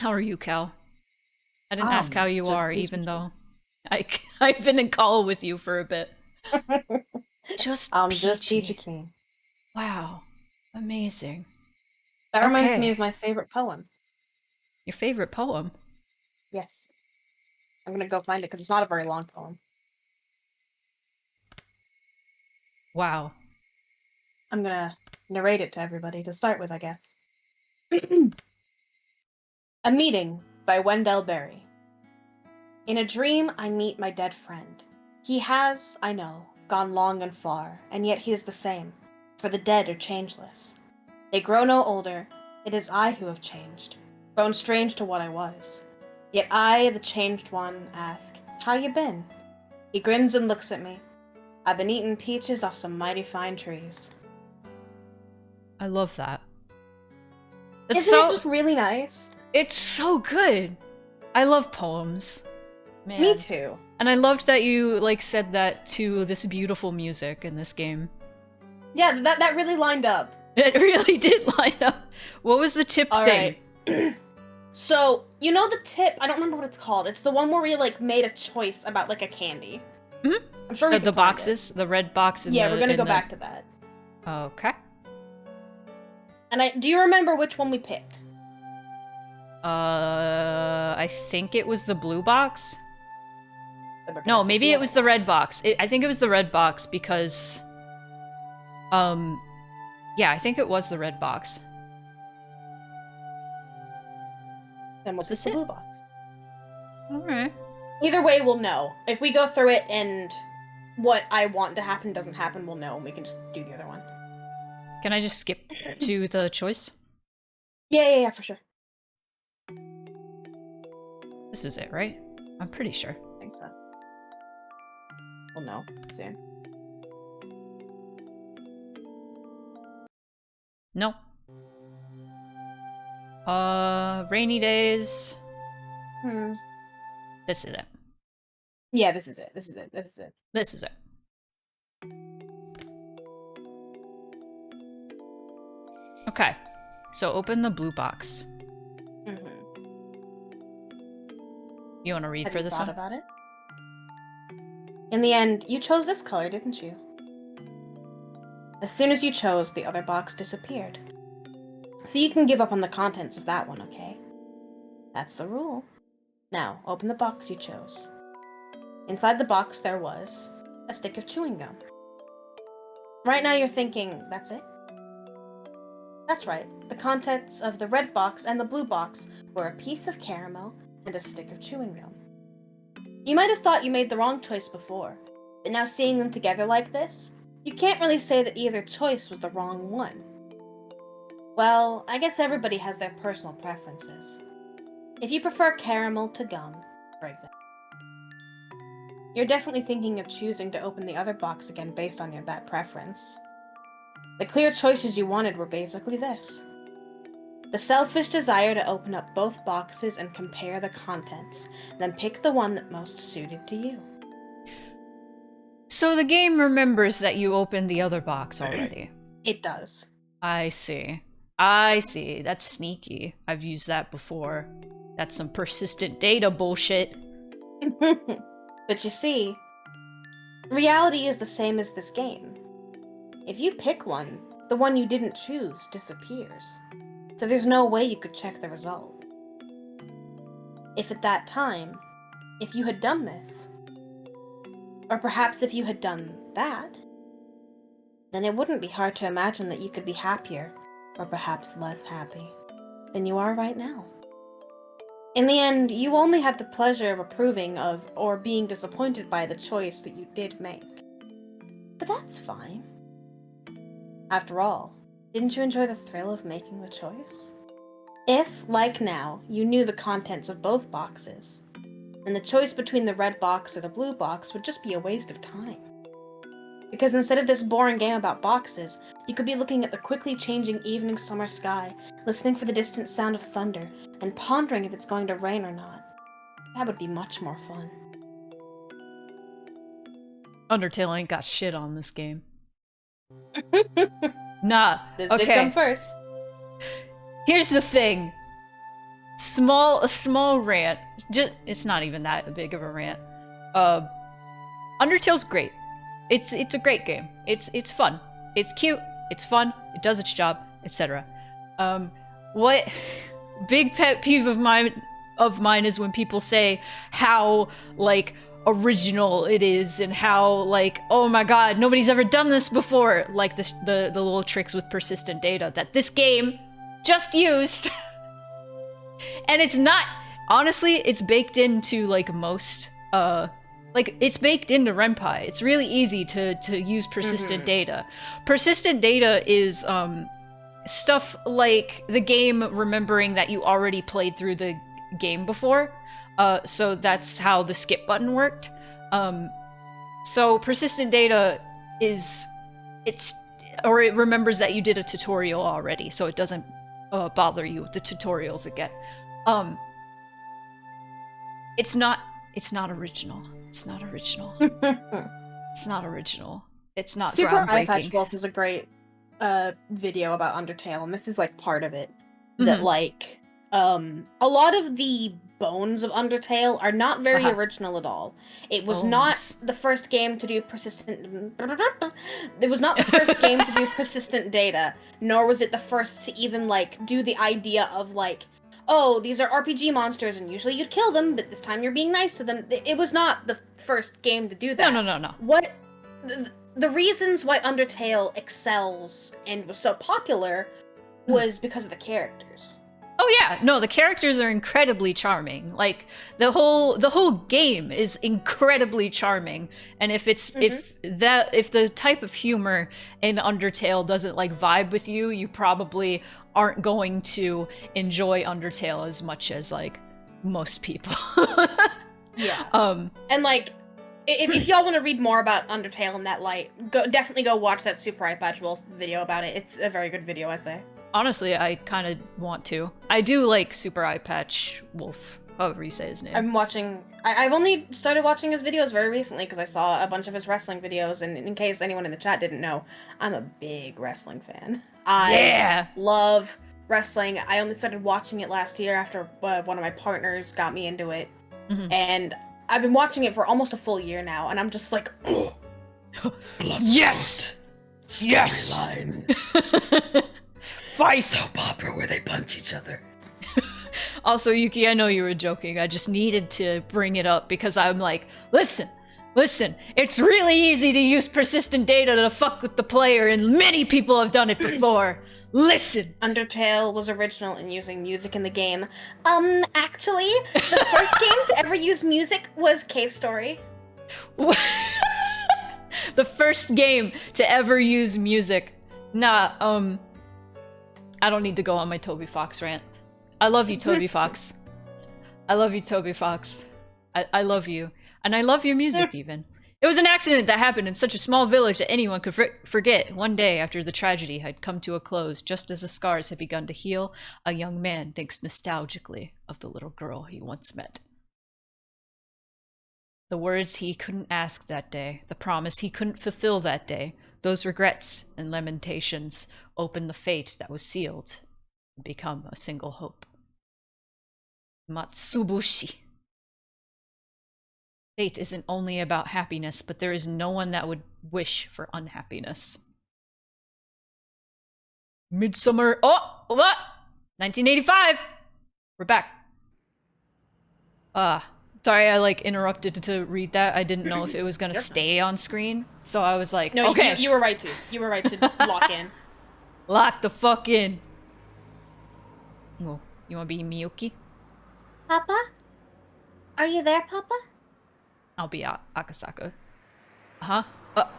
How are you, Cal? I didn't ask how you Just are, peachy even keen. though I've been in call with you for a bit. Just Just peachy peachy. keen. Wow. Amazing. That reminds me Okay. of my favorite poem. Your favorite poem? Yes. I'm gonna go find it because it's not a very long poem. Wow. I'm gonna narrate it to everybody to start with, I guess. A Meeting by Wendell Berry. In a dream, I meet my dead friend. He has, I know, gone long and far, and yet he is the same, for the dead are changeless. They grow no older, it is I who have changed, grown strange to what I was. Yet I, the changed one, ask, how you been? He grins and looks at me. I've been eating peaches off some mighty fine trees. I love that. It's Isn't it so just really nice? it's so good. I love poems. Me Man. too. And I loved that you like said that to this beautiful music in this game. Yeah, that really lined up. It really did line up. What was the tip thing? Alright. So, you know the tip, I don't remember what it's called. It's the one where we like made a choice about like a candy. Hmm. I'm sure we The can find it. boxes, the red box in Yeah, we're gonna go the. back to that. Okay. And do you remember which one we picked? I think it was the blue box. Then we're gonna No, pick maybe the it other was the one. red box. I think it was the red box because, um, yeah, I think it was the red box. Then we'll Was pick this the it? blue box. All right. Either way, we'll know. If we go through it and what I want to happen doesn't happen, we'll know and we can just do the other one. Can I just skip to the choice? Yeah, for sure. This is it, right? I'm pretty sure. I think so. We'll know soon. No. Rainy days. Hmm. This is it. Yeah, this is it. This is it. This is it. This is it. Okay. So open the blue box. Mm-hmm. You want to read Have for you this thought one? about it? In the end, you chose this color, didn't you? As soon as you chose, the other box disappeared. So you can give up on the contents of that one, okay? That's the rule. Now, open the box you chose. Inside the box there was a stick of chewing gum. Right now you're thinking, that's it? That's right. The contents of the red box and the blue box were a piece of caramel and a stick of chewing gum. You might have thought you made the wrong choice before, but now seeing them together like this, you can't really say that either choice was the wrong one. Well, I guess everybody has their personal preferences. If you prefer caramel to gum, for example, you're definitely thinking of choosing to open the other box again based on that preference. The clear choices you wanted were basically this. The selfish desire to open up both boxes and compare the contents, then pick the one that most suited to you. So the game remembers that you opened the other box already. It does. I see. I see. That's sneaky. I've used that before. That's some persistent data bullshit. But you see, reality is the same as this game. If you pick one, the one you didn't choose disappears. So there's no way you could check the result. If at that time, if you had done this, or perhaps if you had done that, then it wouldn't be hard to imagine that you could be happier, or perhaps less happy, than you are right now. In the end, you only have the pleasure of approving of or being disappointed by the choice that you did make. But that's fine. After all, didn't you enjoy the thrill of making the choice? If, like now, you knew the contents of both boxes, then the choice between the red box or the blue box would just be a waste of time. Because instead of this boring game about boxes, you could be looking at the quickly changing evening summer sky, listening for the distant sound of thunder, and pondering if it's going to rain or not. That would be much more fun. Undertale ain't got shit on this game. This Nah. did come Okay. first. Here's the thing. a small rant. Just, it's not even that big of a rant. Undertale's great. It's a great game. It's fun. It's cute. It's fun. It does its job, etc. What big pet peeve of mine is when people say how like original it is and how like, oh my god, nobody's ever done this before, like the little tricks with persistent data that this game just used. And it's not, honestly, it's baked into like most like it's baked into Ren'Py. It's really easy to use persistent data. Persistent data is stuff like the game remembering that you already played through the game before. So that's how the skip button worked. So persistent data is, it remembers that you did a tutorial already, so it doesn't bother you with the tutorials again. It's not original. It's not original. It's not original. It's not Super Eye Patch groundbreaking. Wolf is a great video about Undertale, and this is like part of it. That like a lot of the bones of Undertale are not very original at all. It was not the first game to do persistent. It was not the first game to do persistent data, nor was it the first to even like do the idea of like, oh, these are RPG monsters, and usually you'd kill them, but this time you're being nice to them. It was not the first game to do that. No. What the reasons why Undertale excels and was so popular was because of the characters. Oh yeah, no, the characters are incredibly charming. Like the whole game is incredibly charming. And if it's if the type of humor in Undertale doesn't like vibe with you, you probably aren't going to enjoy Undertale as much as like most people. Yeah. And like if y'all want to read more about Undertale in that light, definitely go watch that Super Eye Patch Wolf video about it. It's a very good video, I say. Honestly, I kind of want to. I do like Super Eye Patch Wolf, however you say his name. I'm watching. I've only started watching his videos very recently because I saw a bunch of his wrestling videos, and in case anyone in the chat didn't know, I'm a big wrestling fan. I love wrestling. I only started watching it last year after one of my partners got me into it, and I've been watching it for almost a full year now, and I'm just like, oh, yes, yes. Fight! Soap opera where they punch each other. Also, Yuki, I know you were joking. I just needed to bring it up because I'm like, listen, it's really easy to use persistent data to fuck with the player, and many people have done it before. Listen! Undertale was original in using music in the game. Actually, the first game to ever use music was Cave Story. The first game to ever use music. Nah, I don't need to go on my Toby Fox rant. I love you, Toby Fox. I love you, Toby Fox. I love you. And I love your music, even. It was an accident that happened in such a small village that anyone could forget. One day after the tragedy had come to a close, just as the scars had begun to heal, a young man thinks nostalgically of the little girl he once met. The words he couldn't ask that day, the promise he couldn't fulfill that day, those regrets and lamentations open the fate that was sealed and become a single hope. Matsubushi. Fate isn't only about happiness, but there is no one that would wish for unhappiness. Midsummer. Oh, what? 1985. We're back. Sorry, I like interrupted to read that. I didn't know if it was gonna stay on screen, so I was like, no, okay. You were right to. You were right to lock in. Lock the fuck in. Well, you wanna be Miyuki? Papa? Are you there, Papa? I'll be Akasaka. Huh?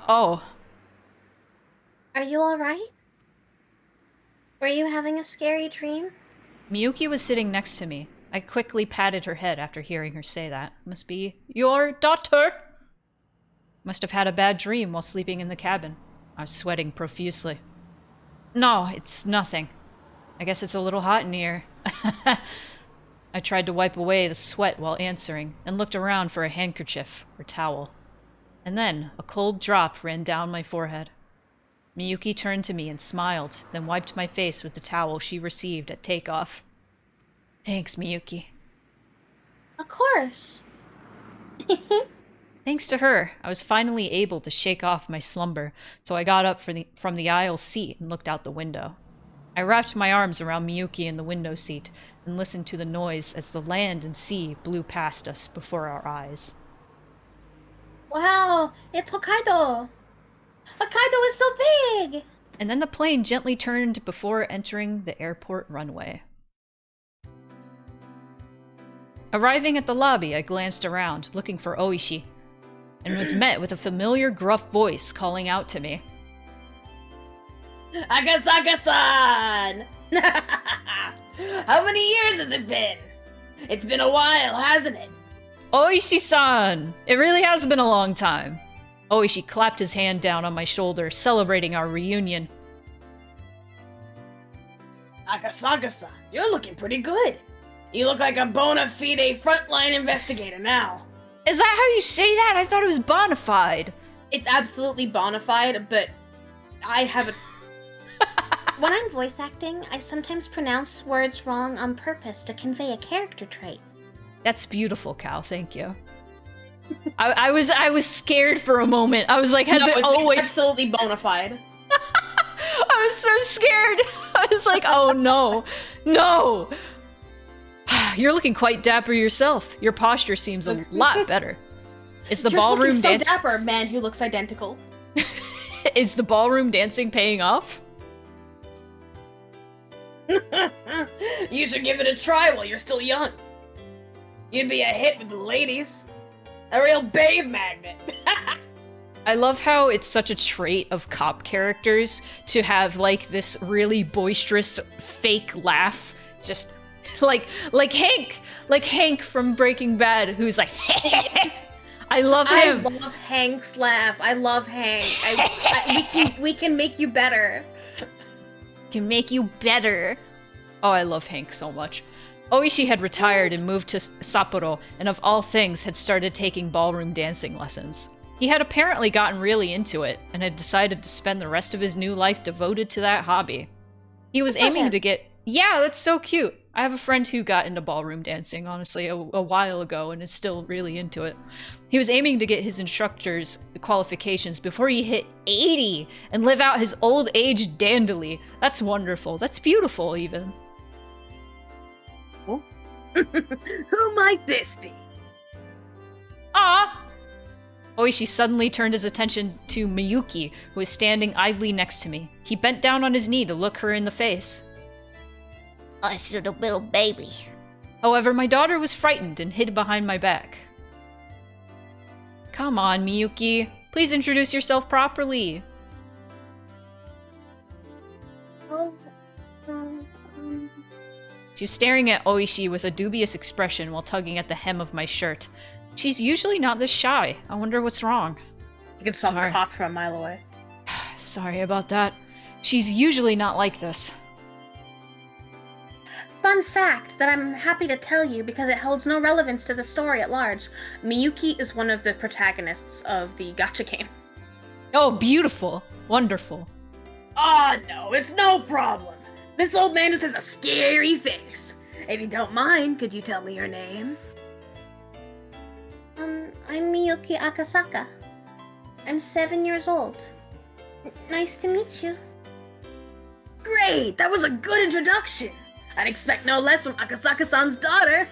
Oh. Are you alright? Were you having a scary dream? Miyuki was sitting next to me. I quickly patted her head after hearing her say that. Must be your daughter. Must have had a bad dream while sleeping in the cabin. I was sweating profusely. No, it's nothing. I guess it's a little hot in here. I tried to wipe away the sweat while answering, and looked around for a handkerchief or towel. And then, a cold drop ran down my forehead. Miyuki turned to me and smiled, then wiped my face with the towel she received at takeoff. Thanks, Miyuki. Of course. Thanks to her, I was finally able to shake off my slumber, so I got up from the aisle seat and looked out the window. I wrapped my arms around Miyuki in the window seat and listened to the noise as the land and sea blew past us before our eyes. Wow, it's Hokkaido. Hokkaido is so big. And then the plane gently turned before entering the airport runway. Arriving at the lobby, I glanced around, looking for Oishi, and was met with a familiar gruff voice calling out to me. Akasaka-san! How many years has it been? It's been a while, hasn't it? Oishi-san! It really has been a long time. Oishi clapped his hand down on my shoulder, celebrating our reunion. Akasaka-san, you're looking pretty good. You look like a bona fide frontline investigator now. Is that how you say that? I thought it was bona fide. It's absolutely bona fide, but I have a... When I'm voice acting, I sometimes pronounce words wrong on purpose to convey a character trait. That's beautiful, Cal. Thank you. I was scared for a moment. I was like, has it always... It's absolutely bona fide. I was so scared. I was like, oh no. No! You're looking quite dapper yourself. Your posture seems a lot better. Is the ballroom so dance... dapper, man who looks identical. Is the ballroom dancing paying off? You should give it a try while you're still young. You'd be a hit with the ladies. A real babe magnet. I love how it's such a trait of cop characters to have like this really boisterous fake laugh, just like Hank from Breaking Bad, who's like I love him. I love Hank's laugh. I love Hank. We can make you better. Can make you better. Oh, I love Hank so much. Oishi had retired and moved to Sapporo, and of all things had started taking ballroom dancing lessons. He had apparently gotten really into it, and had decided to spend the rest of his new life devoted to that hobby. He was aiming to get... Yeah, that's so cute! I have a friend who got into ballroom dancing, honestly, a while ago, and is still really into it. He was aiming to get his instructor's qualifications before he hit 80, and live out his old age dandily. That's wonderful. That's beautiful, even. Who might this be? Ah! Oishi suddenly turned his attention to Miyuki, who was standing idly next to me. He bent down on his knee to look her in the face. I said a little baby. However, my daughter was frightened and hid behind my back. Come on, Miyuki. Please introduce yourself properly. She was staring at Oishi with a dubious expression while tugging at the hem of my shirt. She's usually not this shy. I wonder what's wrong. You can smell cock from a mile away. Sorry about that. She's usually not like this. Fun fact that I'm happy to tell you because it holds no relevance to the story at large. Miyuki is one of the protagonists of the gacha game. Oh, beautiful. Wonderful. Oh no, it's no problem. This old man just has a scary face. If you don't mind, could you tell me your name? I'm Miyuki Akasaka. I'm 7 years old. Nice to meet you. Great! That was a good introduction! I'd expect no less from Akasaka-san's daughter!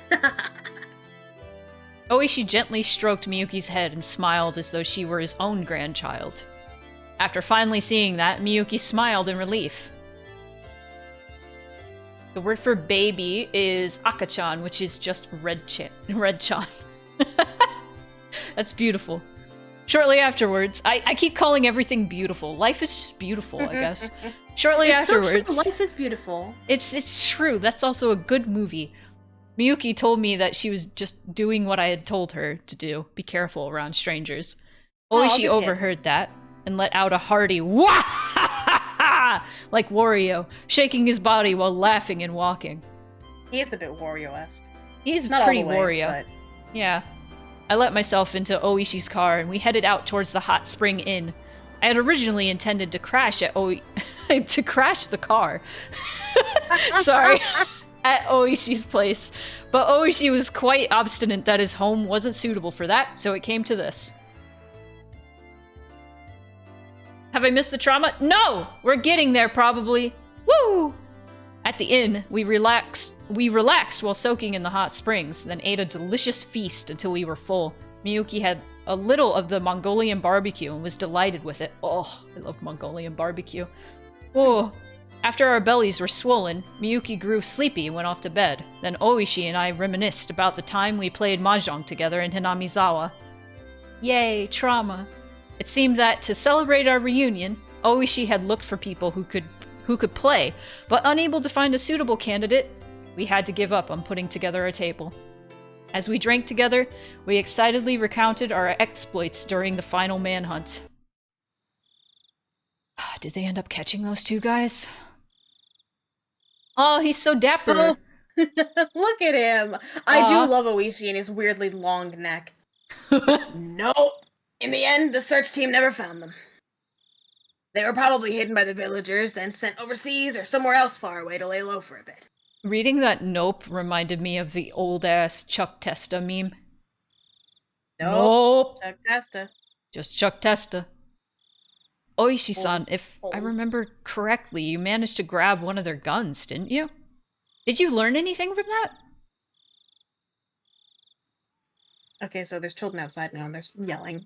Oishi gently stroked Miyuki's head and smiled as though she were his own grandchild. After finally seeing that, Miyuki smiled in relief. The word for baby is akachan, which is just red-chan. That's beautiful. Shortly afterwards, I keep calling everything beautiful. Life is just beautiful, I guess. Shortly afterwards... So true. Life is beautiful. It's true. That's also a good movie. Miyuki told me that she was just doing what I had told her to do. Be careful around strangers. Oishi overheard that and let out a hearty wah like Wario, shaking his body while laughing and walking. He is a bit Wario-esque. He's not pretty all the way, Wario. but... Yeah. I let myself into Oishi's car and we headed out towards the Hot Spring Inn. I had originally intended to crash at to crash the car. Sorry. at Oishi's place, but Oishi was quite obstinate that his home wasn't suitable for that, so it came to this. Have I missed the trauma? No! We're getting there, probably. Woo! At the inn, we relaxed while soaking in the hot springs, then ate a delicious feast until we were full. Miyuki had a little of the Mongolian barbecue and was delighted with it. Oh, I love Mongolian barbecue. Oh. After our bellies were swollen, Miyuki grew sleepy and went off to bed. Then Oishi and I reminisced about the time we played mahjong together in Hinamizawa. Yay, trauma. It seemed that to celebrate our reunion, Oishi had looked for people who could play, but unable to find a suitable candidate, we had to give up on putting together a table. As we drank together, we excitedly recounted our exploits during the final manhunt. Did they end up catching those two guys? Oh, he's so dapper. Oh, look at him. I do love Oishi and his weirdly long neck. Nope. In the end, the search team never found them. They were probably hidden by the villagers, then sent overseas or somewhere else far away to lay low for a bit. Reading that nope reminded me of the old-ass Chuck Testa meme. Nope. Chuck Testa. Just Chuck Testa. Oishi-san, if I remember correctly, you managed to grab one of their guns, didn't you? Did you learn anything from that? Okay, so there's children outside now and they're yelling.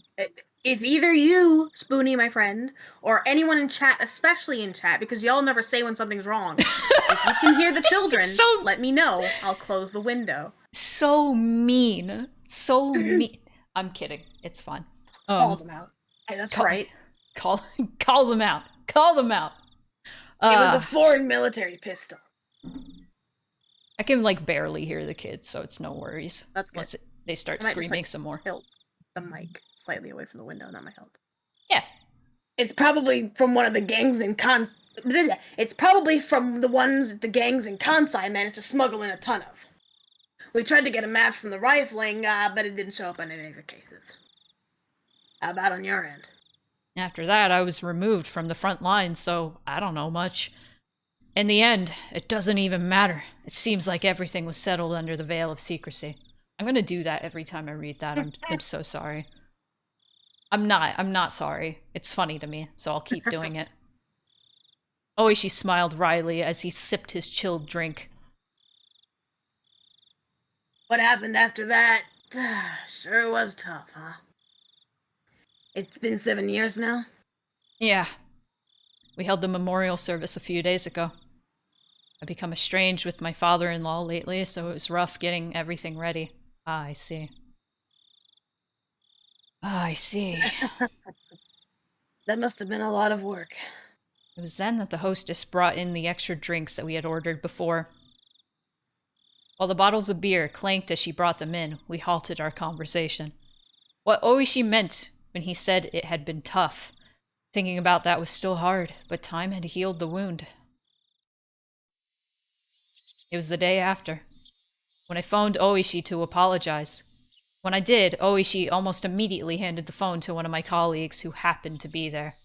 If either you, Spoony, my friend, or anyone in chat, especially in chat, because y'all never say when something's wrong, if you can hear the children, let me know. I'll close the window. So mean. So mean. I'm kidding. It's fun. Call them out. Hey, that's right. Call them out. Call them out. It was a foreign military pistol. I can, like, barely hear the kids, so it's no worries. That's good. Unless they start screaming some more. Tilt the mic slightly away from the window, and that might help. Yeah. It's probably from one of the gangs in It's probably from the ones the gangs in Kansai managed to smuggle in a ton of. We tried to get a match from the rifling, but it didn't show up on any of the cases. How about on your end? After that, I was removed from the front line, so I don't know much. In the end, it doesn't even matter. It seems like everything was settled under the veil of secrecy. I'm gonna do that every time I read that. I'm so sorry. I'm not sorry. It's funny to me, so I'll keep doing it. Oishi smiled wryly as he sipped his chilled drink. What happened after that? Sure was tough, huh? It's been 7 years now? Yeah. We held the memorial service a few days ago. I've become estranged with my father-in-law lately, so it was rough getting everything ready. Ah, I see. Ah, I see. That must have been a lot of work. It was then that the hostess brought in the extra drinks that we had ordered before. While the bottles of beer clanked as she brought them in, we halted our conversation. What Oishi meant when he said it had been tough. Thinking about that was still hard, but time had healed the wound. It was the day after, when I phoned Oishi to apologize. When I did, Oishi almost immediately handed the phone to one of my colleagues who happened to be there.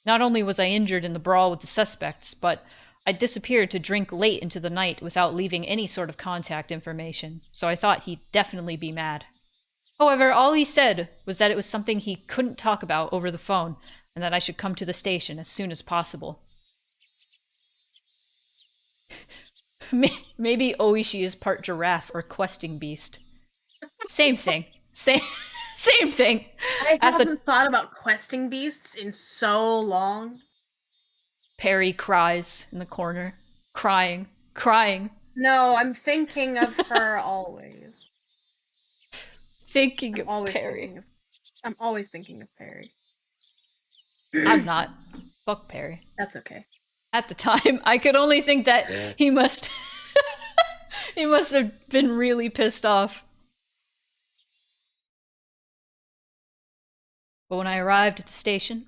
Not only was I injured in the brawl with the suspects, but I disappeared to drink late into the night without leaving any sort of contact information, so I thought he'd definitely be mad. However, all he said was that it was something he couldn't talk about over the phone, and that I should come to the station as soon as possible. Maybe Oishi is part giraffe or questing beast. Same thing. Same thing. I haven't thought about questing beasts in so long. Perry cries in the corner. Crying. No, I'm thinking of her always. Thinking of Perry. I'm always thinking of Perry. I'm not. Fuck Perry. That's okay. At the time, I could only think that he must he must have been really pissed off. But when I arrived at the station,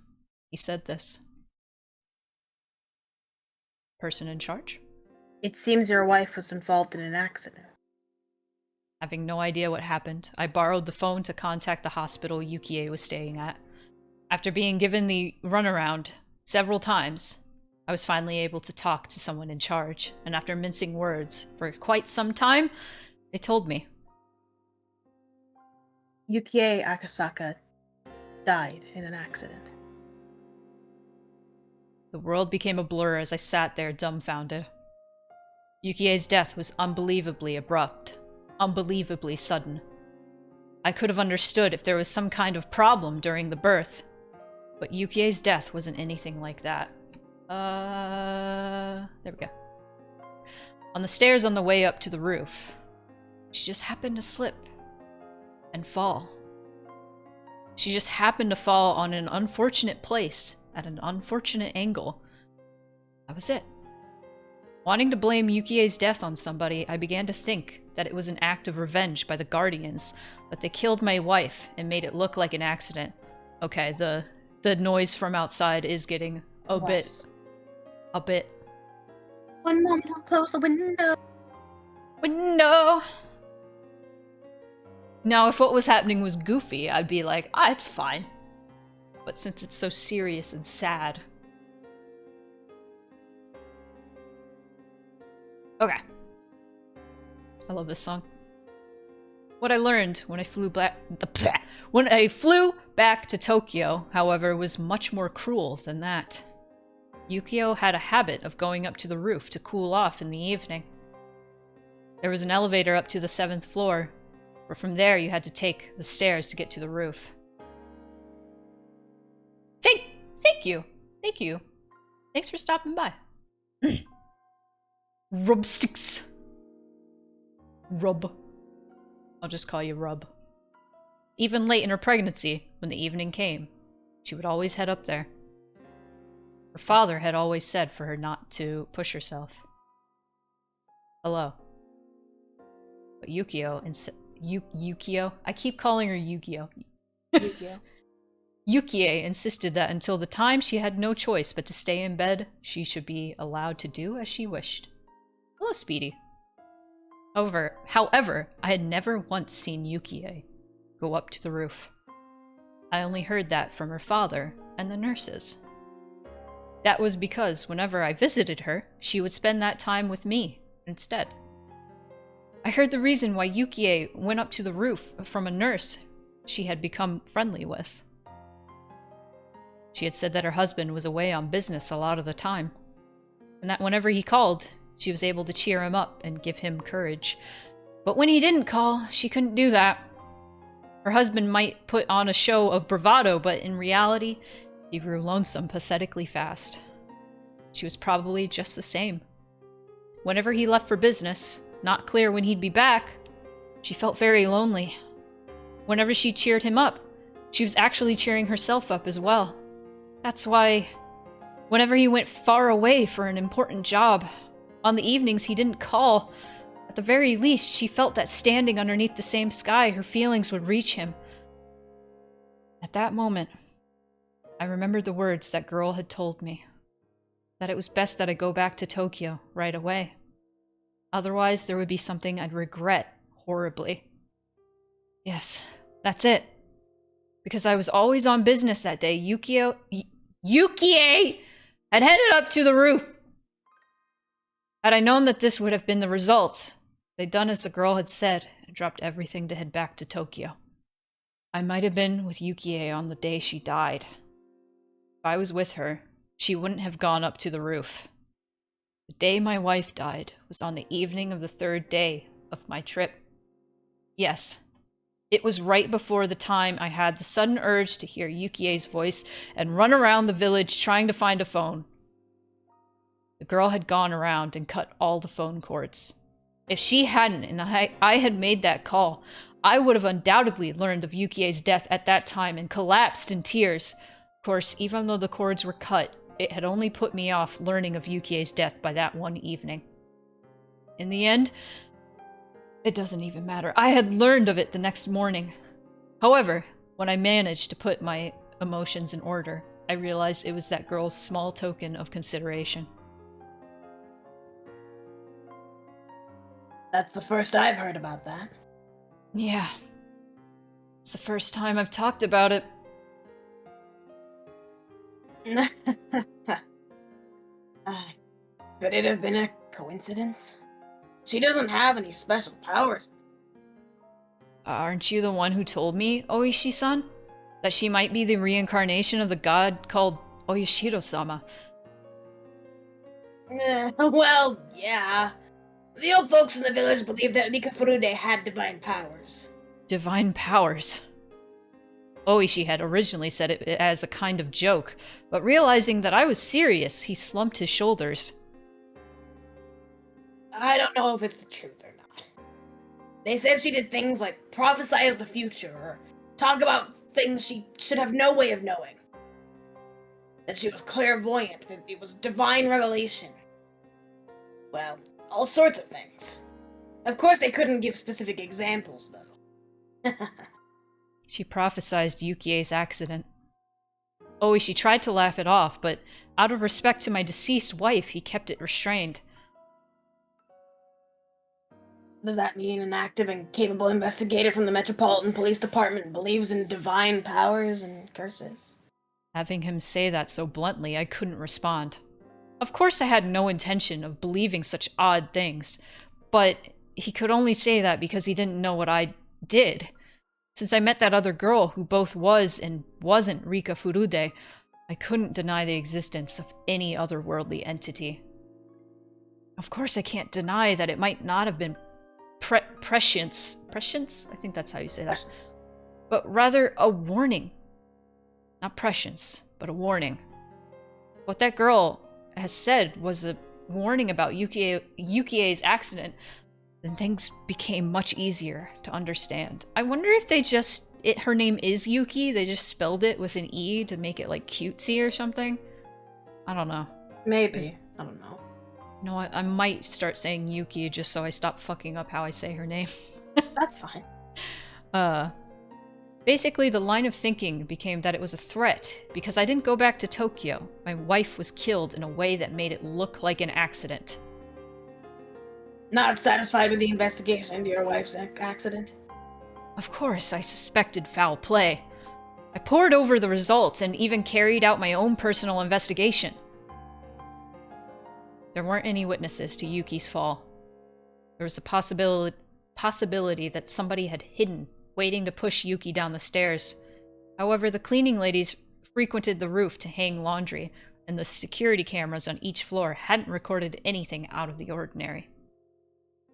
he said this. Person in charge? It seems your wife was involved in an accident. Having no idea what happened, I borrowed the phone to contact the hospital Yukie was staying at. After being given the runaround several times, I was finally able to talk to someone in charge, and after mincing words for quite some time, they told me. Yukie Akasaka died in an accident. The world became a blur as I sat there dumbfounded. Yukie's death was unbelievably abrupt, unbelievably sudden. I could have understood if there was some kind of problem during the birth, but Yukie's death wasn't anything like that. There we go. On the stairs on the way up to the roof, she just happened to slip and fall. She just happened to fall on an unfortunate place at an unfortunate angle. That was it. Wanting to blame Yukie's death on somebody, I began to think that it was an act of revenge by the Guardians, that they killed my wife and made it look like an accident. Okay, the noise from outside is getting a bit. One moment, I'll close the window. Window! Now, if what was happening was goofy, I'd be like, it's fine. But since it's so serious and sad... Okay. I love this song. What I learned when I flew back to Tokyo, however, was much more cruel than that. Yukio had a habit of going up to the roof to cool off in the evening. There was an elevator up to the 7th floor, but from there you had to take the stairs to get to the roof. Thank you. Thank you. Thanks for stopping by. Rubsticks. Rub. I'll just call you Rub. Even late in her pregnancy, when the evening came, she would always head up there. Her father had always said for her not to push herself. Hello. But Yukio? I keep calling her Yukio. Yukio. Yukie insisted that until the time she had no choice but to stay in bed, she should be allowed to do as she wished. Hello, Speedy. However, I had never once seen Yukie go up to the roof. I only heard that from her father and the nurses. That was because whenever I visited her, she would spend that time with me instead. I heard the reason why Yukie went up to the roof from a nurse she had become friendly with. She had said that her husband was away on business a lot of the time, and that whenever he called, she was able to cheer him up and give him courage. But when he didn't call, she couldn't do that. Her husband might put on a show of bravado, but in reality, he grew lonesome pathetically fast. She was probably just the same. Whenever he left for business, not clear when he'd be back, she felt very lonely. Whenever she cheered him up, she was actually cheering herself up as well. That's why, whenever he went far away for an important job, on the evenings he didn't call. At the very least, she felt that standing underneath the same sky, her feelings would reach him. At that moment, I remembered the words that girl had told me. That it was best that I go back to Tokyo right away. Otherwise, there would be something I'd regret horribly. Yes, that's it. Because I was always on business that day, Yukie had headed up to the roof. Had I known that this would have been the result, they'd done as the girl had said and dropped everything to head back to Tokyo. I might have been with Yukie on the day she died. If I was with her, she wouldn't have gone up to the roof. The day my wife died was on the evening of the 3rd day of my trip. Yes, it was right before the time I had the sudden urge to hear Yukie's voice and run around the village trying to find a phone. The girl had gone around and cut all the phone cords. If she hadn't and I had made that call, I would have undoubtedly learned of Yukie's death at that time and collapsed in tears. Of course, even though the cords were cut, it had only put me off learning of Yukie's death by that one evening. In the end, it doesn't even matter. I had learned of it the next morning. However, when I managed to put my emotions in order, I realized it was that girl's small token of consideration. That's the first I've heard about that. Yeah. It's the first time I've talked about it. Could it have been a coincidence? She doesn't have any special powers. Aren't you the one who told me, Oishi-san? That she might be the reincarnation of the god called Oyashiro-sama? Well, yeah. The old folks in the village believed that Rika Furude had divine powers. Divine powers. Oishi had originally said it as a kind of joke, but realizing that I was serious, he slumped his shoulders. I don't know if it's the truth or not. They said she did things like prophesy of the future, or talk about things she should have no way of knowing. That she was clairvoyant, that it was divine revelation. Well, all sorts of things. Of course, they couldn't give specific examples, though. She prophesied Yukie's accident. Oishi tried to laugh it off, but out of respect to my deceased wife, he kept it restrained. Does that mean an active and capable investigator from the Metropolitan Police Department believes in divine powers and curses? Having him say that so bluntly, I couldn't respond. Of course I had no intention of believing such odd things, but he could only say that because he didn't know what I did. Since I met that other girl who both was and wasn't Rika Furude, I couldn't deny the existence of any otherworldly entity. Of course I can't deny that it might not have been prescience. Prescience? I think that's how you say that. But rather a warning. Not prescience, but a warning. What that girl has said was a warning about Yukie's accident, then things became much easier to understand. I wonder if they just... her name is Yuki, they just spelled it with an E to make it like cutesy or something? I don't know. Maybe. I don't know. You know what? I might start saying Yuki just so I stop fucking up how I say her name. That's fine. Basically, the line of thinking became that it was a threat, because I didn't go back to Tokyo. My wife was killed in a way that made it look like an accident. Not satisfied with the investigation into your wife's accident? Of course, I suspected foul play. I pored over the results and even carried out my own personal investigation. There weren't any witnesses to Yuki's fall. There was the possibility that somebody had hidden, waiting to push Yuki down the stairs. However, the cleaning ladies frequented the roof to hang laundry, and the security cameras on each floor hadn't recorded anything out of the ordinary.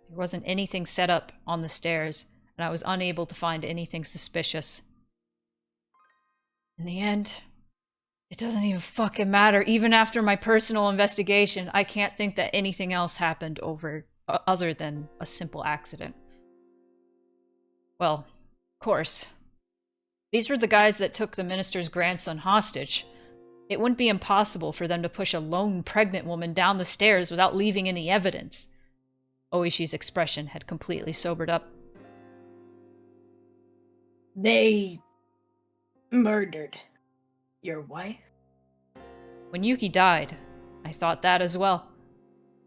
There wasn't anything set up on the stairs, and I was unable to find anything suspicious. In the end, it doesn't even fucking matter. Even after my personal investigation, I can't think that anything else happened other than a simple accident. Well, of course. These were the guys that took the minister's grandson hostage. It wouldn't be impossible for them to push a lone pregnant woman down the stairs without leaving any evidence. Oishi's expression had completely sobered up. They murdered your wife? When Yuki died, I thought that as well.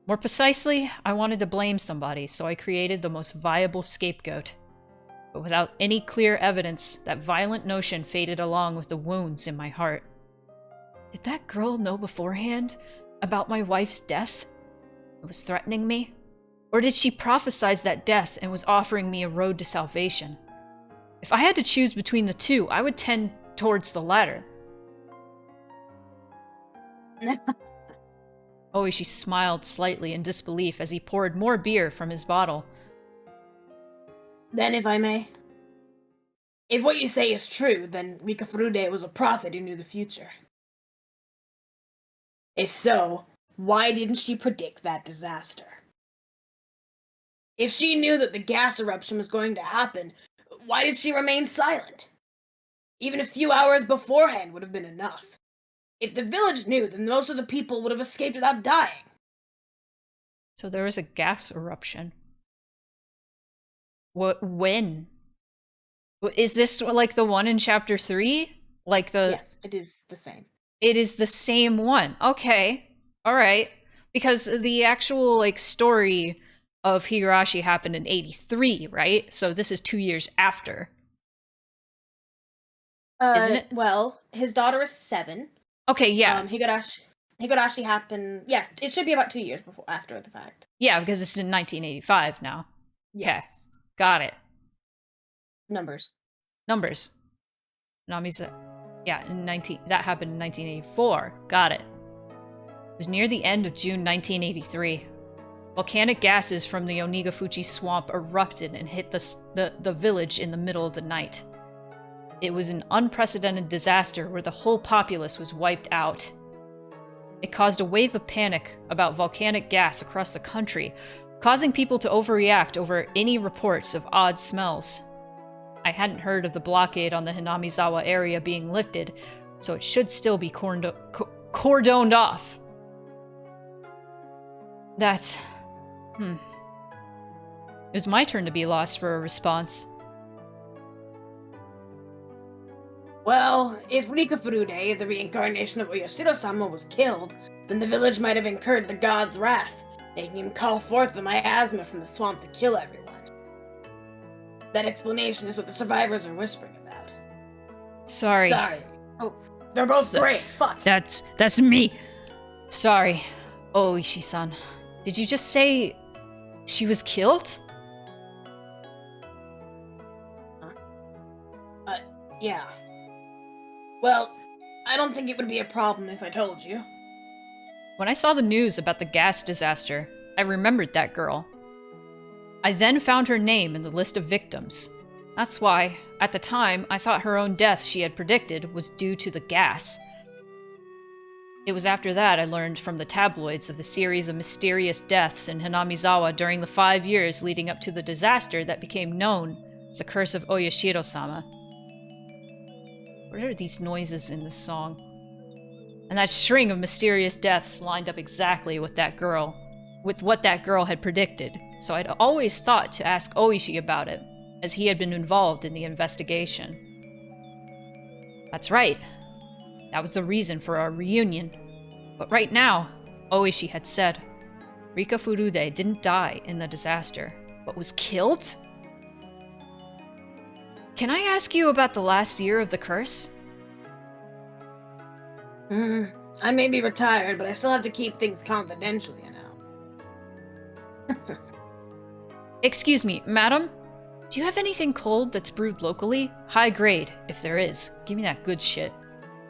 More precisely, I wanted to blame somebody, so I created the most viable scapegoat. But without any clear evidence, that violent notion faded along with the wounds in my heart. Did that girl know beforehand about my wife's death? It was threatening me? Or did she prophesize that death and was offering me a road to salvation? If I had to choose between the two, I would tend towards the latter. Oishi smiled slightly in disbelief as he poured more beer from his bottle. Then, if I may, if what you say is true, then Rika Furude was a prophet who knew the future. If so, why didn't she predict that disaster? If she knew that the gas eruption was going to happen, why did she remain silent? Even a few hours beforehand would have been enough. If the village knew, then most of the people would have escaped without dying. So there was a gas eruption. When? Is this like the one in chapter 3? Like the... Yes, it is the same. It is the same one. Okay. Alright. Because the actual, like, story of Higurashi happened in 83, right? So this is 2 years after. Isn't it? Well, his daughter is 7. Okay, yeah. Higurashi... Higurashi happened. Yeah, it should be about 2 years before after the fact. Yeah, because it's in 1985 now. Yes. Got it. Numbers. Numbers. Nami's. Yeah, that happened in 1984. Got it. It was near the end of June 1983. Volcanic gases from the Onigafuchi swamp erupted and hit the village in the middle of the night. It was an unprecedented disaster where the whole populace was wiped out. It caused a wave of panic about volcanic gas across the country, causing people to overreact over any reports of odd smells. I hadn't heard of the blockade on the Hinamizawa area being lifted, so it should still be cordoned off. That's... It was my turn to be lost for a response. Well, if Rika Furude, the reincarnation of Oyashiro-sama, was killed, then the village might have incurred the god's wrath, making him call forth the miasma from the swamp to kill everyone. That explanation is what the survivors are whispering about. Sorry. Oh, they're both great. Fuck. That's me. Sorry. Oh, Ishii-san. Did you just say she was killed? Yeah. Well, I don't think it would be a problem if I told you. When I saw the news about the gas disaster, I remembered that girl. I then found her name in the list of victims. That's why, at the time, I thought her own death she had predicted was due to the gas. It was after that I learned from the tabloids of the series of mysterious deaths in Hinamizawa during the 5 years leading up to the disaster that became known as the Curse of Oyashiro-sama. What are these noises in this song? And that string of mysterious deaths lined up exactly with what that girl had predicted, so I'd always thought to ask Oishi about it, as he had been involved in the investigation. That's right. That was the reason for our reunion. But right now, Oishi had said, Rika Furude didn't die in the disaster, but was killed? Can I ask you about the last year of the curse? I may be retired, but I still have to keep things confidential, you know. Excuse me, madam? Do you have anything cold that's brewed locally? High grade, if there is. Give me that good shit.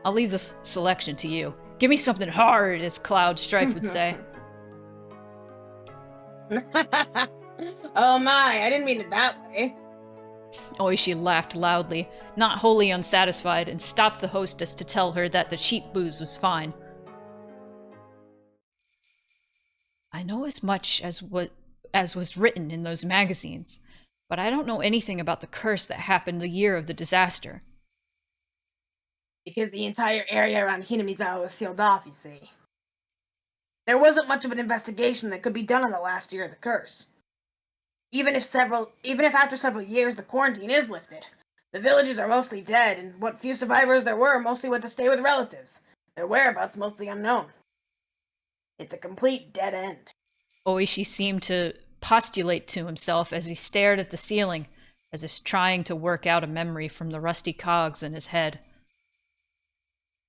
I'll leave the selection to you. Give me something hard, as Cloud Strife would say. Oh my, I didn't mean it that way. Oishi laughed loudly, not wholly unsatisfied, and stopped the hostess to tell her that the cheap booze was fine. I know as much as was written in those magazines, but I don't know anything about the curse that happened the year of the disaster. Because the entire area around Hinamizawa was sealed off, you see. There wasn't much of an investigation that could be done on the last year of the curse. Even if after several years the quarantine is lifted, the villages are mostly dead, and what few survivors there were mostly went to stay with relatives, their whereabouts mostly unknown. It's a complete dead end. Oishi seemed to postulate to himself as he stared at the ceiling, as if trying to work out a memory from the rusty cogs in his head.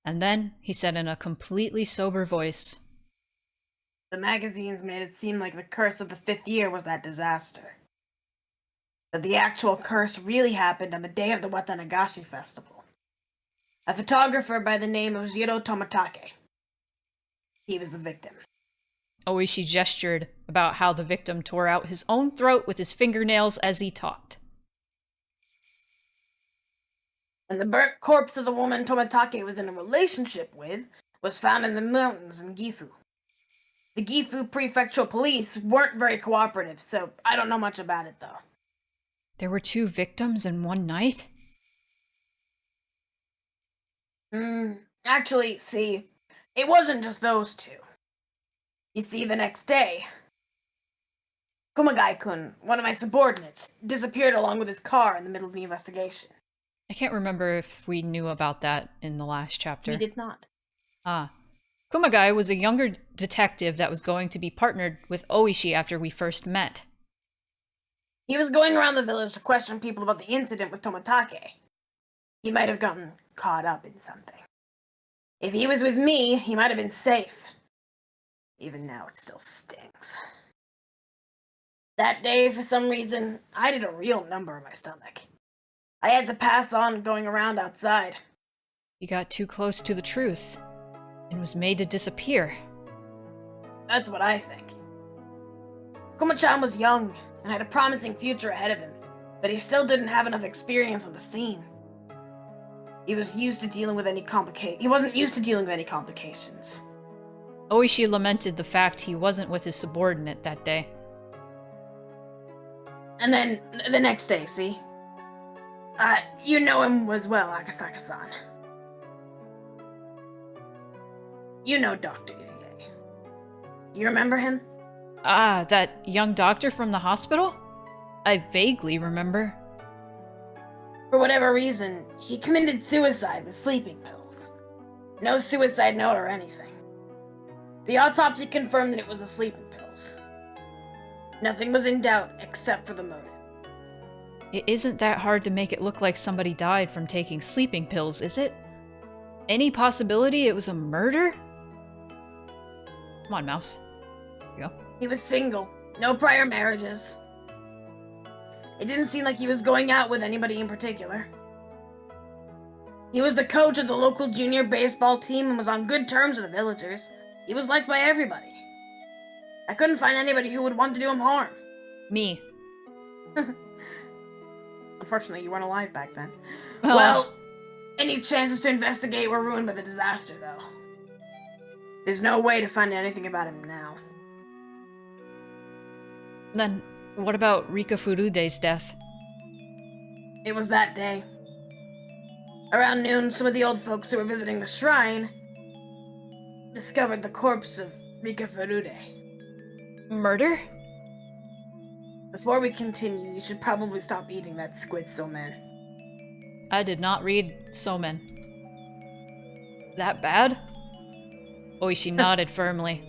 And then he said in a completely sober voice, The magazines made it seem like the curse of the 5th year was that disaster. But the actual curse really happened on the day of the Watanagashi festival. A photographer by the name of Jiro Tomatake. He was the victim. Oishi gestured about how the victim tore out his own throat with his fingernails as he talked. And the burnt corpse of the woman Tomatake was in a relationship with was found in the mountains in Gifu. The Gifu prefectural police weren't very cooperative, so I don't know much about it, though. There were 2 victims in one night? Actually, see, it wasn't just those 2. You see, the next day, Kumagai-kun, one of my subordinates, disappeared along with his car in the middle of the investigation. I can't remember if we knew about that in the last chapter. We did not. Ah. Kumagai was a younger detective that was going to be partnered with Oishi after we first met. He was going around the village to question people about the incident with Tomatake. He might have gotten caught up in something. If he was with me, he might have been safe. Even now, it still stings. That day, for some reason, I did a real number on my stomach. I had to pass on going around outside. He got too close to the truth and was made to disappear. That's what I think. Kuma-chan was young and had a promising future ahead of him, but he still didn't have enough experience on the scene. He wasn't used to dealing with any complications. Oishi lamented the fact he wasn't with his subordinate that day. And then, the next day, see? You know him as well, Akasaka-san. You know Dr. Iriye. You remember him? Ah, that young doctor from the hospital? I vaguely remember. For whatever reason, he committed suicide with sleeping pills. No suicide note or anything. The autopsy confirmed that it was the sleeping pills. Nothing was in doubt except for the motive. It isn't that hard to make it look like somebody died from taking sleeping pills, is it? Any possibility it was a murder? Come on, Mouse. Here you go. He was single, no prior marriages. It didn't seem like he was going out with anybody in particular. He was the coach of the local junior baseball team and was on good terms with the villagers. He was liked by everybody. I couldn't find anybody who would want to do him harm. Me. Unfortunately, you weren't alive back then. Oh. Well, any chances to investigate were ruined by the disaster, though. There's no way to find anything about him now. Then, what about Rika Furude's death? It was that day. Around noon, some of the old folks who were visiting the shrine discovered the corpse of Rika Furude. Murder? Before we continue, you should probably stop eating that squid somen. I did not read Somen. That bad? Oishi nodded firmly.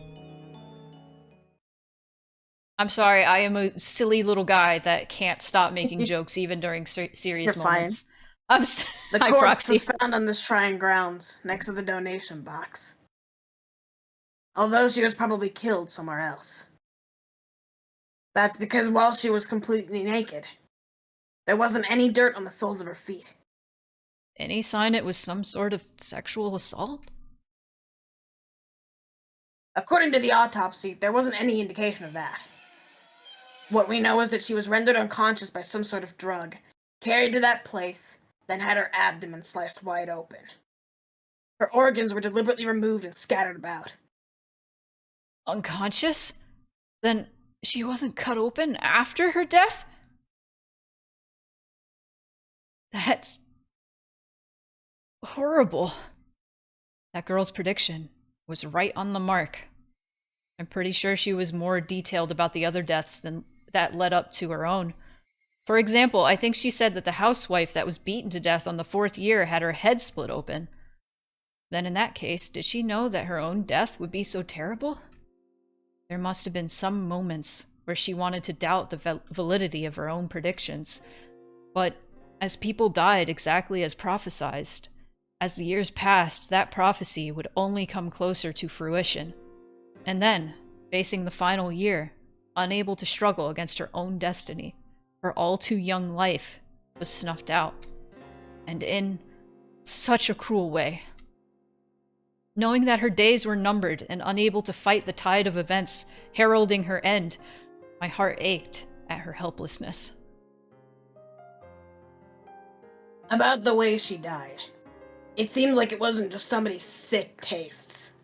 I'm sorry, I am a silly little guy that can't stop making jokes even during serious You're fine. moments. I'm The Hi, corpse Proxy. was found on the shrine grounds, next to the donation box. Although she was probably killed somewhere else. That's because while she was completely naked, there wasn't any dirt on the soles of her feet. Any sign it was some sort of sexual assault? According to the autopsy, there wasn't any indication of that. What we know is that she was rendered unconscious by some sort of drug, carried to that place, then had her abdomen sliced wide open. Her organs were deliberately removed and scattered about. Unconscious? Then she wasn't cut open after her death? That's horrible. That girl's prediction was right on the mark. I'm pretty sure she was more detailed about the other deaths than that led up to her own. For example, I think she said that the housewife that was beaten to death on the 4th year had her head split open. Then in that case, did she know that her own death would be so terrible? There must have been some moments where she wanted to doubt the validity of her own predictions. But as people died exactly as prophesized, as the years passed, that prophecy would only come closer to fruition. And then, facing the final year, unable to struggle against her own destiny, her all-too-young life was snuffed out. And in such a cruel way. Knowing that her days were numbered and unable to fight the tide of events heralding her end, my heart ached at her helplessness. About the way she died. It seemed like it wasn't just somebody's sick tastes.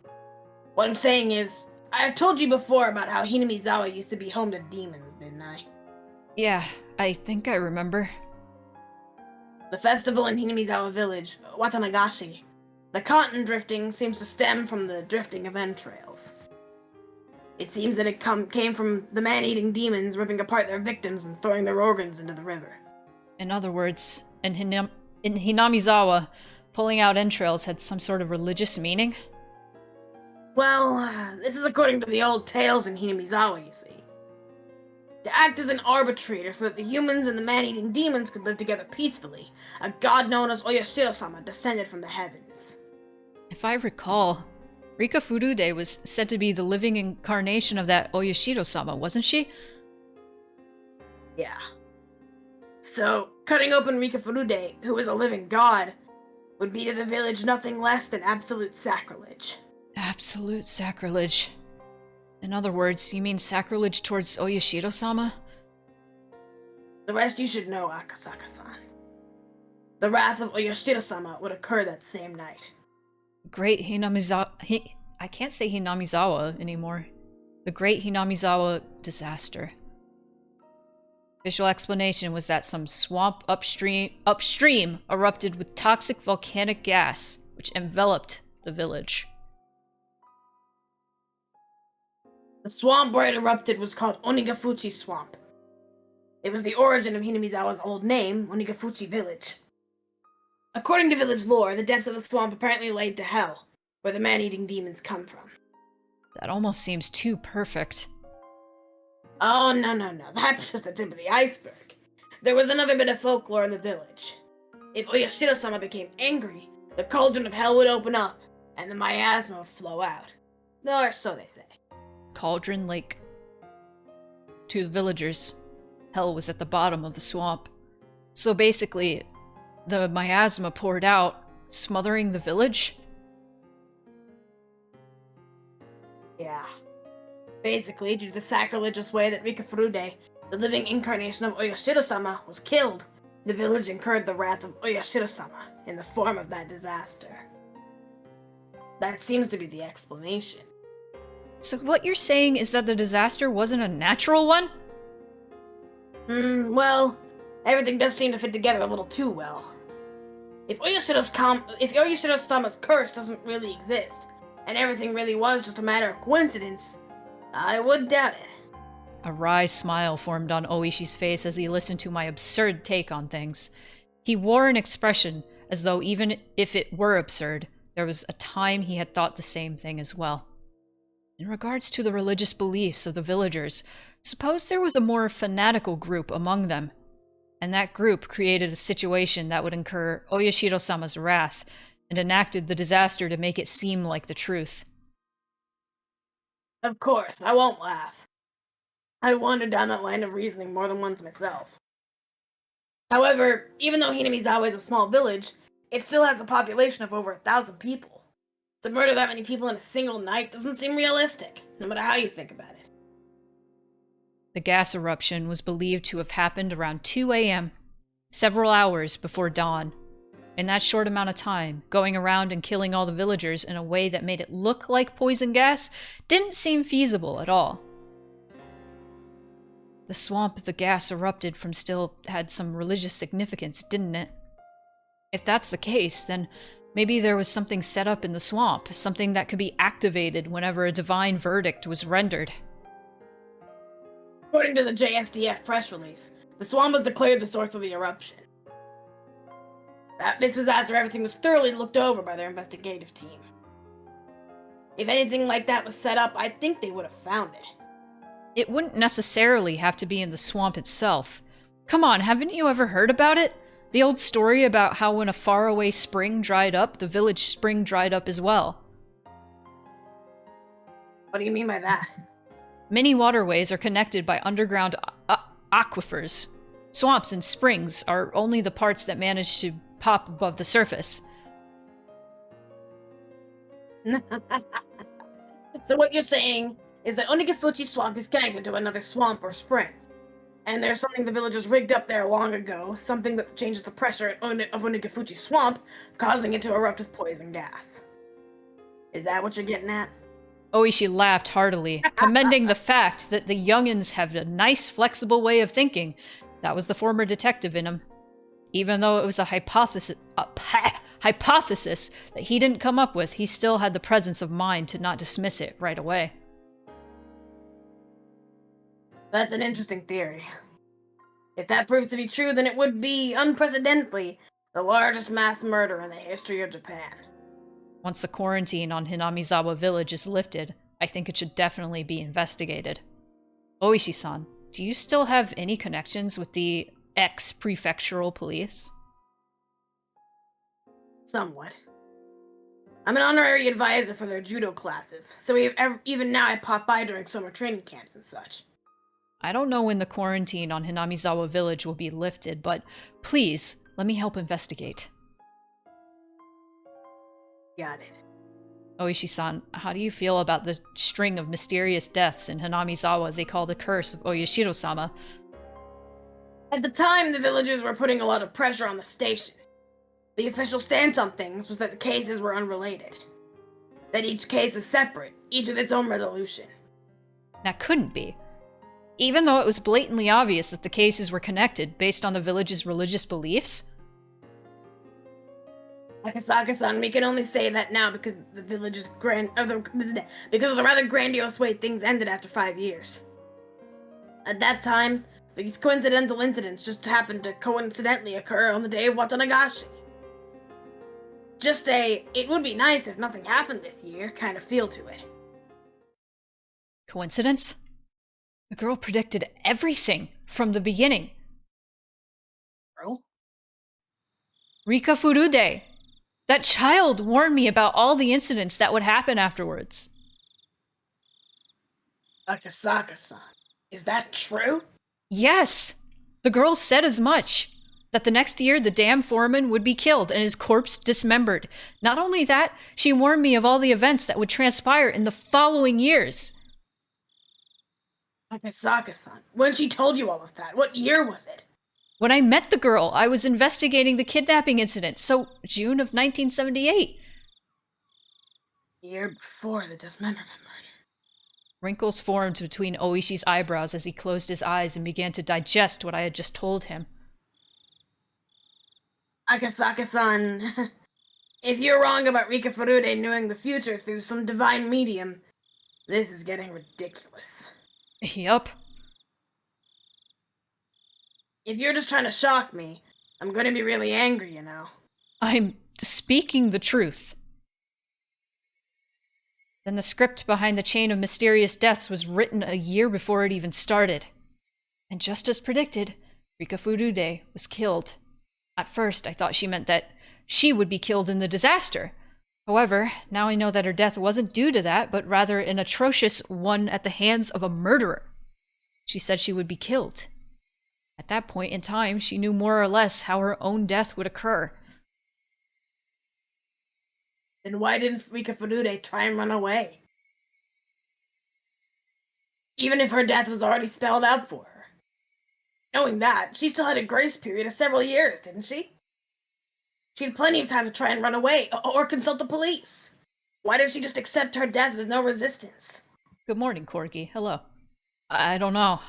What I'm saying is, I've told you before about how Hinamizawa used to be home to demons, didn't I? Yeah, I think I remember. The festival in Hinamizawa village, Watanagashi. The cotton drifting seems to stem from the drifting of entrails. It seems that it came from the man-eating demons ripping apart their victims and throwing their organs into the river. In other words, in Hinamizawa, pulling out entrails had some sort of religious meaning? Well, this is according to the old tales in Hinamizawa, you see. To act as an arbitrator so that the humans and the man-eating demons could live together peacefully, a god known as Oyashiro-sama descended from the heavens. If I recall, Rika Furude was said to be the living incarnation of that Oyashiro-sama, wasn't she? Yeah. So, cutting open Rika Furude, who is a living god, would be to the village nothing less than absolute sacrilege. Absolute sacrilege. In other words, you mean sacrilege towards Oyashiro-sama? The rest you should know, Akasaka-san. The wrath of Oyashiro-sama would occur that same night. Great Hinamizawa... I can't say Hinamizawa anymore. The Great Hinamizawa disaster. Official explanation was that some swamp upstream erupted with toxic volcanic gas, which enveloped the village. The swamp where it erupted was called Onigafuchi Swamp. It was the origin of Hinamizawa's old name, Onigafuchi Village. According to village lore, the depths of the swamp apparently lead to hell, where the man-eating demons come from. That almost seems too perfect. Oh, no. That's just the tip of the iceberg. There was another bit of folklore in the village. If Oyashiro-sama became angry, the cauldron of hell would open up, and the miasma would flow out. Or so they say. Cauldron Lake. To the villagers, hell was at the bottom of the swamp. So basically, the miasma poured out, smothering the village? Yeah. Basically, due to the sacrilegious way that Rika Furude, the living incarnation of Oyashiro-sama, was killed, the village incurred the wrath of Oyashiro-sama in the form of that disaster. That seems to be the explanation. So what you're saying is that the disaster wasn't a natural one? Well, everything does seem to fit together a little too well. If Oyashiro-sama's curse doesn't really exist, and everything really was just a matter of coincidence, I would doubt it. A wry smile formed on Oishi's face as he listened to my absurd take on things. He wore an expression as though even if it were absurd, there was a time he had thought the same thing as well. In regards to the religious beliefs of the villagers, suppose there was a more fanatical group among them, and that group created a situation that would incur Oyashiro-sama's wrath and enacted the disaster to make it seem like the truth. Of course, I won't laugh. I wandered down that line of reasoning more than once myself. However, even though Hinamizawa is a small village, it still has a population of over 1,000 people. To murder that many people in a single night doesn't seem realistic, no matter how you think about it. The gas eruption was believed to have happened around 2 a.m., several hours before dawn. In that short amount of time, going around and killing all the villagers in a way that made it look like poison gas didn't seem feasible at all. The swamp the gas erupted from still had some religious significance, didn't it? If that's the case, then maybe there was something set up in the swamp, something that could be activated whenever a divine verdict was rendered. According to the JSDF press release, the swamp was declared the source of the eruption. This was after everything was thoroughly looked over by their investigative team. If anything like that was set up, I think they would have found it. It wouldn't necessarily have to be in the swamp itself. Come on, haven't you ever heard about it? The old story about how when a faraway spring dried up, the village spring dried up as well. What do you mean by that? Many waterways are connected by underground aquifers. Swamps and springs are only the parts that manage to pop above the surface. So what you're saying is that Onigafuchi Swamp is connected to another swamp or spring. And there's something the villagers rigged up there long ago, something that changes the pressure of Onigafuchi Swamp, causing it to erupt with poison gas. Is that what you're getting at? Oishi laughed heartily, commending the fact that the youngins have a nice, flexible way of thinking. That was the former detective in him. Even though it was a hypothesis that he didn't come up with, he still had the presence of mind to not dismiss it right away. That's an interesting theory. If that proves to be true, then it would be, unprecedentedly, the largest mass murder in the history of Japan. Once the quarantine on Hinamizawa village is lifted, I think it should definitely be investigated. Oishi-san, do you still have any connections with the ex-prefectural police? Somewhat. I'm an honorary advisor for their judo classes, so even now I pop by during summer training camps and such. I don't know when the quarantine on Hinamizawa Village will be lifted, but please, let me help investigate. Got it. Oishi-san, how do you feel about the string of mysterious deaths in Hinamizawa they call the curse of Oyashiro-sama? At the time, the villagers were putting a lot of pressure on the station. The official stance on things was that the cases were unrelated. That each case was separate, each with its own resolution. That couldn't be. Even though it was blatantly obvious that the cases were connected based on the village's religious beliefs? Akasaka-san, we can only say that now because the village's because of the rather grandiose way things ended after 5 years. At that time, these coincidental incidents just happened to coincidentally occur on the day of Watanagashi. Just it would be nice if nothing happened this year kind of feel to it. Coincidence? The girl predicted everything from the beginning. Bro? Rika Furude! That child warned me about all the incidents that would happen afterwards. Akasaka-san, is that true? Yes! The girl said as much. That the next year the dam foreman would be killed and his corpse dismembered. Not only that, she warned me of all the events that would transpire in the following years. Akasaka-san, when she told you all of that, what year was it? When I met the girl, I was investigating the kidnapping incident, so June of 1978. Year before the dismemberment murder. Wrinkles formed between Oishi's eyebrows as he closed his eyes and began to digest what I had just told him. Akasaka-san, if you're wrong about Rika Furude knowing the future through some divine medium, this is getting ridiculous. Yup. If you're just trying to shock me, I'm gonna be really angry, you know. I'm speaking the truth. Then the script behind the chain of mysterious deaths was written a year before it even started. And just as predicted, Rika Furude was killed. At first, I thought she meant that she would be killed in the disaster. However, now I know that her death wasn't due to that, but rather an atrocious one at the hands of a murderer. She said she would be killed. At that point in time, she knew more or less how her own death would occur. Then why didn't Rika Furude try and run away? Even if her death was already spelled out for her. Knowing that, she still had a grace period of several years, didn't she? She had plenty of time to try and run away, or consult the police. Why did she just accept her death with no resistance? Good morning, Corgi. Hello. I don't know.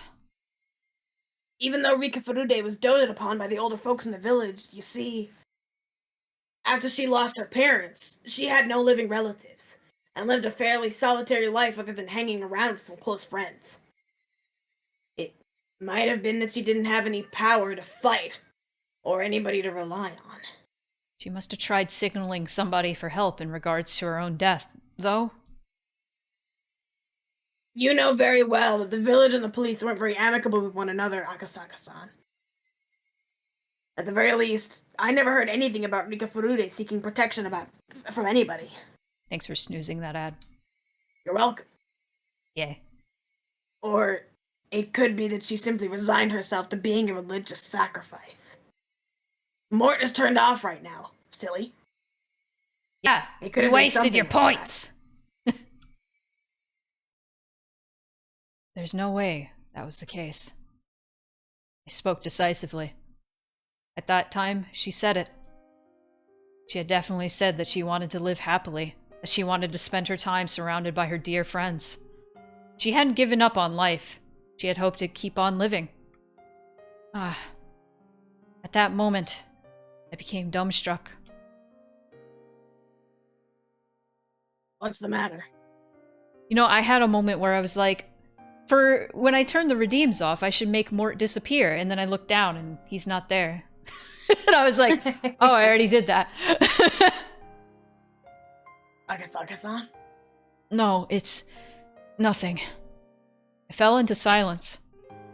Even though Rika Furude was doted upon by the older folks in the village, you see, after she lost her parents, she had no living relatives, and lived a fairly solitary life other than hanging around with some close friends. It might have been that she didn't have any power to fight, or anybody to rely on. She must have tried signaling somebody for help in regards to her own death, though. You know very well that the village and the police weren't very amicable with one another, Akasaka-san. At the very least, I never heard anything about Rika Furude seeking protection from anybody. Thanks for snoozing that ad. You're welcome. Yeah. Or it could be that she simply resigned herself to being a religious sacrifice. Mort is turned off right now, silly. Yeah, It could you have been wasted something your like that. points. There's no way that was the case. I spoke decisively. At that time, she said it. She had definitely said that she wanted to live happily, that she wanted to spend her time surrounded by her dear friends. She hadn't given up on life. She had hoped to keep on living. At that moment, I became dumbstruck. What's the matter? You know, I had a moment where I was like, for when I turn the redeems off, I should make Mort disappear. And then I looked down and he's not there. And I was like, oh, I already did that. Akasaka-san? No, it's nothing. I fell into silence.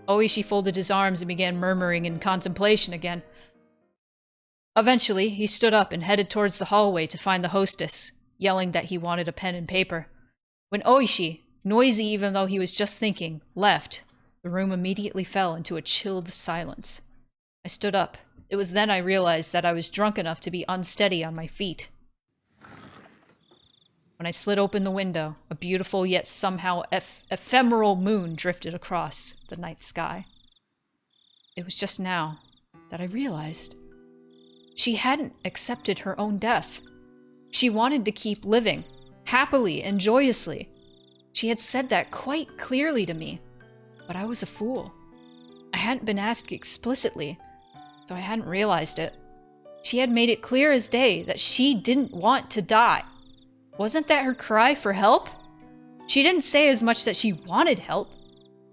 Oishi folded his arms and began murmuring in contemplation again. Eventually, he stood up and headed towards the hallway to find the hostess, yelling that he wanted a pen and paper. When Oishi, noisy even though he was just thinking, left, the room immediately fell into a chilled silence. I stood up. It was then I realized that I was drunk enough to be unsteady on my feet. When I slid open the window, a beautiful yet somehow ephemeral moon drifted across the night sky. It was just now that I realized she hadn't accepted her own death. She wanted to keep living, happily and joyously. She had said that quite clearly to me, but I was a fool. I hadn't been asked explicitly, so I hadn't realized it. She had made it clear as day that she didn't want to die. Wasn't that her cry for help? She didn't say as much that she wanted help,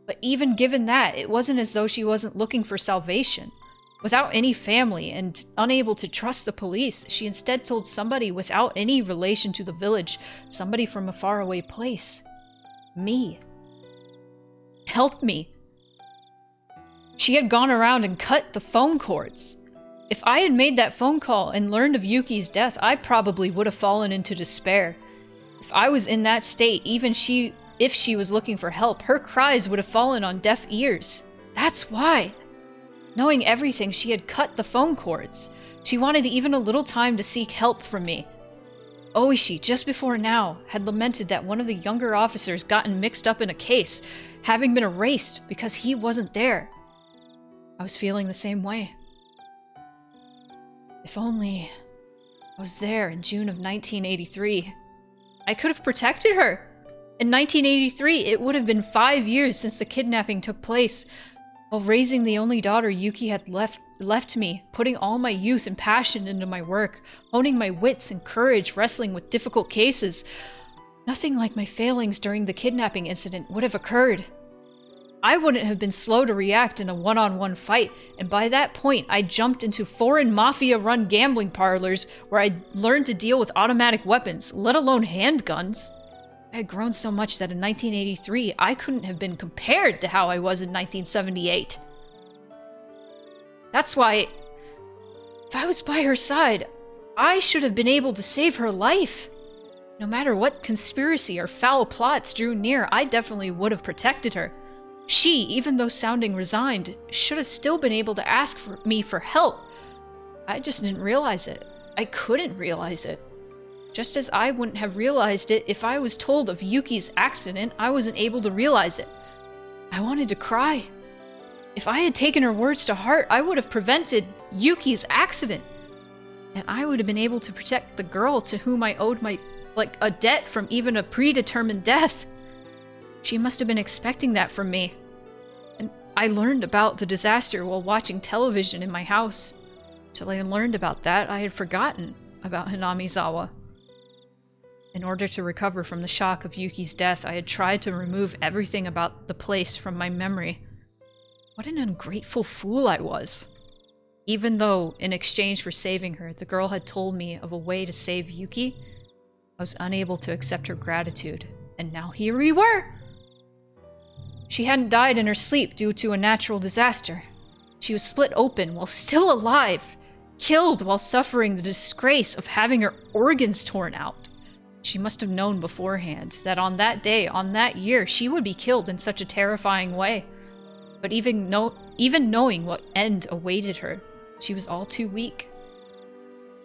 but even given that, it wasn't as though she wasn't looking for salvation. Without any family and unable to trust the police, she instead told somebody without any relation to the village, somebody from a faraway place. Me. Help me. She had gone around and cut the phone cords. If I had made that phone call and learned of Yuki's death, I probably would have fallen into despair. If I was in that state, even if she was looking for help, her cries would have fallen on deaf ears. That's why. Knowing everything, she had cut the phone cords. She wanted even a little time to seek help from me. Oishi, just before now, had lamented that one of the younger officers gotten mixed up in a case, having been erased because he wasn't there. I was feeling the same way. If only I was there in June of 1983. I could have protected her. In 1983, it would have been 5 years since the kidnapping took place. While raising the only daughter Yuki had left me, putting all my youth and passion into my work, honing my wits and courage, wrestling with difficult cases, nothing like my failings during the kidnapping incident would have occurred. I wouldn't have been slow to react in a one-on-one fight, and by that point I jumped into foreign mafia-run gambling parlors where I learned to deal with automatic weapons, let alone handguns. I had grown so much that in 1983 I couldn't have been compared to how I was in 1978. That's why, if I was by her side, I should have been able to save her life. No matter what conspiracy or foul plots drew near, I definitely would have protected her. She, even though sounding resigned, should have still been able to ask me for help. I just didn't realize it. I couldn't realize it. Just as I wouldn't have realized it if I was told of Yuki's accident, I wasn't able to realize it. I wanted to cry. If I had taken her words to heart, I would have prevented Yuki's accident. And I would have been able to protect the girl to whom I owed a debt from even a predetermined death. She must have been expecting that from me. And I learned about the disaster while watching television in my house. Till I learned about that, I had forgotten about Hinamizawa. In order to recover from the shock of Yuki's death, I had tried to remove everything about the place from my memory. What an ungrateful fool I was. Even though, in exchange for saving her, the girl had told me of a way to save Yuki, I was unable to accept her gratitude, and now here we were! She hadn't died in her sleep due to a natural disaster. She was split open while still alive, killed while suffering the disgrace of having her organs torn out. She must have known beforehand that on that day, on that year, she would be killed in such a terrifying way. But even knowing what end awaited her, she was all too weak.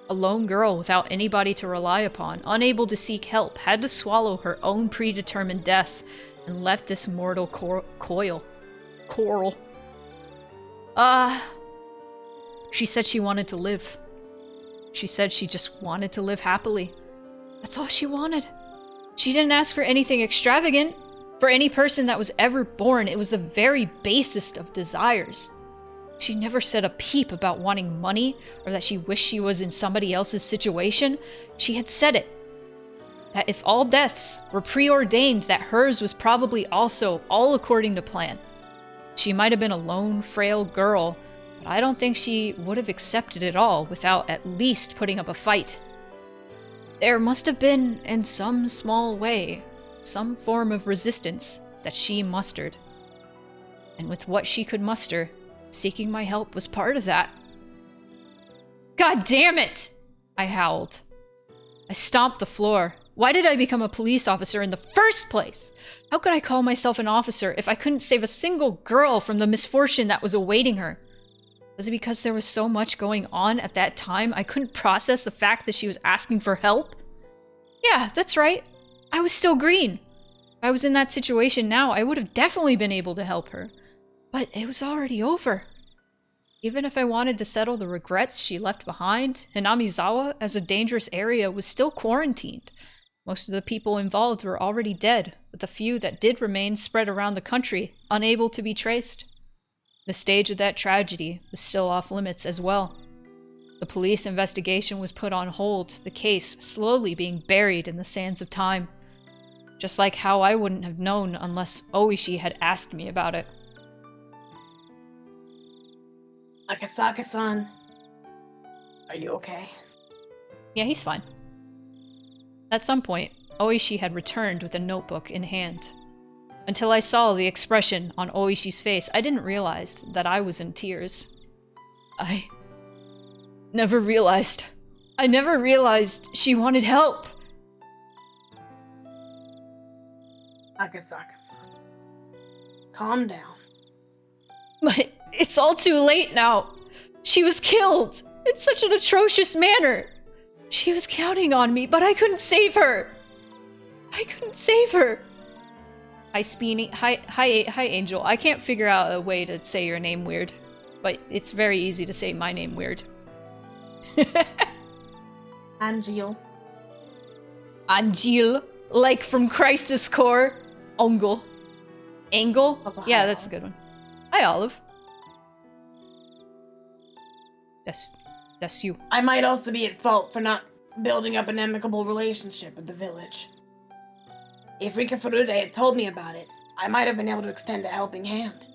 A lone girl without anybody to rely upon, unable to seek help, had to swallow her own predetermined death and left this mortal coral. She said she wanted to live. She said she just wanted to live happily. That's all she wanted. She didn't ask for anything extravagant. For any person that was ever born, it was the very basest of desires. She never said a peep about wanting money or that she wished she was in somebody else's situation. She had said it. That if all deaths were preordained, that hers was probably also all according to plan. She might have been a lone, frail girl, but I don't think she would have accepted it all without at least putting up a fight. There must have been, in some small way, some form of resistance that she mustered. And with what she could muster, seeking my help was part of that. God damn it! I howled. I stomped the floor. Why did I become a police officer in the first place? How could I call myself an officer if I couldn't save a single girl from the misfortune that was awaiting her? Was it because there was so much going on at that time I couldn't process the fact that she was asking for help? Yeah, that's right. I was still green. If I was in that situation now, I would have definitely been able to help her. But it was already over. Even if I wanted to settle the regrets she left behind, Hinamizawa, as a dangerous area, was still quarantined. Most of the people involved were already dead, with the few that did remain spread around the country, unable to be traced. The stage of that tragedy was still off limits as well. The police investigation was put on hold, the case slowly being buried in the sands of time. Just like how I wouldn't have known unless Oishi had asked me about it. Akasaka-san, are you okay? Yeah, he's fine. At some point, Oishi had returned with a notebook in hand. Until I saw the expression on Oishi's face, I didn't realize that I was in tears. I never realized she wanted help. Akasaka-san, calm down. But it's all too late now. She was killed in such an atrocious manner. She was counting on me, but I couldn't save her. Hi, Spoony. Hi, Angel. I can't figure out a way to say your name weird, but it's very easy to say my name weird. Angel. Angel, like from Crisis Core. Angle. Also, hi, Yeah, that's a Olive. good one. Hi, Olive. That's you. I might also be at fault for not building up an amicable relationship with the village. If Rika Furude had told me about it, I might have been able to extend a helping hand.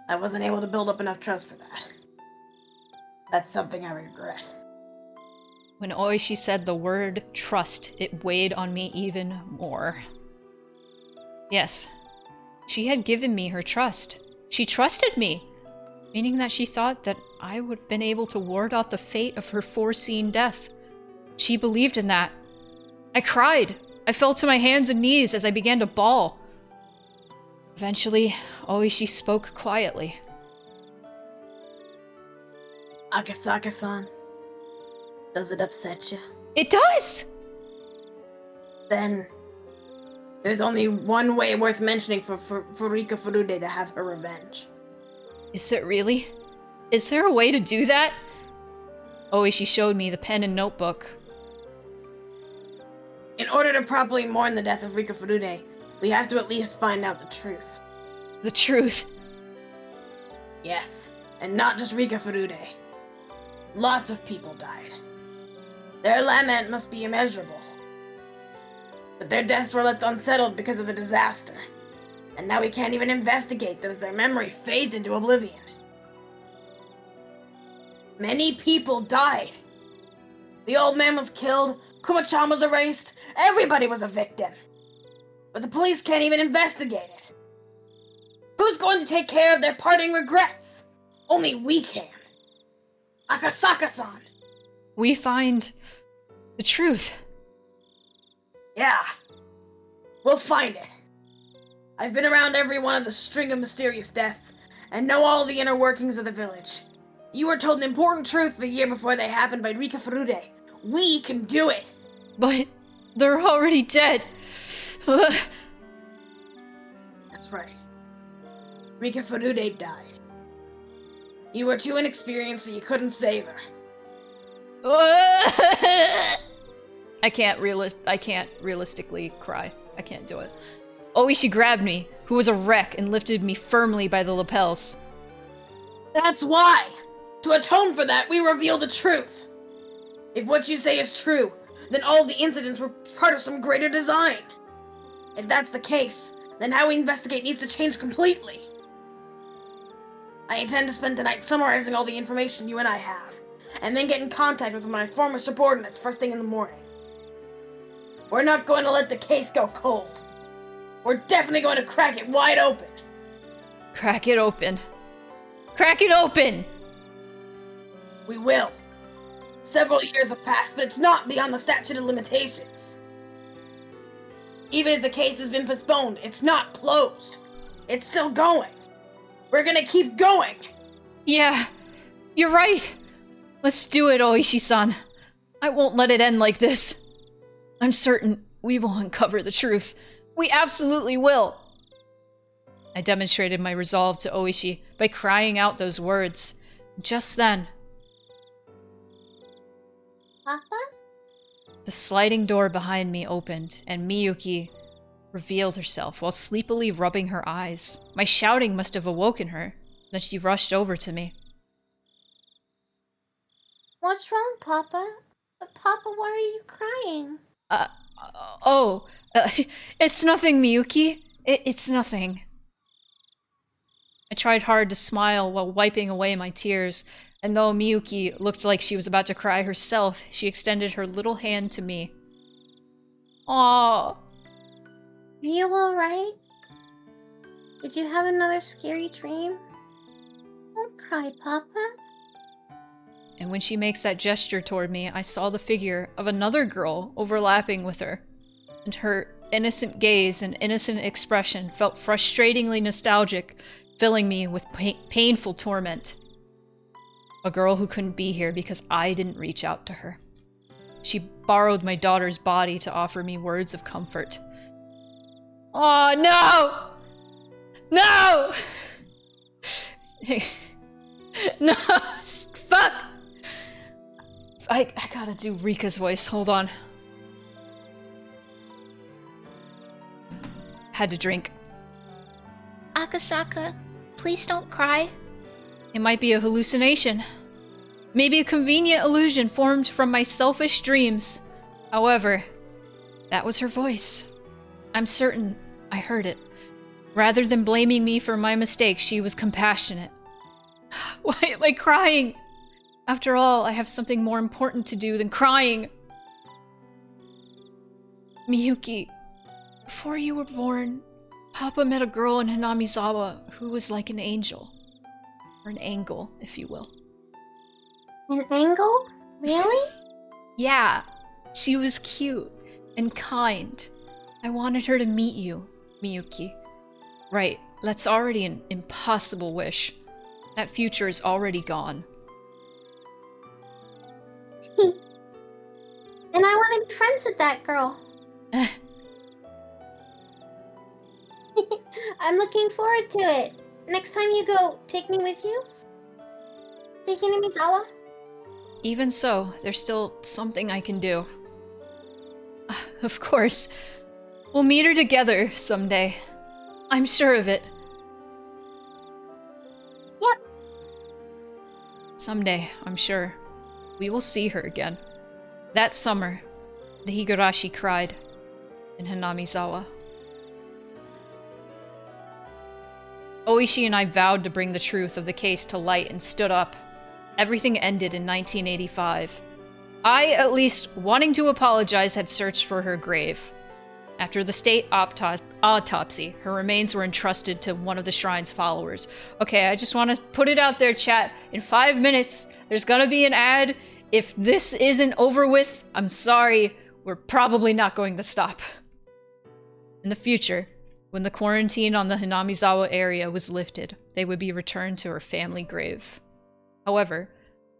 I wasn't able to build up enough trust for that. That's something I regret. When Oishi said the word trust, it weighed on me even more. Yes, she had given me her trust. She trusted me, meaning that she thought that I would have been able to ward off the fate of her foreseen death. She believed in that. I cried. I fell to my hands and knees as I began to bawl. Eventually, Oishi spoke quietly. Akasaka-san, does it upset you? It does! Then there's only one way worth mentioning for Rika Furude to have her revenge. Is it really? Is there a way to do that? Oishi showed me the pen and notebook. In order to properly mourn the death of Rika Furude, we have to at least find out the truth. The truth. Yes, and not just Rika Furude. Lots of people died. Their lament must be immeasurable. But their deaths were left unsettled because of the disaster. And now we can't even investigate them as their memory fades into oblivion. Many people died. The old man was killed, Kuma-chan was erased, everybody was a victim. But the police can't even investigate it. Who's going to take care of their parting regrets? Only we can. Akasaka-san. We find the truth. Yeah. We'll find it. I've been around every one of the string of mysterious deaths, and know all the inner workings of the village. You were told an important truth the year before they happened by Rika Furude. We can do it! But they're already dead. That's right. Rika Furude died. You were too inexperienced, so you couldn't save her. I can't realistically cry. I can't do it. Oishi grabbed me, who was a wreck, and lifted me firmly by the lapels. That's why! To atone for that, we reveal the truth. If what you say is true, then all the incidents were part of some greater design. If that's the case, then how we investigate needs to change completely. I intend to spend tonight summarizing all the information you and I have, and then get in contact with my former subordinates first thing in the morning. We're not going to let the case go cold. We're definitely going to crack it wide open. Crack it open. Crack it open! We will. Several years have passed, but it's not beyond the statute of limitations. Even if the case has been postponed, it's not closed. It's still going. We're gonna keep going. Yeah, you're right. Let's do it, Oishi-san. I won't let it end like this. I'm certain we will uncover the truth. We absolutely will. I demonstrated my resolve to Oishi by crying out those words. Just then, Papa? the sliding door behind me opened, and Miyuki revealed herself while sleepily rubbing her eyes. My shouting must have awoken her. Then she rushed over to me. What's wrong, Papa? Papa, why are you crying? It's nothing, Miyuki. It's nothing. I tried hard to smile while wiping away my tears, and though Miyuki looked like she was about to cry herself, she extended her little hand to me. Aww. Are you alright? Did you have another scary dream? Don't cry, Papa. And when she makes that gesture toward me, I saw the figure of another girl overlapping with her, and her innocent gaze and innocent expression felt frustratingly nostalgic, filling me with painful torment. A girl who couldn't be here because I didn't reach out to her. She borrowed my daughter's body to offer me words of comfort. Oh, no! No! No! Fuck! I gotta do Rika's voice. Hold on. Had to drink. Akasaka, please don't cry. It might be a hallucination. Maybe a convenient illusion formed from my selfish dreams. However, that was her voice. I'm certain I heard it. Rather than blaming me for my mistakes, she was compassionate. Why am I crying? After all, I have something more important to do than crying. Miyuki, before you were born, Papa met a girl in Hinamizawa who was like an angel. Or an angle, if you will. An angle? Really? Yeah, she was cute and kind. I wanted her to meet you, Miyuki. Right, that's already an impossible wish. That future is already gone. And I want to be friends with that girl. I'm looking forward to it. Next time you go, take me with you? To Hinamizawa? Even so, there's still something I can do. Of course. We'll meet her together someday. I'm sure of it. Yep. Someday, I'm sure. We will see her again. That summer, the Higurashi cried in Hinamizawa. Oishi and I vowed to bring the truth of the case to light and stood up. Everything ended in 1985. I, at least, wanting to apologize, had searched for her grave. After the state autopsy, her remains were entrusted to one of the shrine's followers. Okay, I just want to put it out there, chat. In 5 minutes, there's gonna be an ad. If this isn't over with, I'm sorry. We're probably not going to stop. In the future, when the quarantine on the Hinamizawa area was lifted, they would be returned to her family grave. However,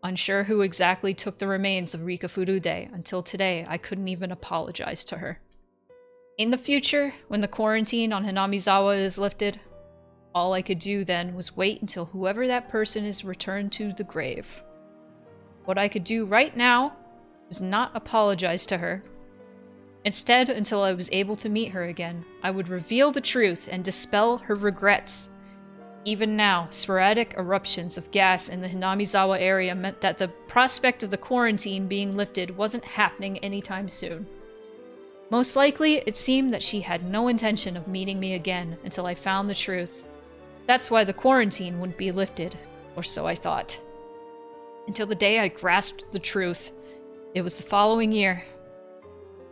unsure who exactly took the remains of Rika Furude, until today I couldn't even apologize to her. In the future, when the quarantine on Hinamizawa is lifted, all I could do then was wait until whoever that person is returned to the grave. What I could do right now was not apologize to her. Instead, until I was able to meet her again, I would reveal the truth and dispel her regrets. Even now, sporadic eruptions of gas in the Hinamizawa area meant that the prospect of the quarantine being lifted wasn't happening anytime soon. Most likely, it seemed that she had no intention of meeting me again until I found the truth. That's why the quarantine wouldn't be lifted, or so I thought. Until the day I grasped the truth. It was the following year.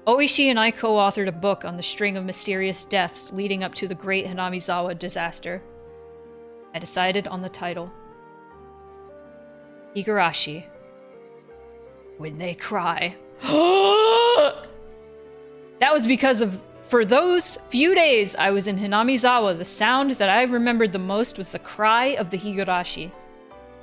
Oishi and I co-authored a book on the string of mysterious deaths leading up to the Great Hinamizawa disaster. I decided on the title. Higurashi. when they cry. That was because for those few days I was in Hinamizawa, the sound that I remembered the most was the cry of the Higurashi.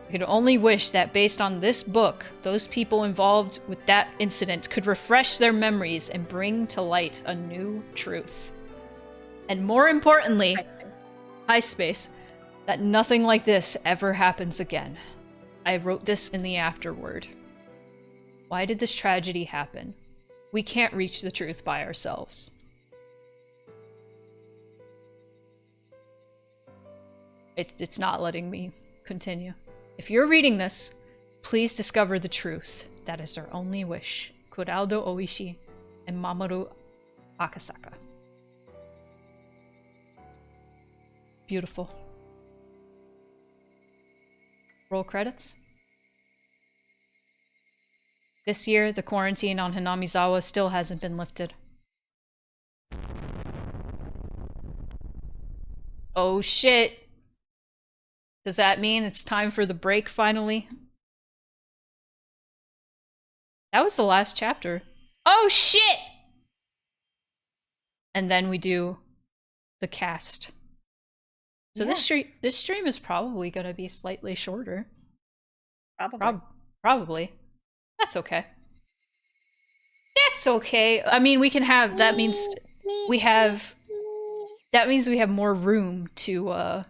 I could only wish that based on this book, those people involved with that incident could refresh their memories and bring to light a new truth. And more importantly, high space, that nothing like this ever happens again. I wrote this in the afterword. Why did this tragedy happen? We can't reach the truth by ourselves. It's not letting me continue. If you're reading this, please discover the truth. That is our only wish. Kuraldo Oishi and Mamoru Akasaka. Beautiful. Roll credits. This year, the quarantine on Hinamizawa still hasn't been lifted. Oh shit! Does that mean it's time for the break finally? That was the last chapter. Oh shit! And then we do the cast. So Yes. this stream is probably gonna be slightly shorter. Probably. Probably. That's okay. That's okay. I mean, we can have, that means we have more room to,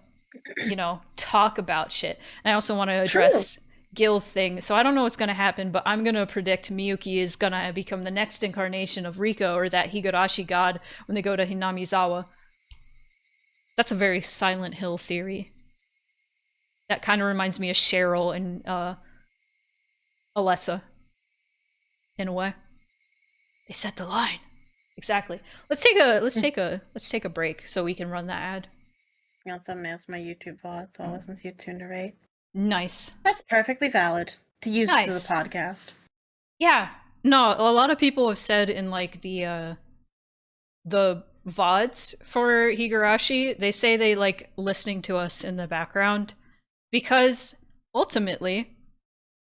you know, talk about shit. And I also want to address Gil's thing. So I don't know what's going to happen, but I'm going to predict Miyuki is going to become the next incarnation of Riko, or that Higurashi god, when they go to Hinamizawa. That's a very Silent Hill theory. That kind of reminds me of Cheryl and Alessa. In a way. They set the line. Exactly. Let's take a break so we can run that ad. You know, thumbnails my YouTube VOD, so I'll listen to you to narrate. Nice. That's perfectly valid to use Nice. as a podcast. Yeah. No, a lot of people have said in like the VODs for Higurashi, they say they like listening to us in the background because ultimately,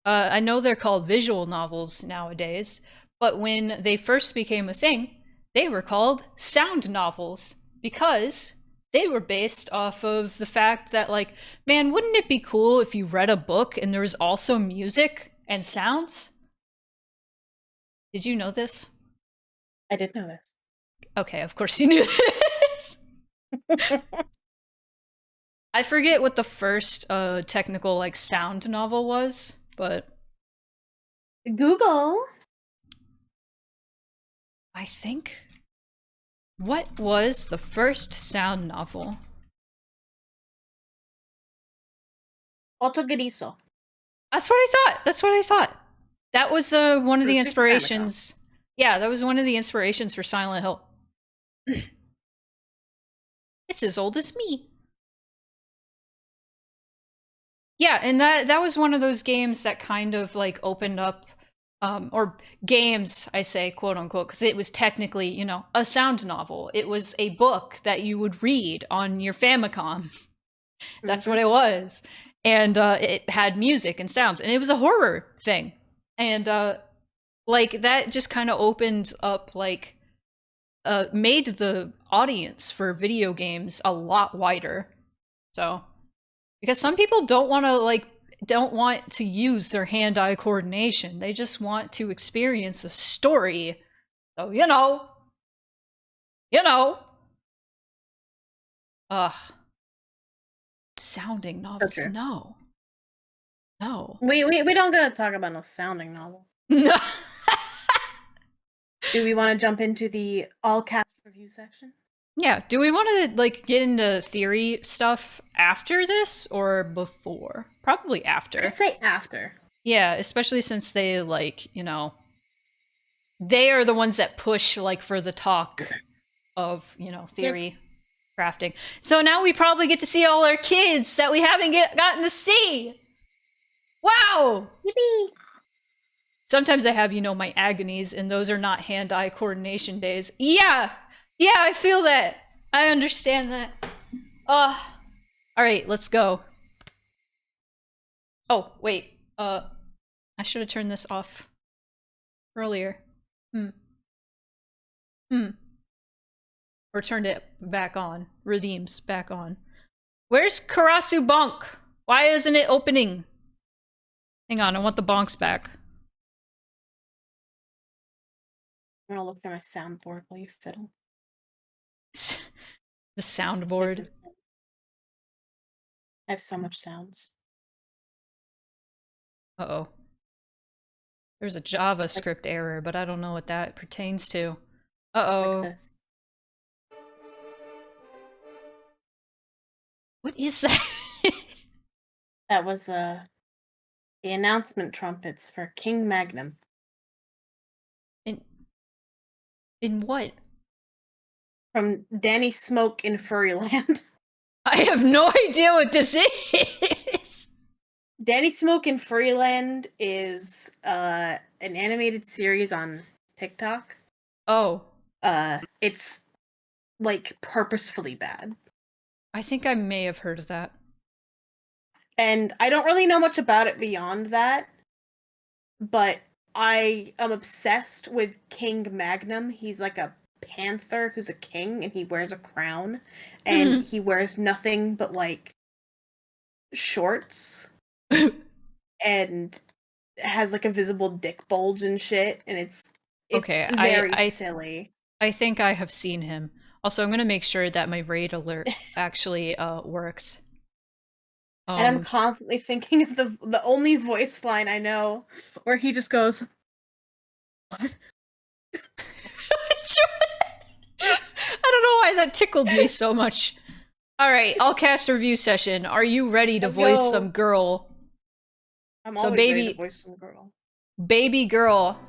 I know they're called visual novels nowadays, but when they first became a thing, they were called sound novels because they were based off of the fact that, like, man, wouldn't it be cool if you read a book and there was also music and sounds? Did you know this? I did know this. Okay, of course you knew this. I forget what the first technical like sound novel was, but Google. I think, what was the first sound novel? Otogiriso. That's what I thought. That's what I thought. That was one of the For Super inspirations. Yeah, that was one of the inspirations for Silent Hill. It's as old as me. Yeah, and that was one of those games that kind of like opened up, or games, I say, quote unquote, because it was technically, you know, a sound novel. It was a book that you would read on your Famicom. That's what it was. And it had music and sounds, and it was a horror thing. And like that just kind of opened up, like, made the audience for video games a lot wider. So, because some people don't want to use their hand-eye coordination. They just want to experience a story. So, you know. Ugh. Sounding novels, Okay. no. We don't gotta talk about no sounding novel. No. Do we want to jump into the all cast review section? Yeah, do we want to like get into theory stuff after this or before? Probably after. I'd say after. Yeah, especially since they, like, you know, they are the ones that push, like, for the talk of, you know, theory crafting. So now we probably get to see all our kids that we haven't gotten to see. Wow! Yippee! Sometimes I have, you know, my agonies, and those are not hand-eye coordination days. Yeah! Yeah, I feel that. I understand that. Alright, let's go. Oh, wait. I should have turned this off. earlier. Hmm. Hmm. Or turned it back on. Redeems back on. Where's Karasu Bonk? Why isn't it opening? Hang on, I want the bonks back. I'm gonna look at my soundboard while you fiddle. The soundboard. I have so much sounds. Uh-oh. There's a JavaScript error, but I don't know what that pertains to. Uh-oh. Like this. What is that? That was the announcement trumpets for King Magnum. In what? From Danny Smoke in Furryland. I have no idea what this is! Danny Smoke in Furryland is an animated series on TikTok. Oh. It's like purposefully bad. I think I may have heard of that. And I don't really know much about it beyond that, but I am obsessed with King Magnum. He's like a panther who's a king, and he wears a crown, and he wears nothing but like shorts and has like a visible dick bulge and shit, and it's Okay, very silly. I think I have seen him. Also, I'm gonna make sure that my raid alert actually works. And I'm constantly thinking of the only voice line I know where he just goes, "What?" I don't know why that tickled me so much. Alright, I'll cast a review session. Are you ready to voice some girl? I'm So always ready to voice some girl. Baby girl.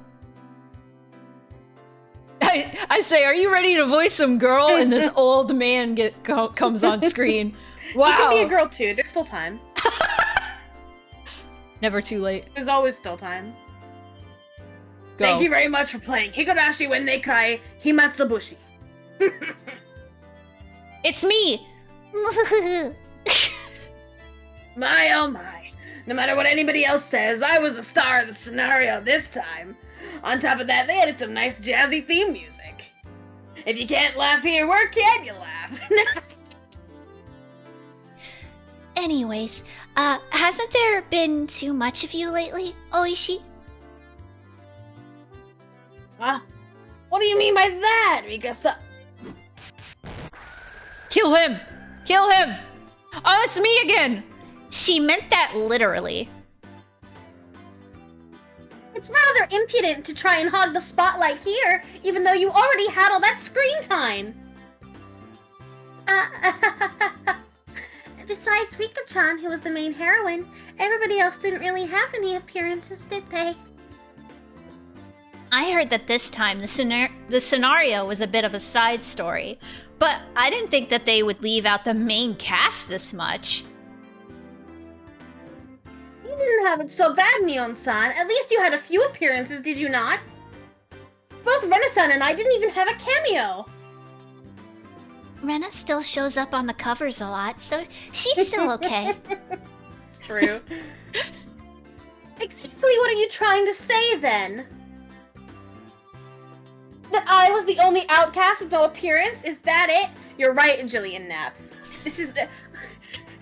I say, are you ready to voice some girl? And this old man comes on screen. Wow. You can be a girl too. There's still time. Never too late. There's always still time. Go. Thank you very much for playing Higurashi When They Cry, Himatsubushi. It's me! My oh my. No matter what anybody else says, I was the star of the scenario this time. On top of that, they added some nice jazzy theme music. If you can't laugh here, where can you laugh? Anyways, hasn't there been too much of you lately, Oishi? What do you mean by that? Because Kill him! Kill him! Oh, it's me again! She meant that literally. It's rather impudent to try and hog the spotlight here, even though you already had all that screen time. Besides Rika-chan, who was the main heroine, everybody else didn't really have any appearances, did they? I heard that this time the scenario was a bit of a side story, but I didn't think that they would leave out the main cast this much. You didn't have it so bad, Neon-san. At least you had a few appearances, did you not? Both Rena-san and I didn't even have a cameo. Rena still shows up on the covers a lot, so she's still okay. It's true. Exactly what are you trying to say, then? That I was the only outcast with no appearance? Is that it? You're right, Jillian Naps. This is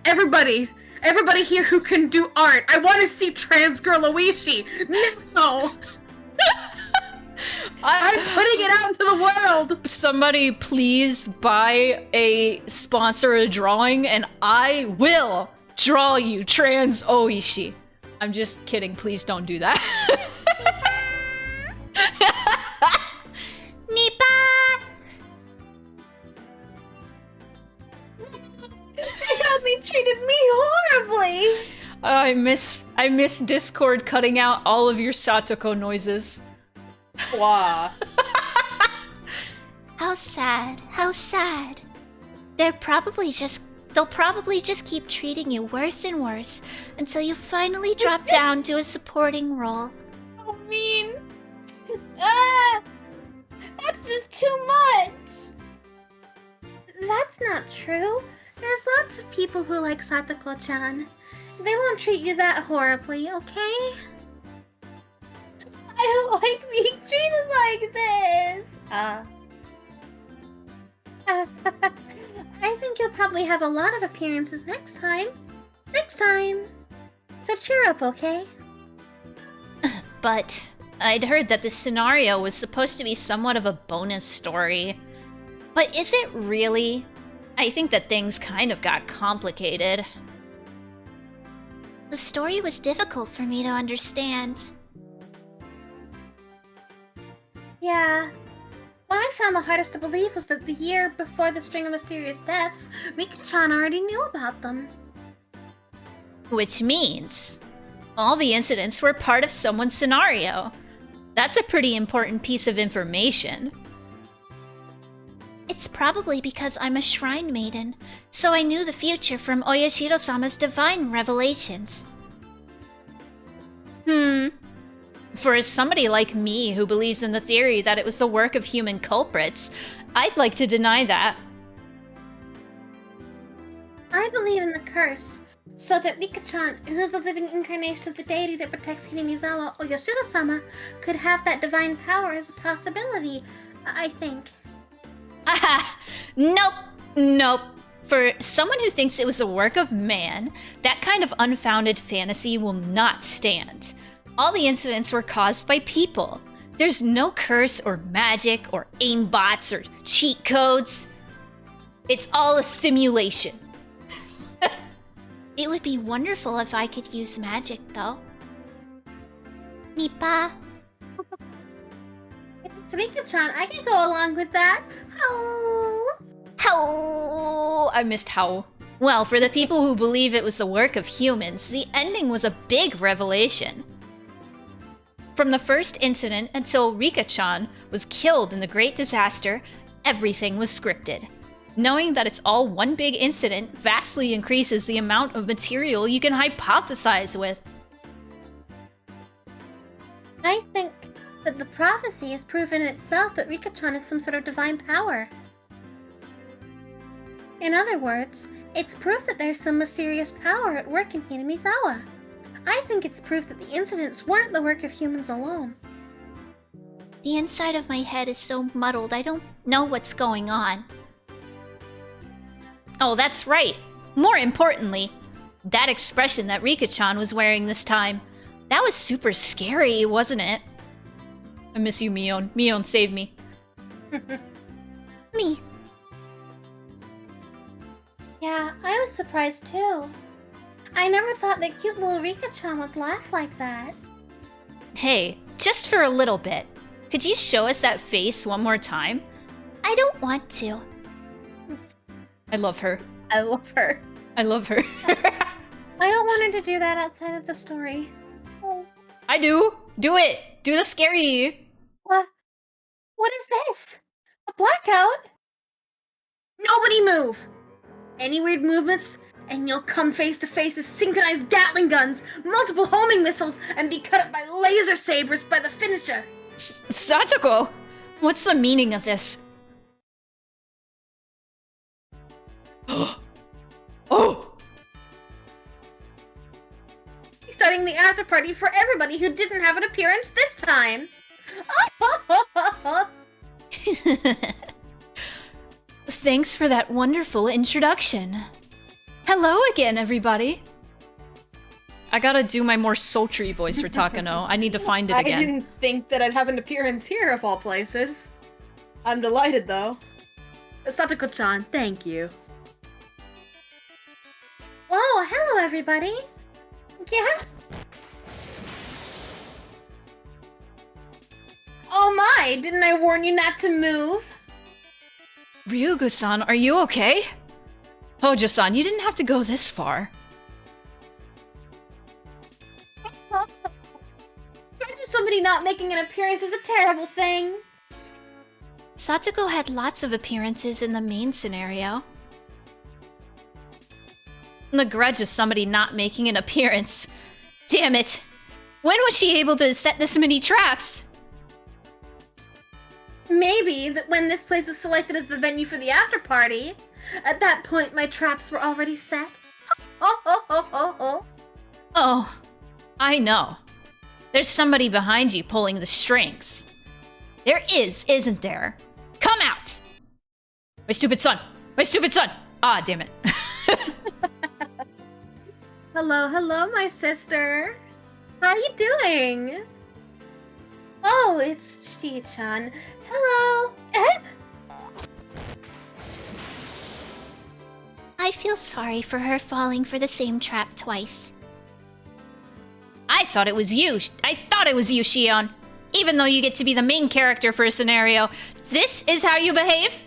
everybody here who can do art. I want to see trans girl Oishi. No. I'm putting it out into the world. Somebody please buy sponsor a drawing and I will draw you trans Oishi. I'm just kidding, please don't do that. Nipa! They only treated me horribly. I miss Discord cutting out all of your Satoko noises. Wow. How sad, how sad. They'll probably just keep treating you worse and worse until you finally drop down to a supporting role. So mean. That's just too much. That's not true. There's lots of people who like Satoko-chan. They won't treat you that horribly, okay? I like being treated like this. I think you'll probably have a lot of appearances next time. So cheer up, okay? But I'd heard that this scenario was supposed to be somewhat of a bonus story. But is it really? I think that things kind of got complicated. The story was difficult for me to understand. Yeah. What I found the hardest to believe was that the year before the string of mysterious deaths, Rika-chan already knew about them. Which means all the incidents were part of someone's scenario. That's a pretty important piece of information. It's probably because I'm a shrine maiden, so I knew the future from Oyashiro-sama's divine revelations. For somebody like me who believes in the theory that it was the work of human culprits, I'd like to deny that. I believe in the curse, so that Rika-chan, who is the living incarnation of the deity that protects Hinamizawa, Oyashiro-sama, could have that divine power as a possibility, I think. Aha! Nope. For someone who thinks it was the work of man, that kind of unfounded fantasy will not stand. All the incidents were caused by people. There's no curse or magic or aimbots or cheat codes. It's all a simulation. It would be wonderful if I could use magic, though. Mipa. It's Rika-chan, I can go along with that. Oh. How? I missed how. Well, for the people who believe it was the work of humans, the ending was a big revelation. From the first incident until Rika-chan was killed in the Great Disaster, everything was scripted. Knowing that it's all one big incident vastly increases the amount of material you can hypothesize with. I think that the prophecy has proven itself that Rika-chan is some sort of divine power. In other words, it's proof that there's some mysterious power at work in Hinamizawa. I think it's proof that the incidents weren't the work of humans alone. The inside of my head is so muddled, I don't know what's going on. Oh, that's right. More importantly, that expression that Rika-chan was wearing this time. That was super scary, wasn't it? I miss you, Mion. Mion, save me. Me. Yeah, I was surprised too. I never thought that cute little Rika-chan would laugh like that. Hey, just for a little bit. Could you show us that face one more time? I don't want to. I love her. I love her. I love her. I don't want her to do that outside of the story. Oh. I do. Do it. Do the scary. What is this? A blackout? Nobody move! Any weird movements, and you'll come face to face with synchronized Gatling guns, multiple homing missiles, and be cut up by laser sabers by the finisher! Satoko! What's the meaning of this? Oh! He's starting the after party for everybody who didn't have an appearance this time! Thanks for that wonderful introduction. Hello again, everybody. I gotta do my more sultry voice for Takano. I need to find it again. I didn't think that I'd have an appearance here, of all places. I'm delighted, though. Satoko-chan, thank you. Oh, hello, everybody. Yeah? Oh my, didn't I warn you not to move? Ryugu-san, are you okay? Hojo-san, you didn't have to go this far. Somebody not making an appearance is a terrible thing. Satoko had lots of appearances in the main scenario. The grudge of somebody not making an appearance. Damn it! When was she able to set this many traps? Maybe that when this place was selected as the venue for the after party, at that point my traps were already set. Oh, I know. There's somebody behind you pulling the strings. There is, isn't there? Come out! My stupid son! My stupid son! Ah, damn it. Hello, my sister. How are you doing? Oh, it's Chi-chan. Hello. I feel sorry for her falling for the same trap twice. I thought it was you. I thought it was you, Shion. Even though you get to be the main character for a scenario, this is how you behave?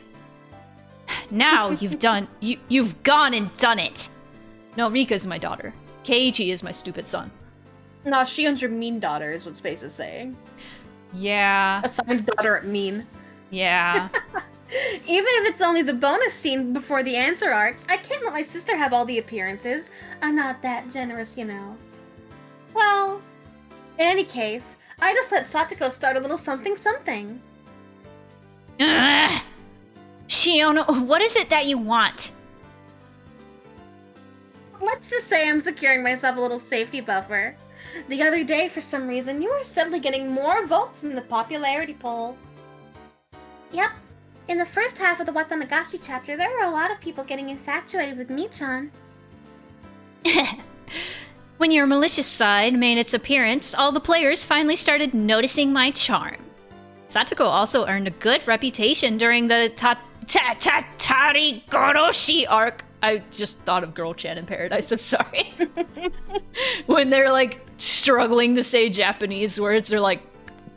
Now you've gone and done it. No, Rika's my daughter. Keiichi is my stupid son. No, Shion's your mean daughter, is what Space is saying. Yeah. Assigned daughter at mean. Yeah. Even if it's only the bonus scene before the answer arcs, I can't let my sister have all the appearances. I'm not that generous, you know. Well, in any case, I just let Satoko start a little something. Ugh. Shion, what is it that you want? Let's just say I'm securing myself a little safety buffer. The other day, for some reason, you were steadily getting more votes in the popularity poll. Yep. In the first half of the Watanagashi chapter, there were a lot of people getting infatuated with Michan. When your malicious side made its appearance, all the players finally started noticing my charm. Satoko also earned a good reputation during the Tari Goroshi arc. I just thought of Girl Chat in Paradise, I'm sorry. When they're like struggling to say Japanese words, they're like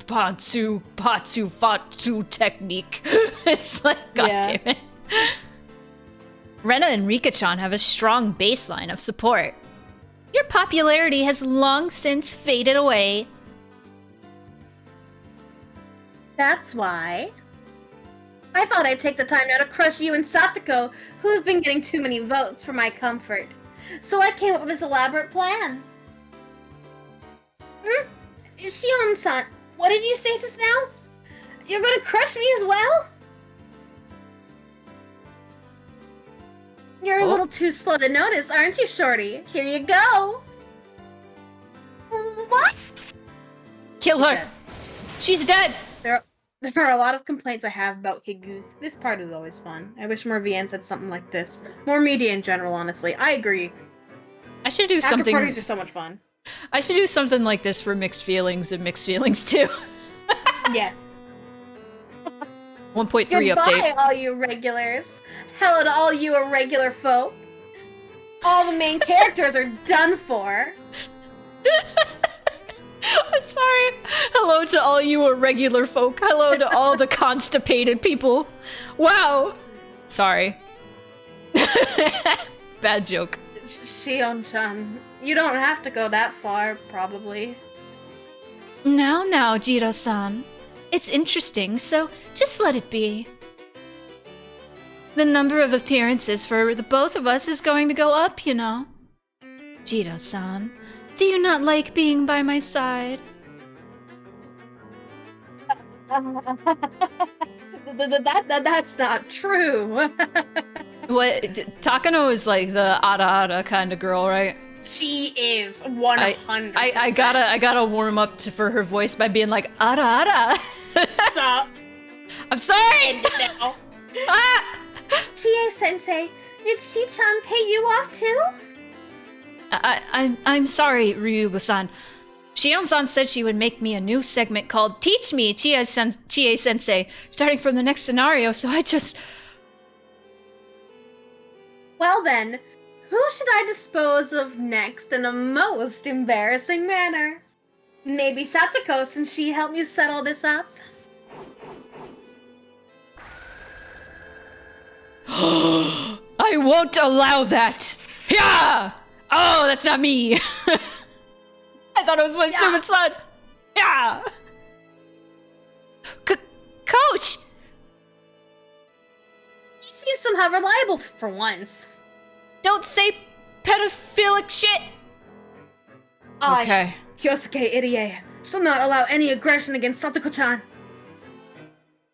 Patsu Fatsu technique. It's like, god damn it. Rena and Rika-chan have a strong baseline of support. Your popularity has long since faded away. That's why. I thought I'd take the time now to crush you and Satoko, who have been getting too many votes for my comfort. So I came up with this elaborate plan. Shion-san, what did you say just now? You're gonna crush me as well? You're a little too slow to notice, aren't you, Shorty? Here you go. What? Kill her. Okay. She's dead. There are a lot of complaints I have about Higurashi. This part is always fun. I wish more VN said something like this. More media in general, honestly. I agree. I should do After something. parties are so much fun. I should do something like this for mixed feelings and mixed feelings too. Yes. 1.3 Goodbye, update. all you regulars. Hello to all you irregular folk. All the main characters are done for. I'm sorry. Hello to all you irregular folk. Hello to all the constipated people. Wow. Sorry. Bad joke. Shion-chan, you don't have to go that far, probably. Now, Jiro-san. It's interesting, so just let it be. The number of appearances for the both of us is going to go up, you know. Jiro-san, do you not like being by my side? That's not true. What? Takano is like the ara kind of girl, right? She is 100%. I gotta warm up for her voice by being like ara. Stop. I'm sorry. End it now. Ah! Chie-sensei, did Chi-chan pay you off too? I'm sorry, Ryugo-san. Shion-san said she would make me a new segment called Teach Me, Chie-sensei, starting from the next scenario, so I just... Well then, who should I dispose of next in a most embarrassing manner? Maybe Satoko, since she helped me set all this up? I won't allow that! Yeah! Oh, that's not me! I thought it was my stupid son! Yeah! Coach! You seem somehow reliable for once. Don't say pedophilic shit! Okay. Kyosuke Irie, shall not allow any aggression against Satoko-chan.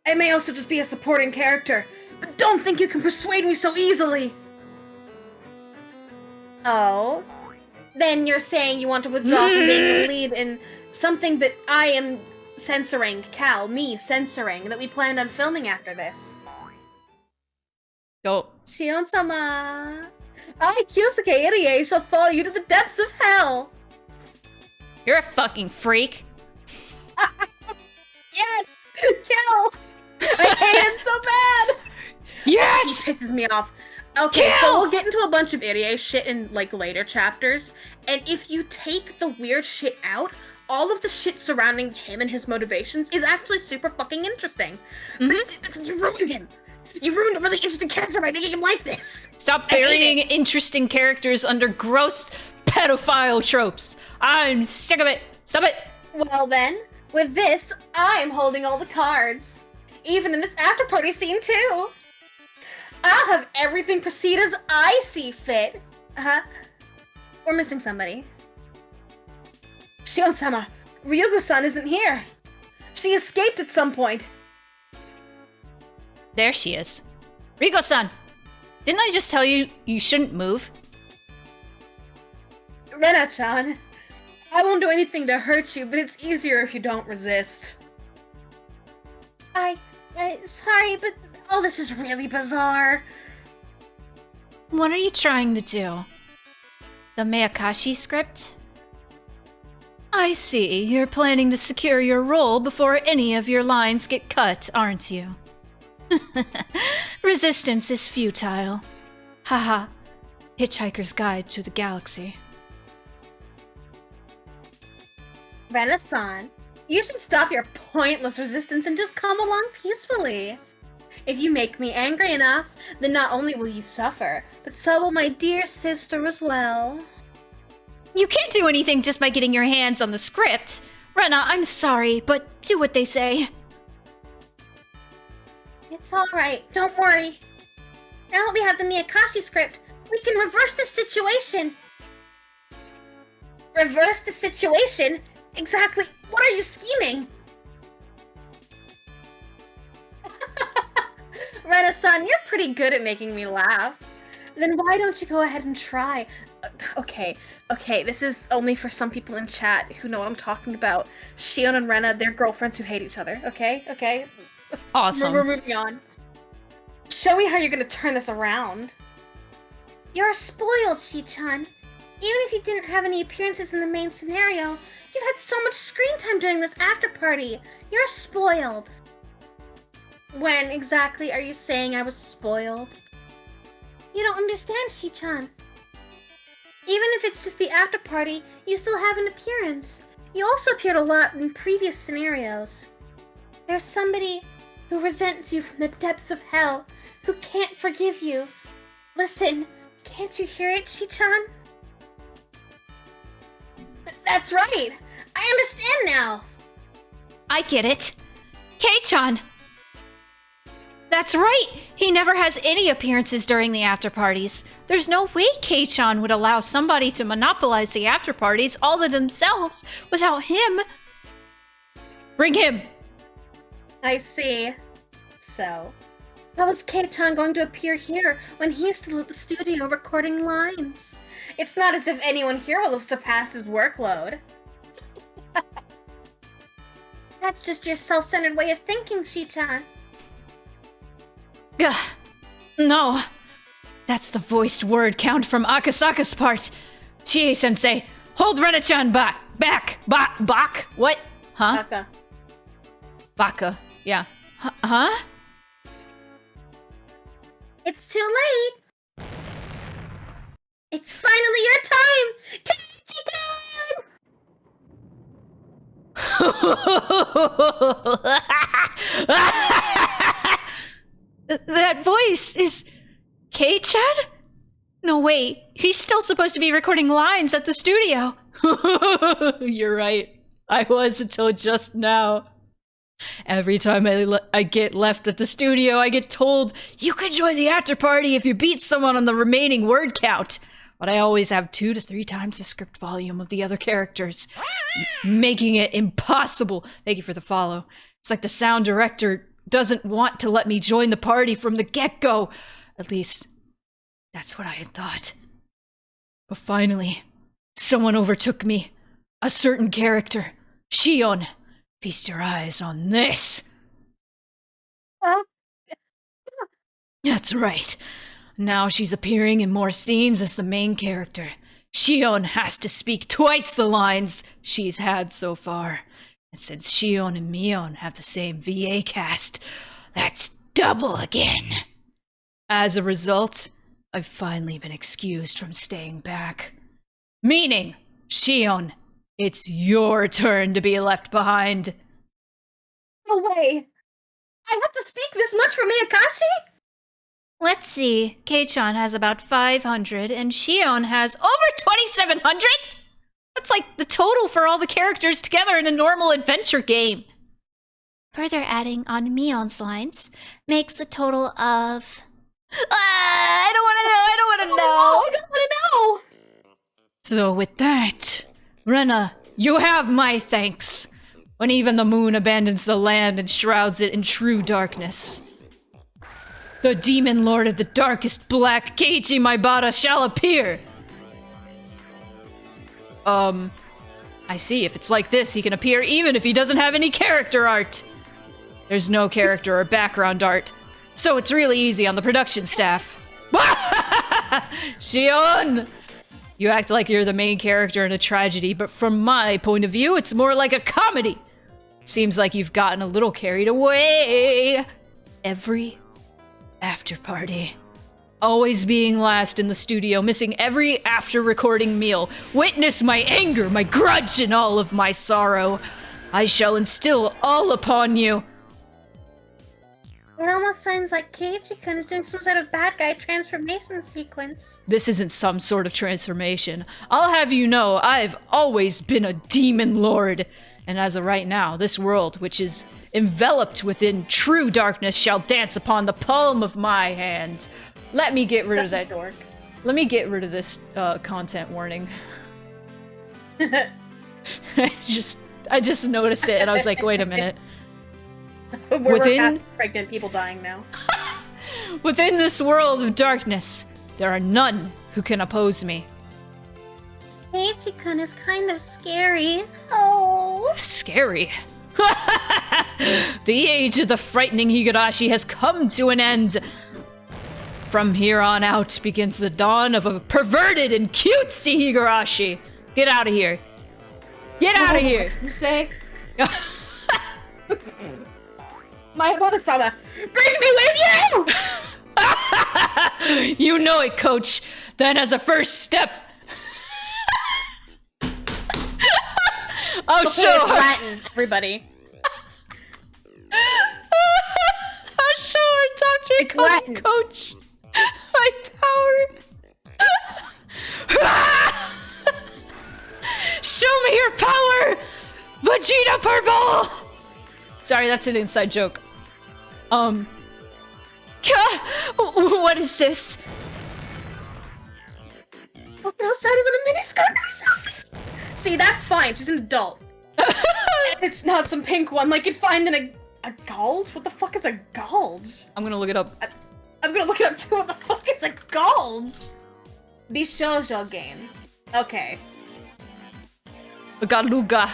I may also just be a supporting character, but don't think you can persuade me so easily! Oh? Then you're saying you want to withdraw from being the lead in Something that I am censoring, me censoring, that we planned on filming after this. Go. Shion-sama, I, Kyusuke Irie, shall follow you to the depths of hell! You're a fucking freak. Yes! Kill! I hate him so bad! Yes! He pisses me off. Okay, so we'll get into a bunch of Irie shit in, like, later chapters, and if you take the weird shit out, all of the shit surrounding him and his motivations is actually super fucking interesting. But you ruined him! You ruined a really interesting character by making him like this! Stop burying interesting characters under gross pedophile tropes. I'm sick of it. Stop it. Well then, with this, I'm holding all the cards. Even in this after-party scene, too. I'll have everything proceed as I see fit. We're missing somebody. Shion-sama, Ryugu-san isn't here. She escaped at some point. There she is. Rigo-san, didn't I just tell you you shouldn't move? Rena-chan, I won't do anything to hurt you, but it's easier if you don't resist. Sorry, but all this is really bizarre. What are you trying to do? The Miyakashi script? I see. You're planning to secure your role before any of your lines get cut, aren't you? Resistance is futile. Haha. Hitchhiker's Guide to the Galaxy. Rena-san, you should stop your pointless resistance and just come along peacefully. If you make me angry enough, then not only will you suffer, but so will my dear sister as well. You can't do anything just by getting your hands on the script. Rena, I'm sorry, but do what they say. It's alright, don't worry. Now that we have the Miyakashi script, we can reverse the situation. Reverse the situation? Exactly what are you scheming? Rena-san, you're pretty good at making me laugh. Then why don't you go ahead and try? Okay, this is only for some people in chat who know what I'm talking about. Shion and Rena, they're girlfriends who hate each other, okay? Awesome. We're moving on. Show me how you're gonna turn this around. You're spoiled, Shi-chan. Even if you didn't have any appearances in the main scenario, you've had so much screen time during this after-party. You're spoiled. When exactly are you saying I was spoiled? You don't understand, Shi-chan. Even if it's just the after-party, you still have an appearance. You also appeared a lot in previous scenarios. There's somebody who resents you from the depths of hell, who can't forgive you. Listen, can't you hear it, Shi-chan? That's right! I understand now! I get it. Kei-chan! That's right! He never has any appearances during the after-parties. There's no way Kei-chan would allow somebody to monopolize the after-parties all to themselves without him. Bring him! I see. So, how is Kei-chan going to appear here when he's still at the studio recording lines? It's not as if anyone here will have surpassed his workload. That's just your self-centered way of thinking, Shi-chan. Ugh. No. That's the voiced word count from Akasaka's part. Chie-sensei, hold Rena-chan back! Bak? What? Huh? Baka. Baka. Yeah. Huh? It's too late! It's finally your time! That voice is Kei-chan? No, wait. He's still supposed to be recording lines at the studio. You're right. I was until just now. Every time I get left at the studio, I get told, you can join the after party if you beat someone on the remaining word count. But I always have 2 to 3 times the script volume of the other characters, making it impossible. Thank you for the follow. It's like the sound director doesn't want to let me join the party from the get-go. At least, that's what I had thought. But finally, someone overtook me. A certain character. Shion, feast your eyes on this. That's right. Now she's appearing in more scenes as the main character. Shion has to speak twice the lines she's had so far. And since Shion and Mion have the same VA cast, that's double again. As a result, I've finally been excused from staying back. Meaning, Shion, it's your turn to be left behind. No way! I have to speak this much for Miyakashi? Let's see. Kei-chan has about 500, and Shion has over 2,700? That's like the total for all the characters together in a normal adventure game. Further adding on Mion's lines makes a total of... I don't want to know! I don't want to know! So with that, Rena, you have my thanks. When even the moon abandons the land and shrouds it in true darkness, the demon lord of the darkest black, Keiichi Maibara, shall appear. I see. If it's like this, he can appear even if he doesn't have any character art. There's no character or background art, so it's really easy on the production staff. Shion! You act like you're the main character in a tragedy, but from my point of view, it's more like a comedy. Seems like you've gotten a little carried away. Every after party. Always being last in the studio, missing every after recording meal. Witness my anger, my grudge, and all of my sorrow. I shall instill all upon you. It almost sounds like Keiichi-kun is doing some sort of bad guy transformation sequence. This isn't some sort of transformation. I'll have you know, I've always been a demon lord. And as of right now, this world, which is enveloped within true darkness, shall dance upon the palm of my hand. Let me get rid of that dork. Let me get rid of this content warning. I just noticed it and I was like, wait a minute. We're half pregnant people dying now. Within this world of darkness, there are none who can oppose me. Keiichi-kun is kind of scary. Oh. Scary? The age of the frightening Higurashi has come to an end. From here on out begins the dawn of a perverted and cutesy Higurashi. Get out of here. Get out of here. You say? My Abada-sama, bring me with you! You know it, coach. Then as a first step... Okay, it's Latin, everybody. I'll show our doctor. It's Latin. Coach. My power. Show me your power, Vegeta Purple. Sorry, that's an inside joke. What is this? Oh, no, Sad is in a miniskirt or something. See, that's fine. She's an adult. It's not some pink one like you'd find in a gulch. What the fuck is a gulch? I'm gonna look it up. I'm gonna look it up too. What the fuck is a gulch? Bishoujo game. Okay. Galuga.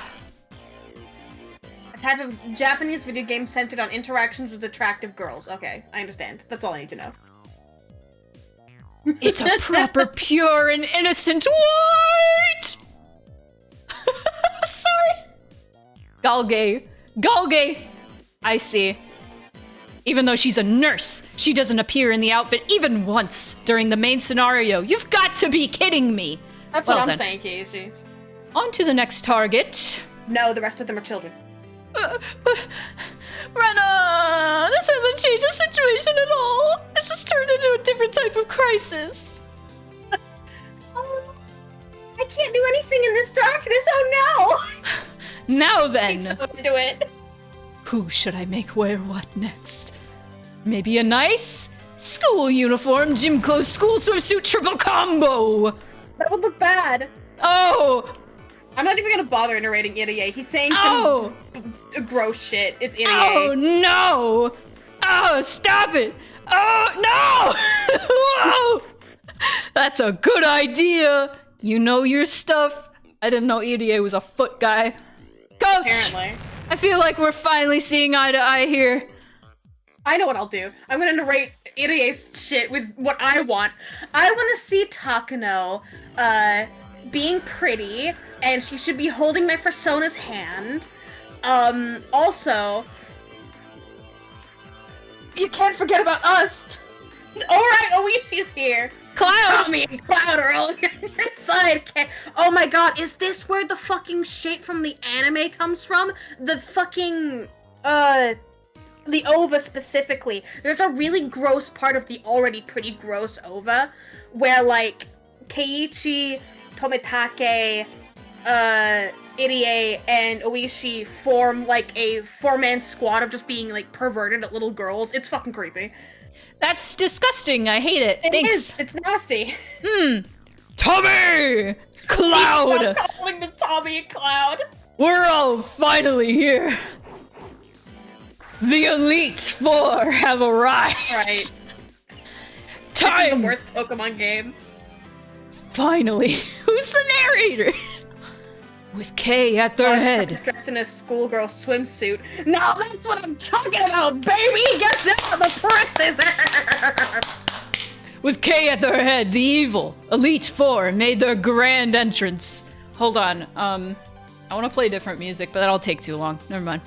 A type of Japanese video game centered on interactions with attractive girls. Okay, I understand. That's all I need to know. It's a proper, pure, and innocent white! Sorry. Galgay. Galgay! I see. Even though she's a nurse, she doesn't appear in the outfit even once during the main scenario. You've got to be kidding me! That's what I'm saying, Keiichi. On to the next target. No, the rest of them are children. Rena! This hasn't changed the situation at all! This has turned into a different type of crisis. Oh, I can't do anything in this darkness, oh no! Now then! She's so into it. Who should I make wear what next? Maybe a nice school uniform, gym clothes, school swimsuit triple combo! That would look bad. Oh! I'm not even gonna bother narrating Irie. He's saying some gross shit. It's Irie. Oh no! Oh, stop it! Oh no! That's a good idea. You know your stuff. I didn't know Irie was a foot guy. Coach! Apparently. I feel like we're finally seeing eye to eye here. I know what I'll do. I'm gonna narrate Irie's shit with what I want. I want to see Takano, being pretty, and she should be holding my Fursona's hand. Also, you can't forget about us! Alright, Oishi's here! Cloud! Tommy and Cloud are all here on your side. Oh my god, is this where the fucking shit from the anime comes from? The fucking, the OVA specifically. There's a really gross part of the already pretty gross OVA, where, like, Keiichi, Tomitake, Irie, and Oishi form, like, a four-man squad of just being, like, perverted at little girls. It's fucking creepy. That's disgusting. I hate it. It Thanks. is. It's nasty. Tommy! Cloud! Stop calling them Tommy and Cloud. We're all finally here. The Elite Four have arrived. Right. Time. This is the worst Pokemon game. Finally. Who's the narrator? With Kay at their head. Dressed in a schoolgirl swimsuit. No, that's what I'm talking about, baby! Get down the presses! With Kay at their head, the evil Elite Four made their grand entrance. Hold on. I want to play different music, but that'll take too long. Never mind.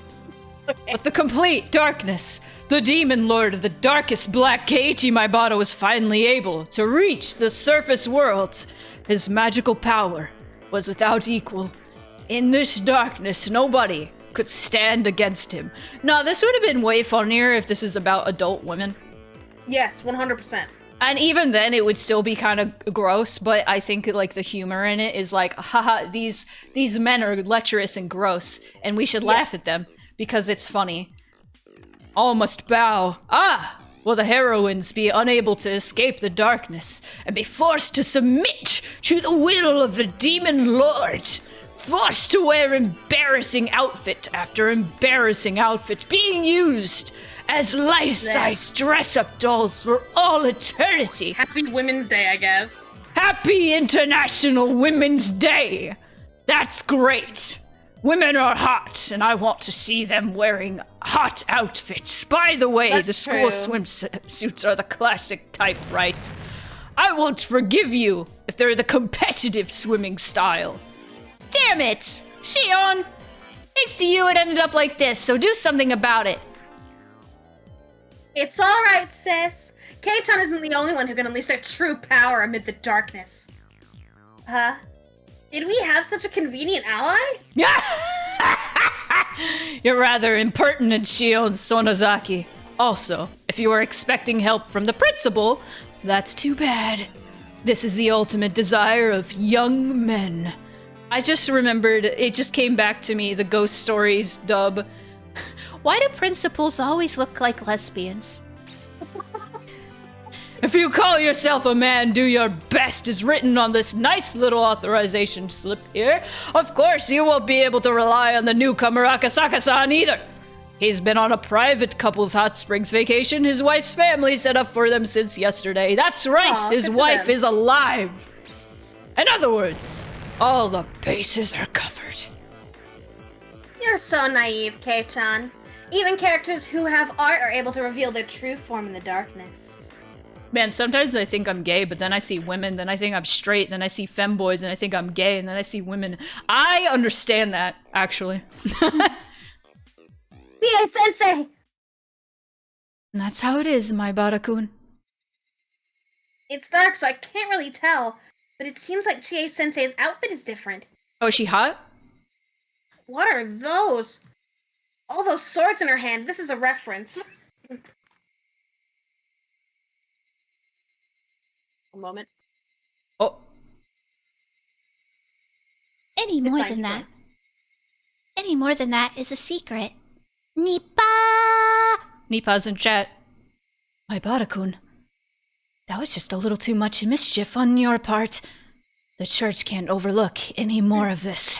Okay. With the complete darkness, the demon lord of the darkest black Keiichi Maibata was finally able to reach the surface worlds. His magical power was without equal. In this darkness, nobody could stand against him. Now, this would have been way funnier if this was about adult women. Yes, 100%. And even then, it would still be kind of gross, but I think, like, the humor in it is like, haha, these men are lecherous and gross, and we should laugh at them, because it's funny. All must bow. Ah! Will the heroines be unable to escape the darkness, and be forced to submit to the will of the demon lord? Forced to wear embarrassing outfit after embarrassing outfit, being used as life-size dress-up dolls for all eternity. Happy Women's Day, I guess. Happy International Women's Day! That's great! Women are hot, and I want to see them wearing hot outfits. By the way, That's the school true. swimsuits are the classic type, right? I won't forgive you if they're the competitive swimming style. Damn it! Shion! Thanks to you, it ended up like this, so do something about it. It's alright, sis. Keitan isn't the only one who can unleash their true power amid the darkness. Huh? Did we have such a convenient ally? You're rather impertinent, Shion Sonozaki. Also, if you are expecting help from the principal, that's too bad. This is the ultimate desire of young men. I just remembered, it just came back to me, the Ghost Stories dub. Why do principals always look like lesbians? If you call yourself a man, do your best is written on this nice little authorization slip here. Of course, you won't be able to rely on the newcomer Akasaka-san either. He's been on a private couple's hot springs vacation. His wife's family set up for them since yesterday. That's right, Aw, his good for wife them. is alive. In other words, all the bases are covered. You're so naive, Kei-chan. Even characters who have art are able to reveal their true form in the darkness. Man, sometimes I think I'm gay, but then I see women, then I think I'm straight, then I see femboys, and I think I'm gay, and then I see women. I understand that, actually. Bia-sensei! And that's how it is, my Barakun. It's dark, so I can't really tell, but it seems like Chie-sensei's outfit is different. Oh, is she hot? What are those? All those swords in her hand. This is a reference. A moment. Oh, Any It's more fine, than it's that. fine. Any more than that is a secret. Nipa! Nipa's in chat. My Barakun. That was just a little too much mischief on your part. The church can't overlook any more of this.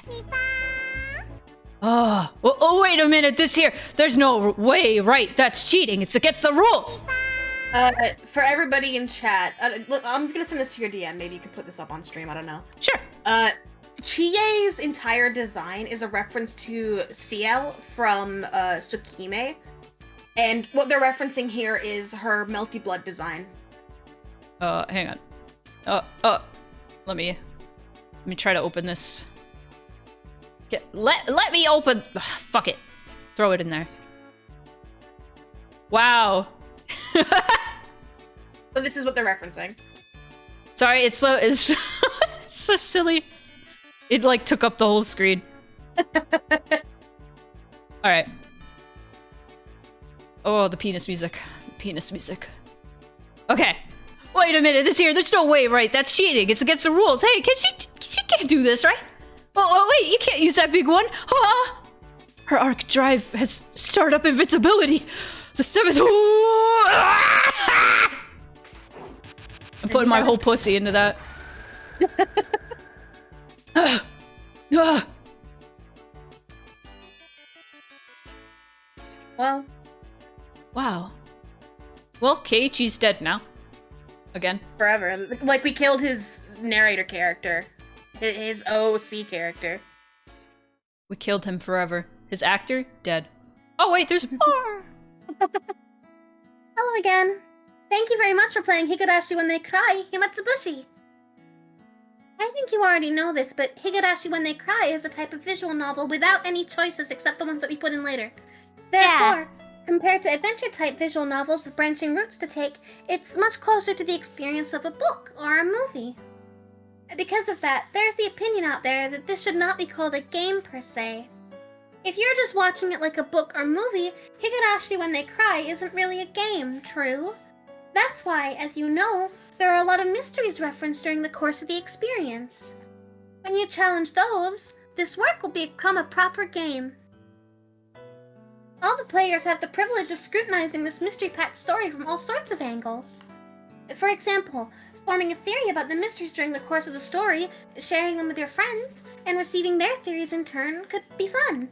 Oh, wait a minute, this here. There's no way, right? That's cheating. It's against the rules. For everybody in chat, look, I'm just gonna send this to your DM. Maybe you can put this up on stream. I don't know. Sure. Chie's entire design is a reference to Ciel from Tsukime, and what they're referencing here is her melty blood design. Hang on. Let me try to open this. Let me open. Ugh, fuck it. Throw it in there. Wow. So this is what they're referencing. Sorry, it's it's so silly. It like took up the whole screen. All right. Oh, the penis music. Penis music. Okay. Wait a minute. This here. There's no way, right? That's cheating. It's against the rules. Hey, she can't do this, right? Oh, wait. You can't use that big one. Huh? Her arc drive has startup invincibility. The seventh. I'm putting my whole pussy into that. Well. Wow. Well, Keiichi's dead now. Again. Forever. Like, we killed his narrator character. His OC character. We killed him forever. His actor, dead. Oh wait, there's more! Hello again. Thank you very much for playing Higurashi When They Cry, Himatsubushi. I think you already know this, but Higurashi When They Cry is a type of visual novel without any choices except the ones that we put in later. Therefore, compared to adventure-type visual novels with branching routes to take, it's much closer to the experience of a book or a movie. Because of that, there's the opinion out there that this should not be called a game per se. If you're just watching it like a book or movie, Higurashi When They Cry isn't really a game, true? That's why, as you know, there are a lot of mysteries referenced during the course of the experience. When you challenge those, this work will become a proper game. All the players have the privilege of scrutinizing this mystery-packed story from all sorts of angles. For example, forming a theory about the mysteries during the course of the story, sharing them with your friends, and receiving their theories in turn could be fun.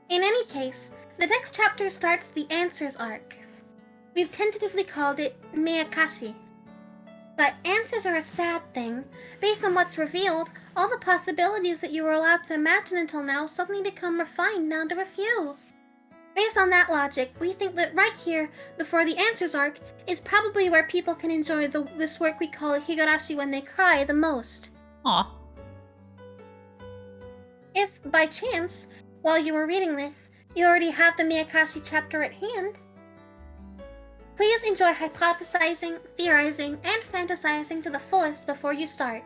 In any case, the next chapter starts the Answers arc. We've tentatively called it Miyakashi. But answers are a sad thing. Based on what's revealed, all the possibilities that you were allowed to imagine until now suddenly become refined down to a few. Based on that logic, we think that right here, before the Answers arc, is probably where people can enjoy this work we call Higurashi When They Cry the most. Aw. If, by chance, while you were reading this, you already have the Miyakashi chapter at hand, please enjoy hypothesizing, theorizing, and fantasizing to the fullest before you start.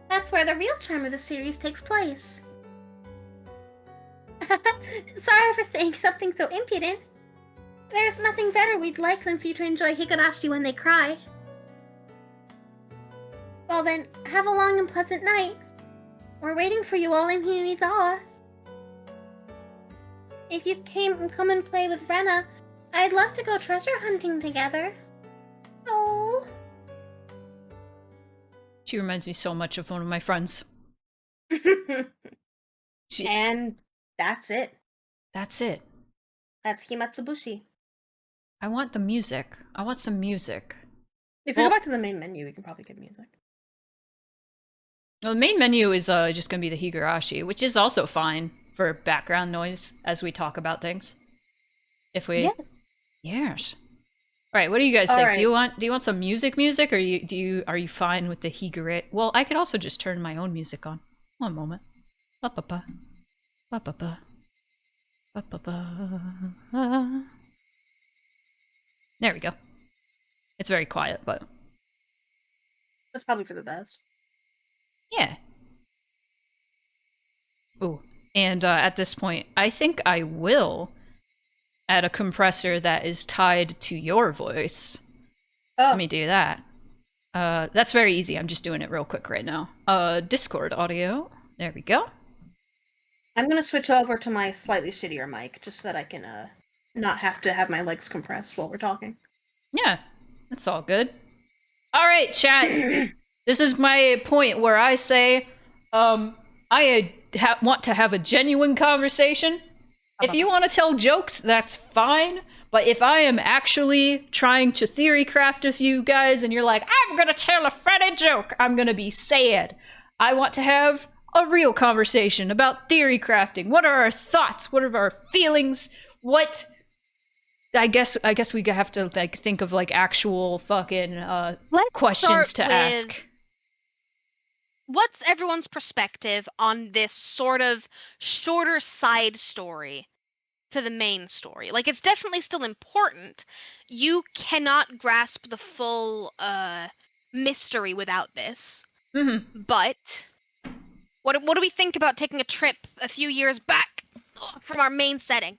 That's where the real charm of the series takes place. Sorry for saying something so impudent. There's nothing better we'd like than for you to enjoy Higurashi When They Cry. Well then, have a long and pleasant night. We're waiting for you all in Himizawa. If you come and play with Rena, I'd love to go treasure hunting together. Oh. She reminds me so much of one of my friends. And that's it. That's it. That's Himatsubushi. I want the music. I want some music. If we go back to the main menu, we can probably get music. Well, the main menu is just gonna be the Higurashi, which is also fine for background noise as we talk about things. If we Yes. All right, what do you guys think? Right. Do you want some music, or are you fine with the Higurashi? Well, I could also just turn my own music on. One moment. Ba ba ba. Ba ba ba. Ba ba ba. There we go. It's very quiet, but That's probably for the best. yeah. Ooh, and at this point, I think I will add a compressor that is tied to your voice. Oh. Let me do that. That's very easy. I'm just doing it real quick right now. Discord audio. There we go. I'm gonna switch over to my slightly shittier mic, just so that I can not have to have my legs compressed while we're talking. Yeah, that's all good. All right, chat. This is my point where I say, I want to have a genuine conversation. If you want to tell jokes, that's fine. But if I am actually trying to theory craft with you guys and you're like, I'm gonna tell a funny joke, I'm gonna be sad. I want to have a real conversation about theory crafting. What are our thoughts? What are our feelings? What I guess we have to like think of like actual fucking questions start to ask. with- What's everyone's perspective on this sort of shorter side story to the main story? Like, it's definitely still important. You cannot grasp the full mystery without this. Mm-hmm. But what do we think about taking a trip a few years back from our main setting?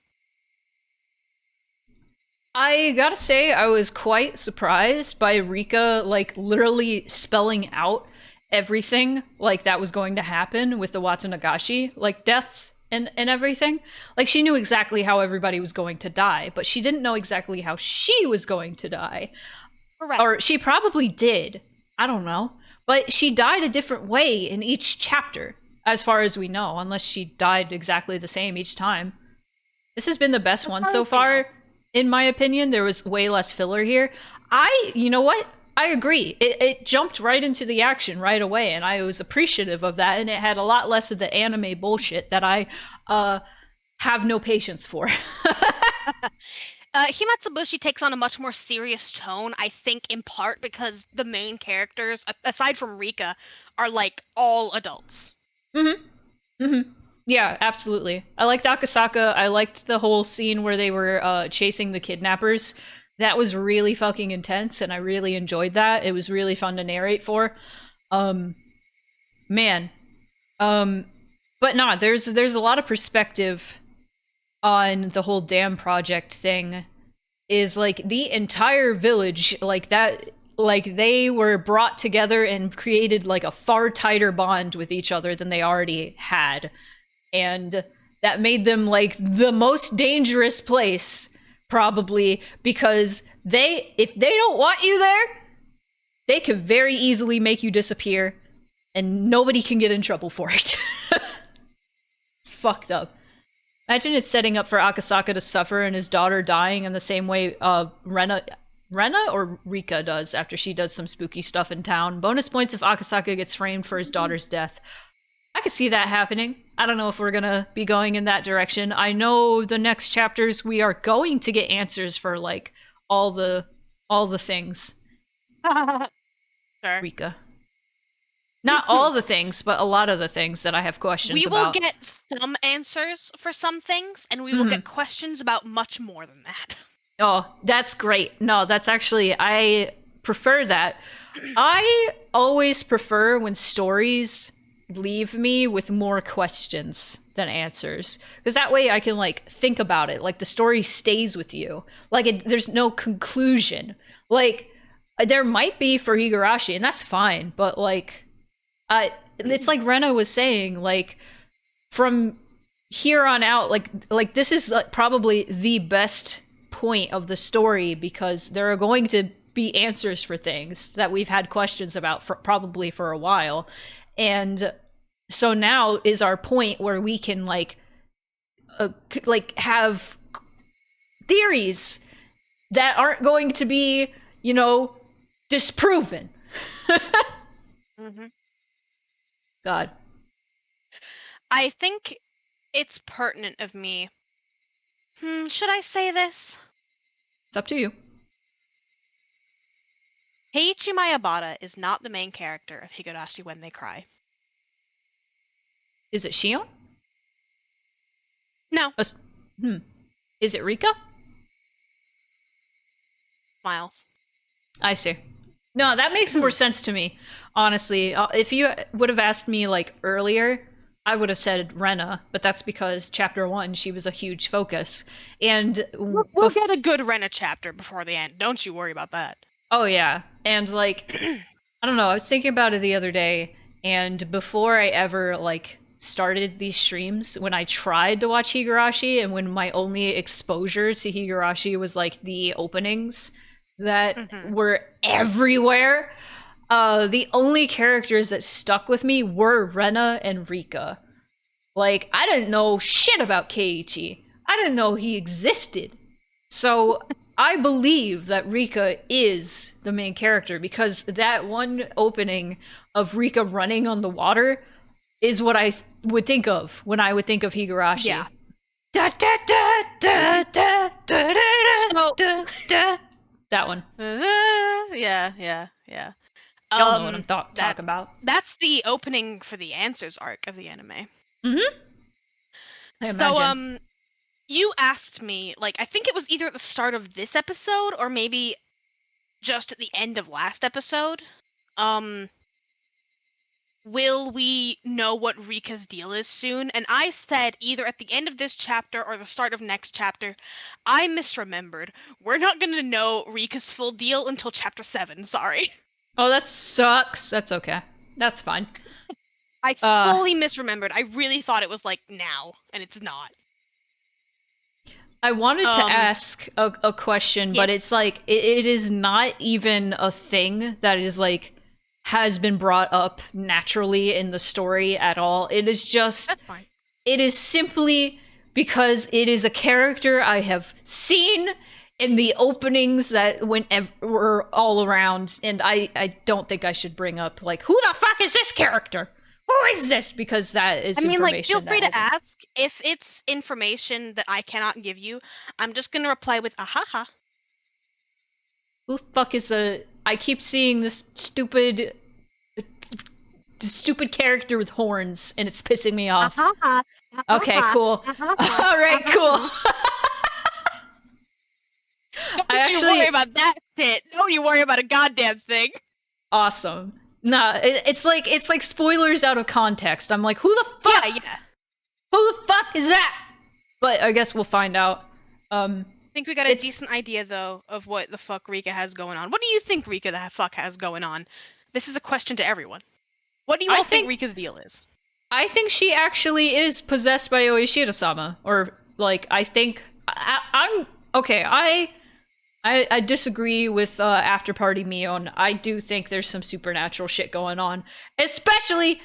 I gotta say, I was quite surprised by Rika, like, literally spelling out everything, like, that was going to happen with the Watsunagashi, like, deaths and everything. Like, she knew exactly how everybody was going to die, but she didn't know exactly how she was going to die. Correct. Or she probably did. I don't know. But she died a different way in each chapter, as far as we know, unless she died exactly the same each time. This has been the best one so far, in my opinion. There was way less filler here. You know what? I agree. It jumped right into the action right away, and I was appreciative of that, and it had a lot less of the anime bullshit that I have no patience for. Himatsubushi takes on a much more serious tone, I think, in part because the main characters, aside from Rika, are like all adults. Yeah, absolutely. I liked Akasaka. I liked the whole scene where they were chasing the kidnappers. That was really fucking intense, and I really enjoyed that. It was really fun to narrate for. Man. But nah, there's a lot of perspective on the whole dam project thing. Is like the entire village, like that, like they were brought together and created like a far tighter bond with each other than they already had. And that made them like the most dangerous place, probably, because if they don't want you there, they could very easily make you disappear, and nobody can get in trouble for it. It's fucked up. Imagine it's setting up for Akasaka to suffer and his daughter dying in the same way Rena or Rika does after she does some spooky stuff in town. Bonus points if Akasaka gets framed for his daughter's death. I could see that happening. I don't know if we're gonna be going in that direction. I know the next chapters we are going to get answers for like all the things. Sure. Rika. Not all the things, but a lot of the things that I have questions We will about. get some answers for some things, and we will get questions about much more than that. Oh, that's great. No, that's actually, I prefer that. I always prefer when stories leave me with more questions than answers. Because that way I can, like, think about it. Like, the story stays with you. Like, there's no conclusion. Like, there might be for Higurashi, and that's fine, but, like, it's like Rena was saying, like, from here on out, like this is like probably the best point of the story because there are going to be answers for things that we've had questions about for probably for a while. And so now is our point where we can like have theories that aren't going to be, you know, disproven. Mm-hmm. God. I think it's pertinent of me. Should I say this? It's up to you. Heiichi Mayabata is not the main character of Higurashi When They Cry. Is it Shion? No. Is it Rika? Miles. I see. No, that makes more sense to me, honestly. If you would have asked me, like, earlier, I would have said Rena, but that's because Chapter 1, she was a huge focus. And We'll get a good Rena chapter before the end. Don't you worry about that. Oh, yeah. And, like, I don't know, I was thinking about it the other day, and before I ever, like, started these streams, when I tried to watch Higurashi, and when my only exposure to Higurashi was, like, the openings that were everywhere, the only characters that stuck with me were Rena and Rika. Like, I didn't know shit about Keiichi. I didn't know he existed. So I believe that Rika is the main character because that one opening of Rika running on the water is what I would think of when I would think of Higurashi. Yeah. Da, da, da, da, da, da, da, So- da, da. That one. Yeah. Y'all know what I'm that- talking about. That's the opening for the Answers arc of the anime. Mm-hmm. I So, imagine. you asked me, like, I think it was either at the start of this episode or maybe just at the end of last episode. Will we know what Rika's deal is soon? And I said either at the end of this chapter or the start of next chapter. I misremembered. We're not going to know Rika's full deal until chapter 7, sorry. Oh, that sucks. That's okay. That's fine. I fully misremembered. I really thought it was like now, and it's not. I wanted to ask a question, but yes. it's like it is not even a thing that is like has been brought up naturally in the story at all. It is just That's fine. it is simply because it is a character I have seen in the openings that were all around, and I don't think I should bring up like who the fuck is this character? Who is this? Because that is information. Like, feel free that to hasn't- ask. If it's information that I cannot give you, I'm just gonna reply with ahaha. Who the fuck is a? I keep seeing this stupid character with horns, and it's pissing me off. Okay, cool. All right, cool. Don't you worry about that shit. Don't you worry about a goddamn thing. Awesome. Nah, it's like spoilers out of context. I'm like, who the fuck? Yeah. Who the fuck is that? But I guess we'll find out. I think we got a decent idea though of what the fuck Rika has going on. What do you think Rika the fuck has going on? This is a question to everyone. What do you all think Rika's deal is? I think she actually is possessed by Oishida-sama, or like I think I'm okay. I disagree with After Party Mion. I do think there's some supernatural shit going on, especially,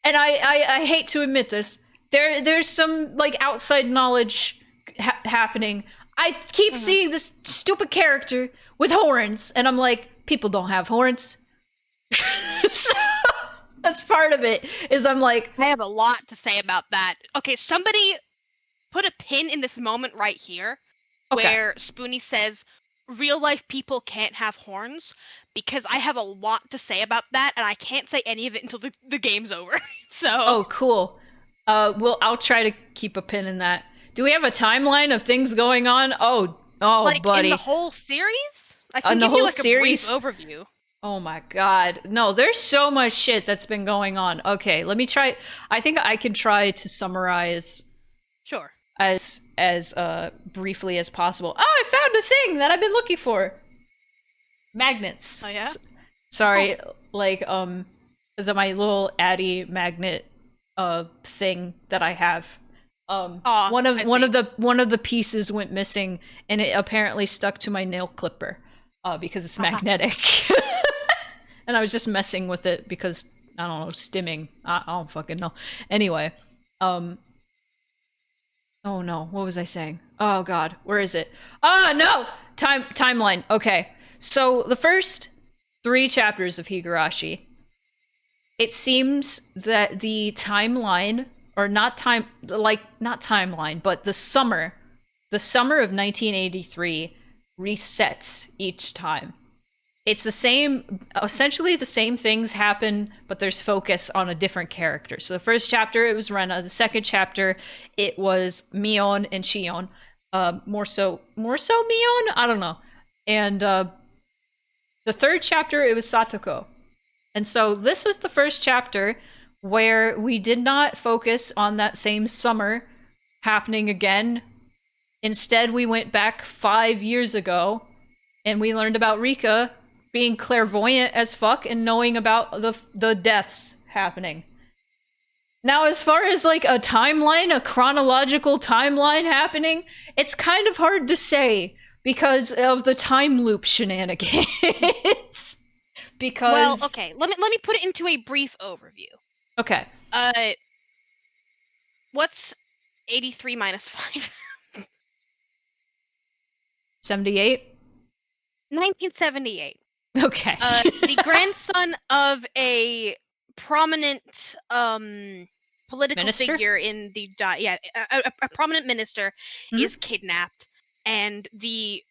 and I hate to admit this. There's some like outside knowledge happening. I keep seeing this stupid character with horns, and I'm like, people don't have horns. So that's part of it. Is I'm like, I have a lot to say about that. Okay, somebody put a pin in this moment right here, where Spoony says, real life people can't have horns, because I have a lot to say about that, and I can't say any of it until the game's over. So. Oh, cool. Well, I'll try to keep a pin in that. Do we have a timeline of things going on? Oh, like, buddy. In the whole series? I can In the give whole you, like, series? a brief overview. Oh my god. No, there's so much shit that's been going on. Okay, let me try. I think I can try to summarize. Sure. As briefly as possible. Oh, I found a thing that I've been looking for. Magnets. Oh yeah? Sorry, like my little Addy magnet thing that I have. One of the pieces went missing, and it apparently stuck to my nail clipper because it's magnetic. And I was just messing with it because I don't know, stimming. I don't fucking know. Anyway, oh no, what was I saying? Oh god, where is it? Ah, no! Timeline. Okay. So the first 3 chapters of Higurashi, it seems that the timeline, or not timeline, but the summer of 1983 resets each time. It's essentially the same things happen, but there's focus on a different character. So the first chapter, it was Rena. The second chapter, it was Mion and Shion. More so Mion? I don't know. And the third chapter, it was Satoko. And so this was the first chapter where we did not focus on that same summer happening again. Instead, we went back 5 years ago, and we learned about Rika being clairvoyant as fuck and knowing about the deaths happening. Now, as far as like a timeline, a chronological timeline happening, it's kind of hard to say because of the time loop shenanigans. Because well, okay, let me put it into a brief overview. Okay. What's 83 minus 5? 78? 1978. Okay. The grandson of a prominent political Minister? figure in the a prominent minister Mhm. is kidnapped, and the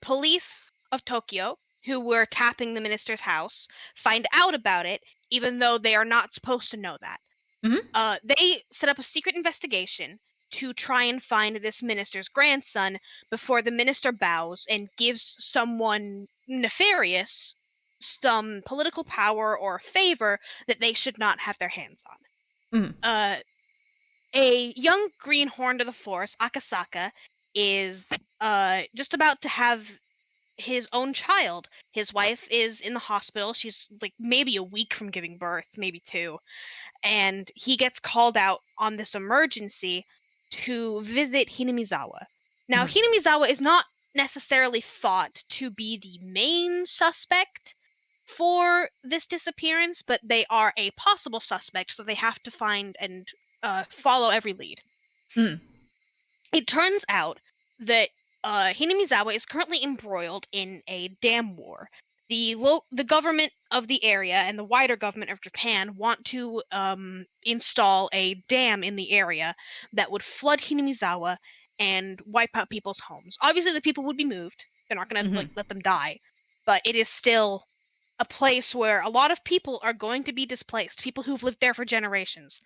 police of Tokyo, who were tapping the minister's house, find out about it, even though they are not supposed to know that. They set up a secret investigation to try and find this minister's grandson before the minister bows and gives someone nefarious some political power or favor that they should not have their hands on. Mhm. A young greenhorn of the forest, Akasaka, is just about to have his own child. His wife is in the hospital. She's like maybe a week from giving birth, maybe 2. And he gets called out on this emergency to visit Hinamizawa. Now, Mhm. Hinamizawa is not necessarily thought to be the main suspect for this disappearance, but they are a possible suspect, so they have to find and follow every lead. Mhm. It turns out that Hinamizawa is currently embroiled in a dam war. The government of the area and the wider government of Japan want to install a dam in the area that would flood Hinamizawa and wipe out people's homes. Obviously, the people would be moved. They're not going to Mhm. let them die, but it is still a place where a lot of people are going to be displaced. People who've lived there for generations,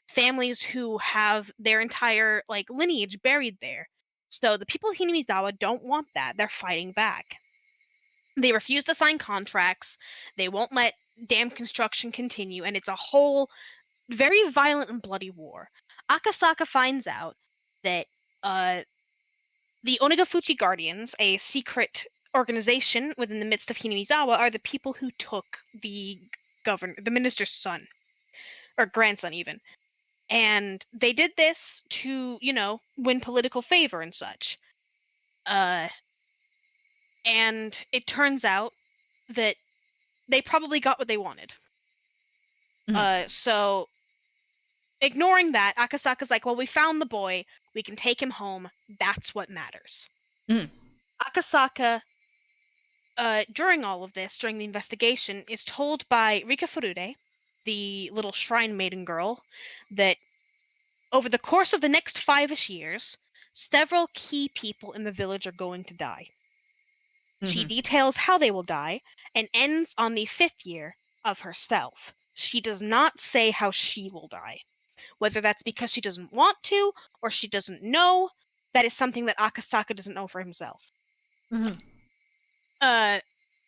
families who have their entire lineage buried there. So the people of Hinamizawa don't want that. They're fighting back. They refuse to sign contracts. They won't let dam construction continue, and it's a whole very violent and bloody war. Akasaka finds out that the Onigafuchi Guardians, a secret organization within the midst of Hinamizawa, are the people who took the the minister's son, or grandson even. And they did this to, win political favor and such. And it turns out that they probably got what they wanted. So ignoring that, Akasaka's like, well, we found the boy. We can take him home. That's what matters. Mhm. Akasaka, during all of this, during the investigation, is told by Rika Furude, the little shrine maiden girl, that over the course of the next 5-ish years, several key people in the village are going to die. She Mhm. details how they will die and ends on the 5th year of herself. She does not say how she will die. Whether that's because she doesn't want to or she doesn't know, that is something that Akasaka doesn't know for himself. Mhm.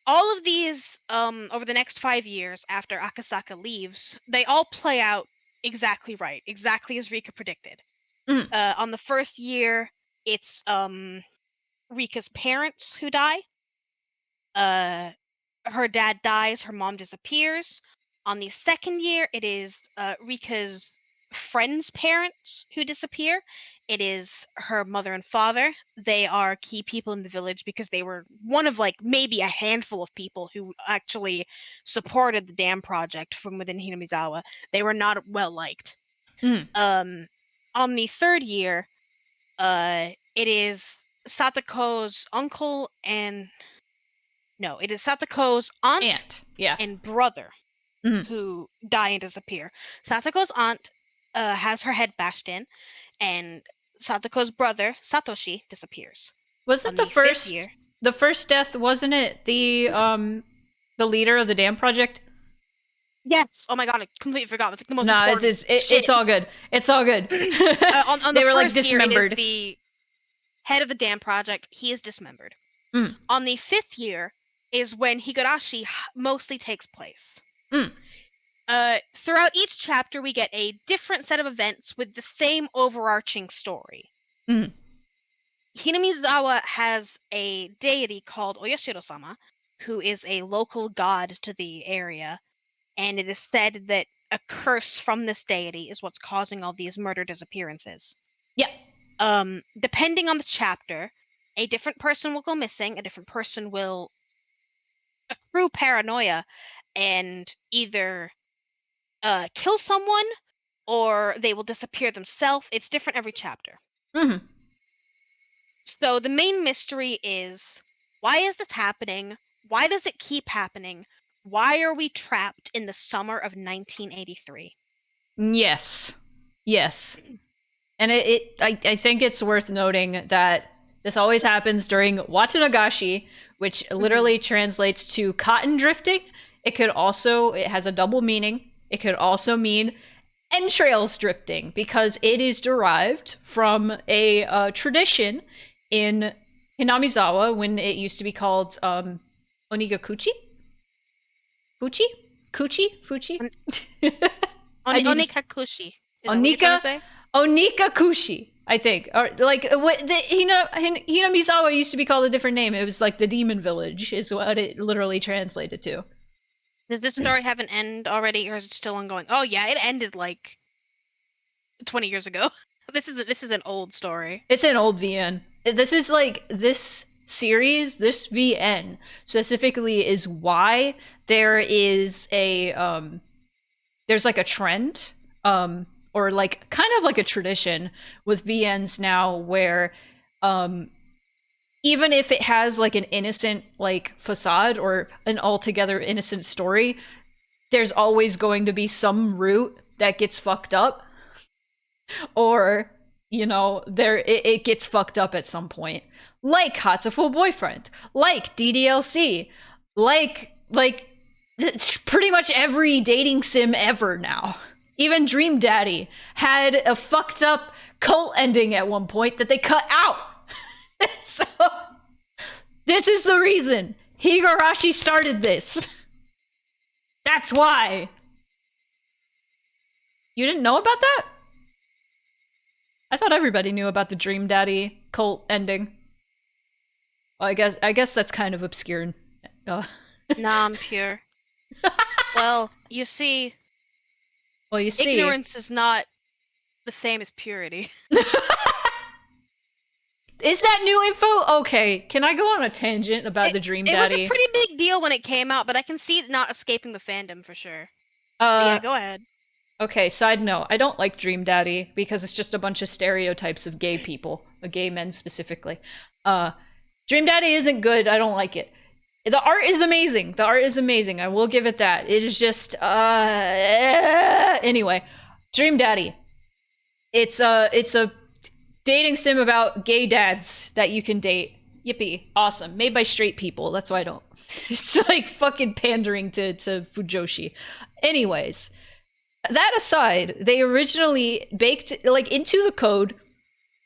All of these, over the next 5 years after Akasaka leaves, they all play out exactly right, exactly as Rika predicted. Mhm. On the first year, it's Rika's parents who die. Her dad dies, her mom disappears. On the second year, it is Rika's friends' parents who disappear. It is her mother and father. They are key people in the village because they were one of maybe a handful of people who actually supported the dam project from within Hinamizawa. They were not well liked. Mhm. On the third year, it is Satoko's uncle and no, it is Satoko's aunt Yeah. and brother Mhm. who die and disappear. Satoko's aunt has her head bashed in, and Satoko's brother, Satoshi, disappears. On Wasn't the fifth year, the first death, wasn't it the leader of the dam project? yes. Oh my god, I completely forgot. It's like the most No, important shit. it's all good. It's all good. On the They were like first year, it is dismembered. the head of the dam project. He is dismembered. Mm. On the 5th year is when Higurashi mostly takes place. Mm. Throughout each chapter, we get a different set of events with the same overarching story. Mm. Hinamizawa has a deity called Oyashiro-sama, who is a local god to the area, and it is said that a curse from this deity is what's causing all these murder disappearances. Yeah. Depending on the chapter, a different person will go missing, a different person will accrue paranoia and either kill someone or they will disappear themselves. It's different every chapter. Mhm. So the main mystery is Why is this happening? Why does it keep happening? Why are we trapped in the summer of 1983? Yes. And I think it's worth noting that this always happens during Watanagashi, which literally translates to cotton drifting. It has a double meaning. It could also mean entrails drifting, because it is derived from a tradition in Hinamizawa when it used to be called Onigakuchi? Fuchi? Onikakushi. Is that what you're trying to say? Onikakushi, I think. Or like Hinamizawa used to be called a different name. It was like the demon village is what it literally translated to. Does this story have an end already, or is it still ongoing? Oh yeah, it ended like 20 years ago. This is an old story. It's an old VN. This is like this series, this VN specifically is why there is there's like a trend, or like kind of like a tradition with VNs now where even if it has like an innocent like facade or an altogether innocent story, there's always going to be some root that gets fucked up, or it gets fucked up at some point, like Hatsuful Boyfriend, like DDLC, like pretty much every dating sim ever now. Even Dream Daddy had a fucked up cult ending at one point that they cut out. So this is the reason Higurashi started this. That's why. You didn't know about that? I thought everybody knew about the Dream Daddy cult ending. Well, I guess that's kind of obscure. Nah, I'm pure. Well, you see, ignorance is not the same as purity. Is that new info? Okay, can I go on a tangent about the Dream Daddy? It was a pretty big deal when it came out, but I can see it not escaping the fandom for sure. Yeah, go ahead. Okay, side note, I don't like Dream Daddy because it's just a bunch of stereotypes of gay people, gay men specifically. Dream Daddy isn't good, I don't like it. The art is amazing. I will give it that. It is just anyway, Dream Daddy. It's a dating sim about gay dads that you can date. Yippee, awesome. Made by straight people. That's why I don't. It's like fucking pandering to Fujoshi. Anyways, that aside, they originally baked like into the code.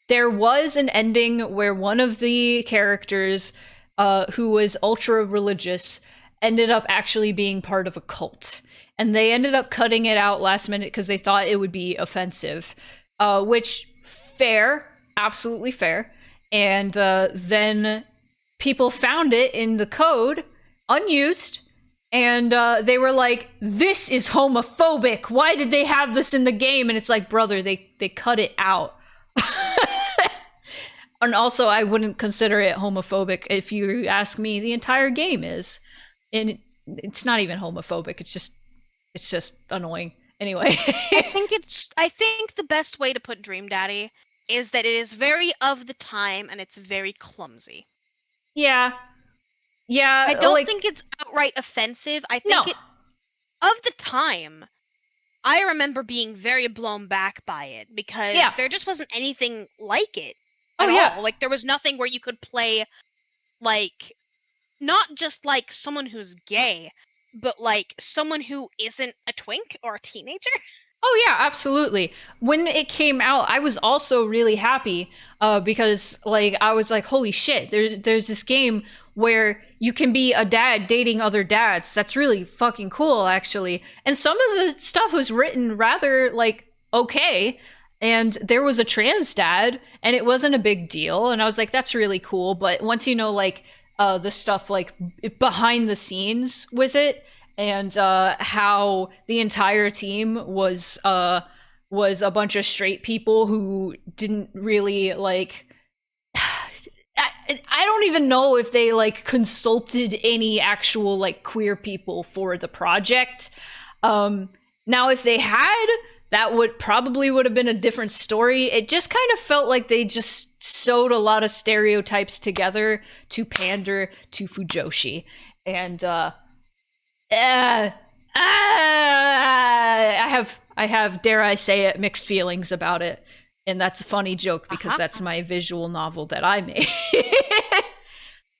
There was an ending where one of the characters, who was ultra religious, ended up actually being part of a cult, and they ended up cutting it out last minute because they thought it would be offensive. Which fair, absolutely fair. And then people found it in the code, unused, and they were like, "This is homophobic. Why did they have this in the game?" And it's like, brother, they cut it out. And also, I wouldn't consider it homophobic. If you ask me, the entire game is, and it's not even homophobic. It's just annoying. Anyway, I think the best way to put Dream Daddy is that it is very of the time and it's very clumsy. Yeah. I don't think it's outright offensive. I think of the time, I remember being very blown back by it because there just wasn't anything like it at all. Like there was nothing where you could play like not just like someone who's gay, but like someone who isn't a twink or a teenager. Oh yeah, absolutely. When it came out, I was also really happy because like I was like, holy shit, there's this game where you can be a dad dating other dads. That's really fucking cool, actually. And some of the stuff was written rather like okay, and there was a trans dad, and it wasn't a big deal, and I was like, that's really cool. But once you know like the stuff like behind the scenes with it, and how the entire team was a bunch of straight people who didn't really like I don't even know if they like consulted any actual like queer people for the project. Now if they had, that would have been a different story. It just kind of felt like they just sewed a lot of stereotypes together to pander to Fujoshi. And I have, dare I say it, mixed feelings about it. And that's a funny joke because that's my visual novel that I made.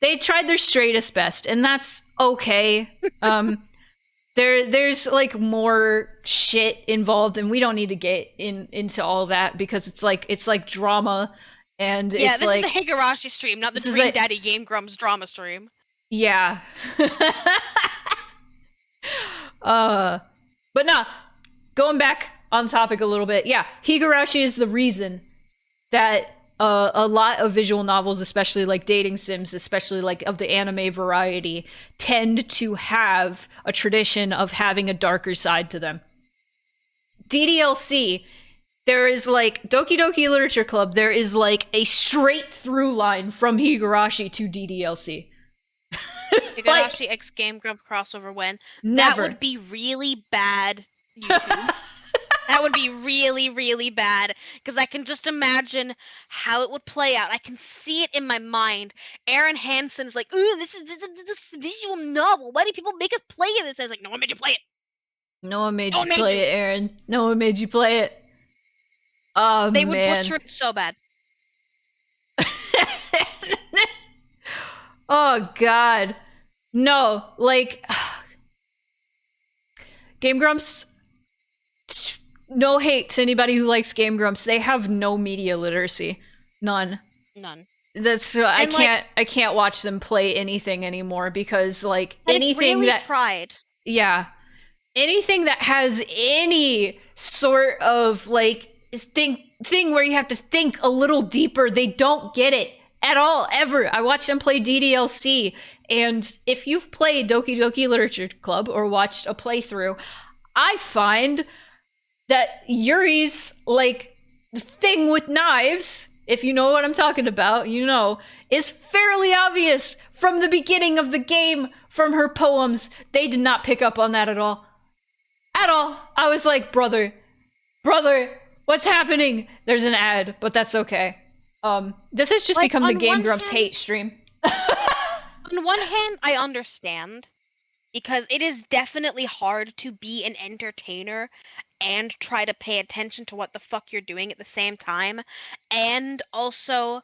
They tried their straightest best, and that's okay. There's like more shit involved, and we don't need to get into all that because it's like drama, and Yeah, it's this like is the Higurashi stream, not the Dream Daddy Game Grumps drama stream. yeah. But nah, going back on topic a little bit, yeah, Higurashi is the reason that a lot of visual novels, especially like dating sims, especially like of the anime variety, tend to have a tradition of having a darker side to them. DDLC, there is like Doki Doki Literature Club, there is like a straight through line from Higurashi to DDLC. Higurashi X Game Grump crossover when? Never. That would be really bad YouTube. That would be really, really bad, because I can just imagine how it would play out. I can see it in my mind. Aaron Hansen's like, ooh, this is this visual novel. Why do people make us play this? I was like, no one made you play it. No one made you play it, Aaron. No one made you play it. Oh, they man. would butcher it so bad. Oh, God. No, like... Game Grumps... No hate to anybody who likes Game Grumps. They have no media literacy. None. That's I can't watch them play anything anymore because like anything really that tried. Yeah. Anything that has any sort of like thing where you have to think a little deeper, they don't get it at all ever. I watched them play DDLC, and if you've played Doki Doki Literature Club or watched a playthrough, I find that Yuri's, like, thing with knives, if you know what I'm talking about, you know, is fairly obvious from the beginning of the game, from her poems. They did not pick up on that at all. At all. I was like, brother, what's happening? There's an ad, but that's okay. This has just become the Game Grumps hate stream. On one hand, I understand, because it is definitely hard to be an entertainer and try to pay attention to what the fuck you're doing at the same time, and also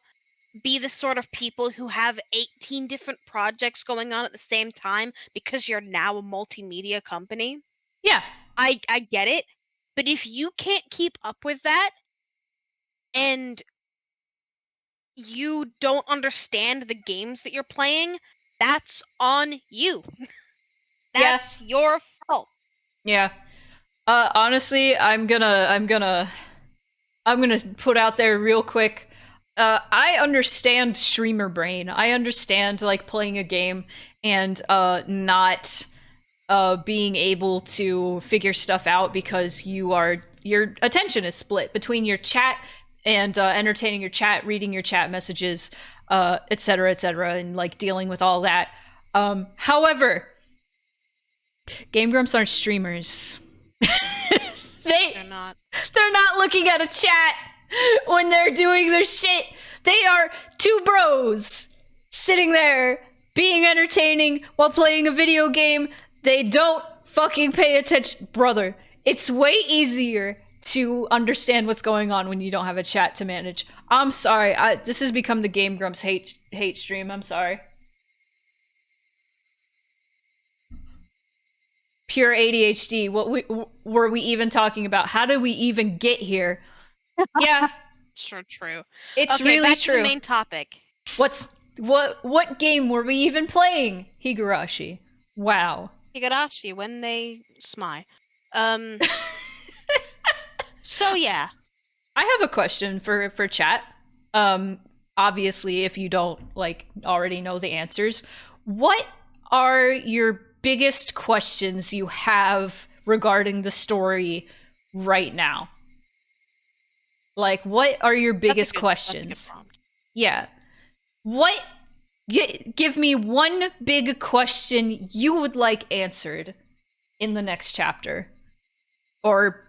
be the sort of people who have 18 different projects going on at the same time because you're now a multimedia company. Yeah. I get it, but if you can't keep up with that, and you don't understand the games that you're playing, that's on you. That's your fault. Yeah. Honestly, I'm gonna put out there real quick. I understand streamer brain. I understand like playing a game and not being able to figure stuff out because your attention is split between your chat and entertaining your chat, reading your chat messages, etc., and like dealing with all that. However, Game Grumps aren't streamers. They're not. They're not looking at a chat when they're doing their shit. They are two bros sitting there being entertaining while playing a video game. They don't fucking pay attention. Brother, it's way easier to understand what's going on when you don't have a chat to manage. I'm sorry. This has become the Game Grumps hate stream. I'm sorry. Pure ADHD. What were we even talking about? How did we even get here? Yeah. Sure, true. It's okay, really back true. To the main topic. What game were we even playing? Higurashi. Wow. Higurashi when they smile. So yeah. I have a question for chat. Obviously if you don't like already know the answers, what are your biggest questions you have regarding the story right now? Like, what are your biggest questions? Yeah. Give me one big question you would like answered in the next chapter. Or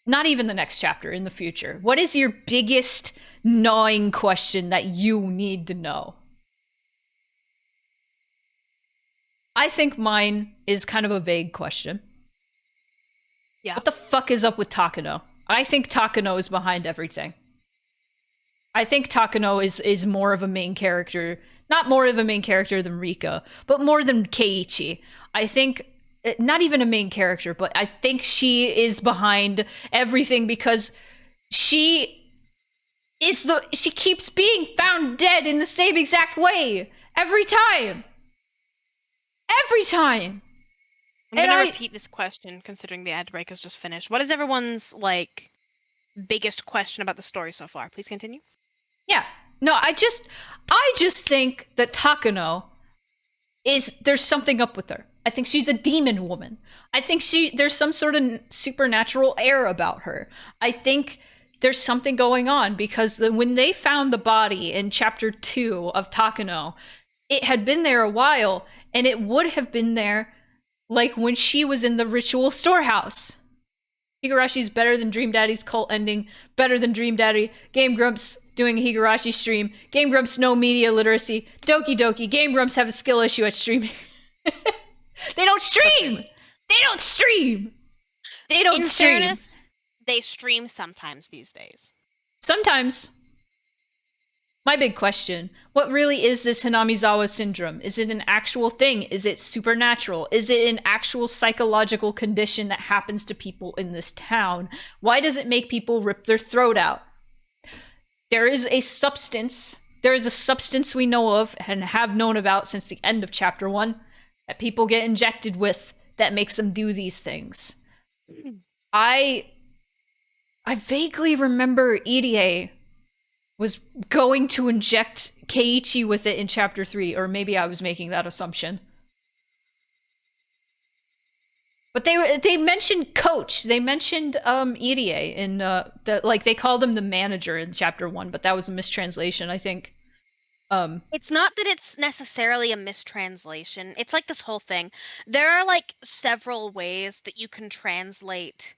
not even the next chapter, in the future, what is your biggest gnawing question that you need to know? I think mine is kind of a vague question. Yeah. What the fuck is up with Takano? I think Takano is behind everything. I think Takano is more of a main character, not more of a main character than Rika, but more than Keiichi. I think not even a main character, but I think she is behind everything because she keeps being found dead in the same exact way every time. Every time. I'm gonna repeat this question, considering the ad break has just finished. What is everyone's like biggest question about the story so far? Please continue. Yeah. No, I just think that Takano there's something up with her. I think she's a demon woman. I think there's some sort of supernatural air about her. I think there's something going on because when they found the body in chapter 2 of Takano, it had been there a while, and it would have been there like when she was in the ritual storehouse. Higurashi's better than Dream Daddy's cult ending, better than Dream Daddy, Game Grumps doing a Higurashi stream, Game Grumps no media literacy, Doki Doki, Game Grumps have a skill issue at streaming. They don't stream! They don't stream! They don't stream. In fairness, they stream sometimes these days. Sometimes. My big question, what really is this Hinamizawa syndrome? Is it an actual thing? Is it supernatural? Is it an actual psychological condition that happens to people in this town? Why does it make people rip their throat out? There is a substance we know of and have known about since the end of chapter 1 that people get injected with that makes them do these things. I vaguely remember Irie was going to inject Keiichi with it in chapter 3, or maybe I was making that assumption. But they mentioned Coach. They mentioned Irie in they called him the manager in chapter 1, but that was a mistranslation, I think. It's not that it's necessarily a mistranslation. It's like this whole thing. There are like several ways that you can translate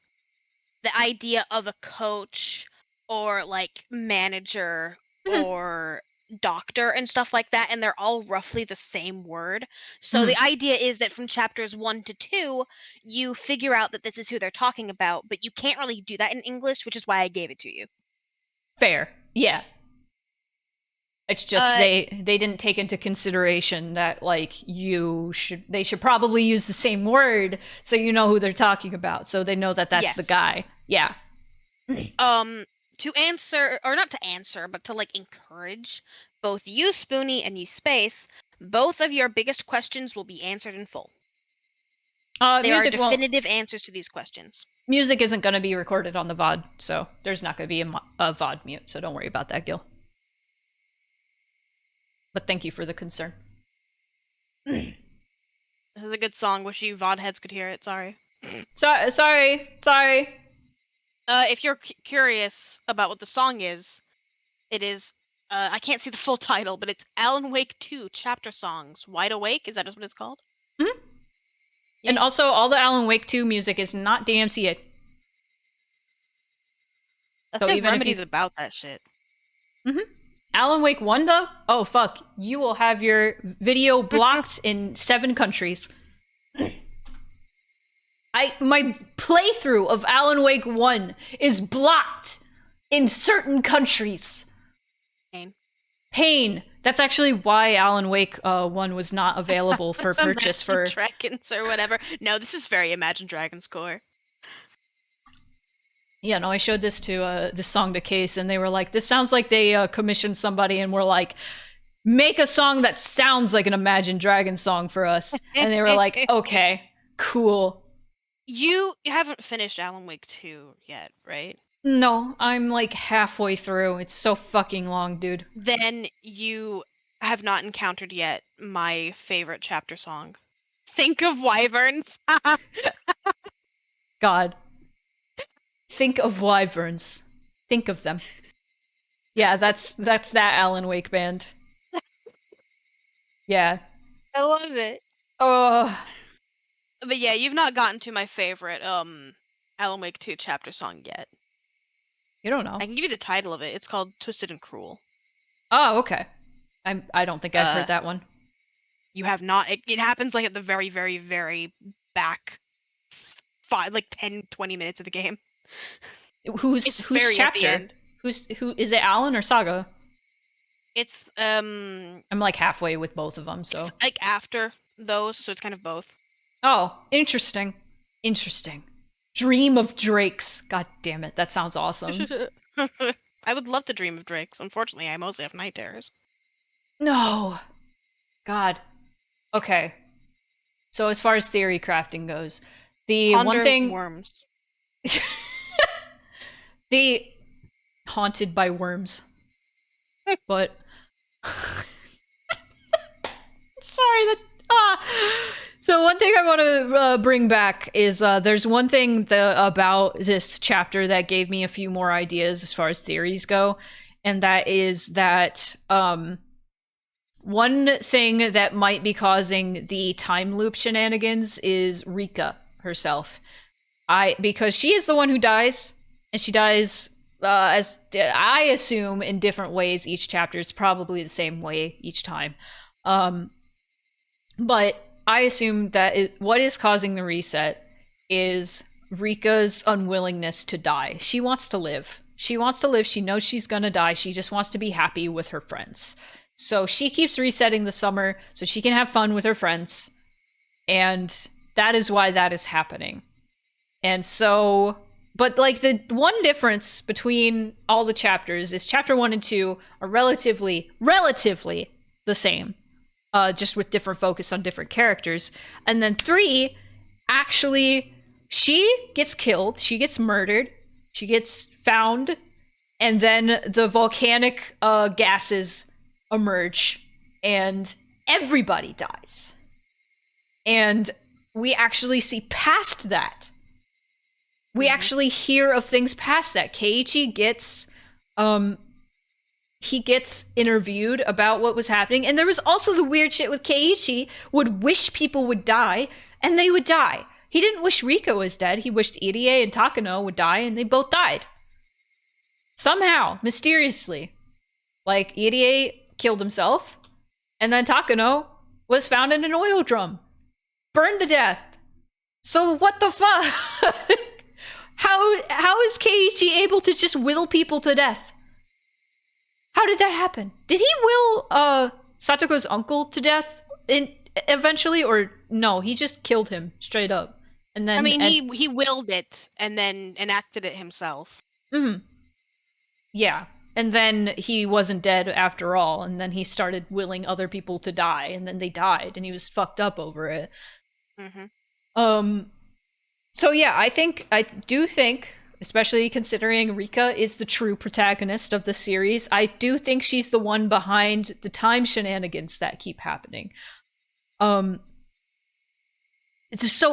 the idea of a coach or like manager or doctor and stuff like that, and they're all roughly the same word. So the idea is that from chapters 1 to 2, you figure out that this is who they're talking about, but you can't really do that in English, which is why I gave it to you. Fair. Yeah. It's just they didn't take into consideration that like they should probably use the same word so you know who they're talking about, so they know that that's the guy. Yeah. To answer, or not to answer, but to like encourage both you, Spoony, and you, Space, both of your biggest questions will be answered in full. There are definitive answers to these questions. Music isn't going to be recorded on the VOD, so there's not going to be a VOD mute, so don't worry about that, Gil. But thank you for the concern. This is a good song. Wish you VOD heads could hear it. Sorry. Sorry. If you're curious about what the song is, it is, I can't see the full title, but it's Alan Wake 2 Chapter Songs. Wide Awake? Is that just what it's called? Mm-hmm. Yeah. And also, all the Alan Wake 2 music is not DMCA. So even Remedy's about that shit. Mm-hmm. Alan Wake 1, though? Oh, fuck. You will have your video blocked in 7 countries. My playthrough of Alan Wake 1 is blocked in certain countries. Pain. That's actually why Alan Wake 1 was not available for purchase for Dragons or whatever. No, this is very Imagine Dragons core. Yeah, no, I showed this to this song to Case, and they were like, "This sounds like they commissioned somebody," and we're like, "Make a song that sounds like an Imagine Dragons song for us." And they were like, "Okay, cool." You haven't finished Alan Wake 2 yet, right? No, I'm like halfway through. It's so fucking long, dude. Then you have not encountered yet my favorite chapter song. Think of Wyverns. God. Think of Wyverns. Think of them. Yeah, that's that Alan Wake band. Yeah. I love it. Oh. But yeah, you've not gotten to my favorite Alan Wake 2 chapter song yet. You don't know. I can give you the title of it. It's called Twisted and Cruel. Oh, okay. I don't think I've heard that one. You have not. It happens like at the very, very, very back 10, 20 minutes of the game. Who's very at the chapter? end. Who is it? Alan or Saga? It's I'm like halfway with both of them, so it's like after those, so it's kind of both. Oh, interesting. Dream of Drakes. God damn it, that sounds awesome. I would love to dream of drakes. Unfortunately, I mostly have night terrors. No. God. Okay. So as far as theory crafting goes, the Ponder one thing worms. the haunted by worms. But sorry that so one thing I want to bring back is there's one thing about this chapter that gave me a few more ideas as far as theories go, and that is that one thing that might be causing the time loop shenanigans is Rika herself. Because she is the one who dies, and she dies as I assume in different ways each chapter. It's probably the same way each time. But I assume that what is causing the reset is Rika's unwillingness to die. She wants to live. She wants to live. She knows she's gonna die. She just wants to be happy with her friends. So she keeps resetting the summer so she can have fun with her friends. And that is why that is happening. And so, but like the one difference between all the chapters is chapter 1 and 2 are relatively the same. Just with different focus on different characters. And then 3, actually, she gets killed, she gets murdered, she gets found, and then the volcanic gases emerge, and everybody dies. And we actually see past that. We actually hear of things past that. Keiichi gets he gets interviewed about what was happening. And there was also the weird shit with Keiichi would wish people would die, and they would die. He didn't wish Rika was dead. He wished Irie and Takano would die, and they both died. Somehow, mysteriously. Like, Irie killed himself, and then Takano was found in an oil drum. Burned to death. So what the fuck? How is Keiichi able to just will people to death? How did that happen? Did he will Satoko's uncle to death eventually, or no? He just killed him straight up, and then he willed it and then enacted it himself. Yeah, and then he wasn't dead after all, and then he started willing other people to die, and then they died, and he was fucked up over it. So yeah, I do think, especially considering Rika is the true protagonist of the series, I do think she's the one behind the time shenanigans that keep happening. So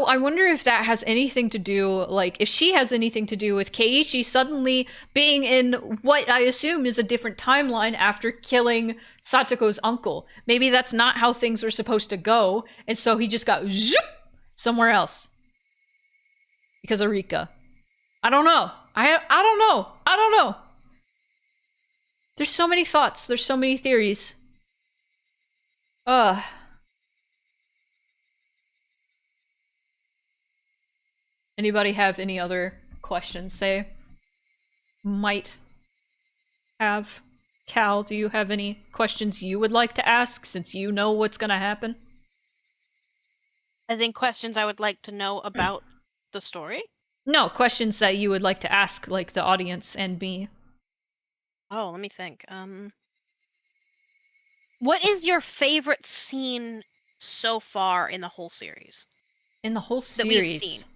I wonder if that has anything to do, like, if she has anything to do with Keiichi suddenly being in what I assume is a different timeline after killing Satoko's uncle. Maybe that's not how things were supposed to go, and so he just got zoop somewhere else. Because of Rika. I don't know. I don't know. There's so many thoughts. There's so many theories. Anybody have any other questions they might have? Cal, do you have any questions you would like to ask since you know what's gonna happen? I think questions I would like to know about the story? No, questions that you would like to ask, like the audience and me. Oh, let me think. What is your favorite scene so far in the whole series? In the whole That we've series. seen.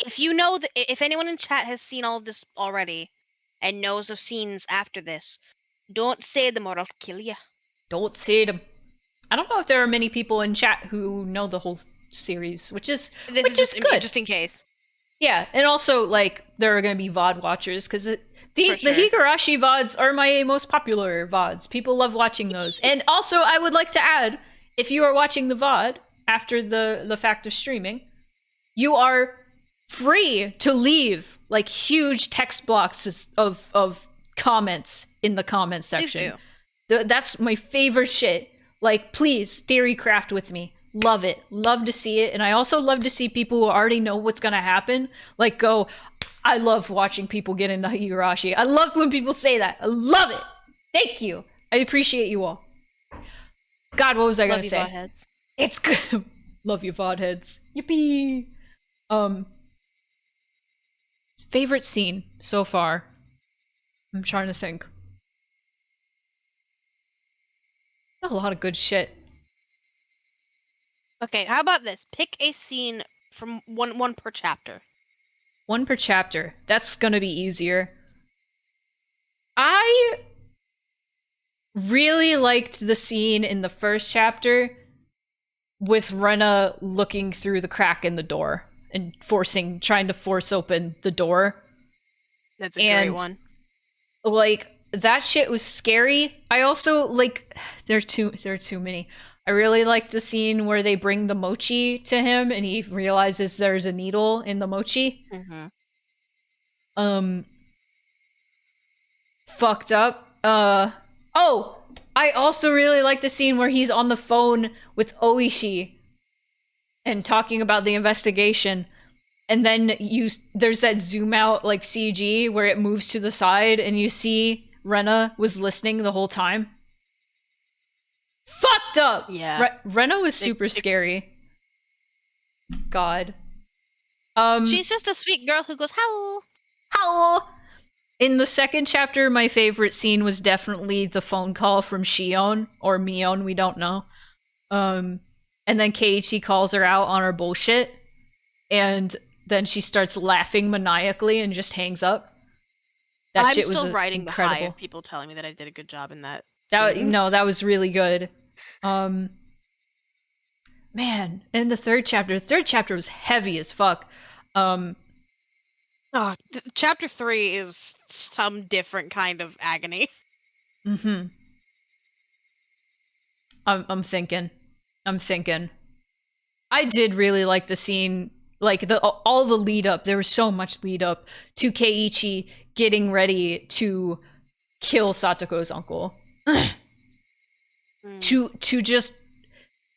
If you know, if anyone in chat has seen all of this already and knows of scenes after this, don't say them or I'll kill you. Don't say them. I don't know if there are many people in chat who know the whole series, which is good. Just in case. Yeah, and also, like, there are going to be VOD watchers, because the sure. Higurashi VODs are my most popular VODs. People love watching those. And also, I would like to add, if you are watching the VOD after the fact of streaming, you are free to leave like huge text blocks of comments in the comments section. That's my favorite shit. Like, please, theory craft with me. Love it. Love to see it. And I also love to see people who already know what's gonna happen, like, go, I love watching people get into Higurashi. I love when people say that. I love it. Thank you. I appreciate you all. God, what was I gonna say? Love you, Vodheads. It's good. Love you, Vodheads. Yippee. Favorite scene so far? I'm trying to think. A lot of good shit. Okay, how about this? Pick a scene from one per chapter. One per chapter. That's gonna be easier. I really liked the scene in the first chapter with Rena looking through the crack in the door and trying to force open the door. That's a great one. Like, that shit was scary. I also, like, there are too many. I really liked the scene where they bring the mochi to him and he realizes there's a needle in the mochi. Fucked up. Oh! I also really like the scene where he's on the phone with Oishi and talking about the investigation. And then there's that zoom out, like, CG where it moves to the side and you see Rena was listening the whole time. Fucked up! Yeah. Rena was super scary. God. She's just a sweet girl who goes, "Hello." Hello! In the second chapter, my favorite scene was definitely the phone call from Shion, or Mion, we don't know. And then Keiichi calls her out on her bullshit, and then she starts laughing maniacally and just hangs up. That shit was still riding incredible. the high of people telling me that I did a good job in that. No, that was really good. Man, and the third chapter was heavy as fuck. Chapter 3 is some different kind of agony. Mm-hmm. I'm thinking. I did really like the scene, like all the lead up. There was so much lead up to Keiichi getting ready to kill Satoko's uncle. To just,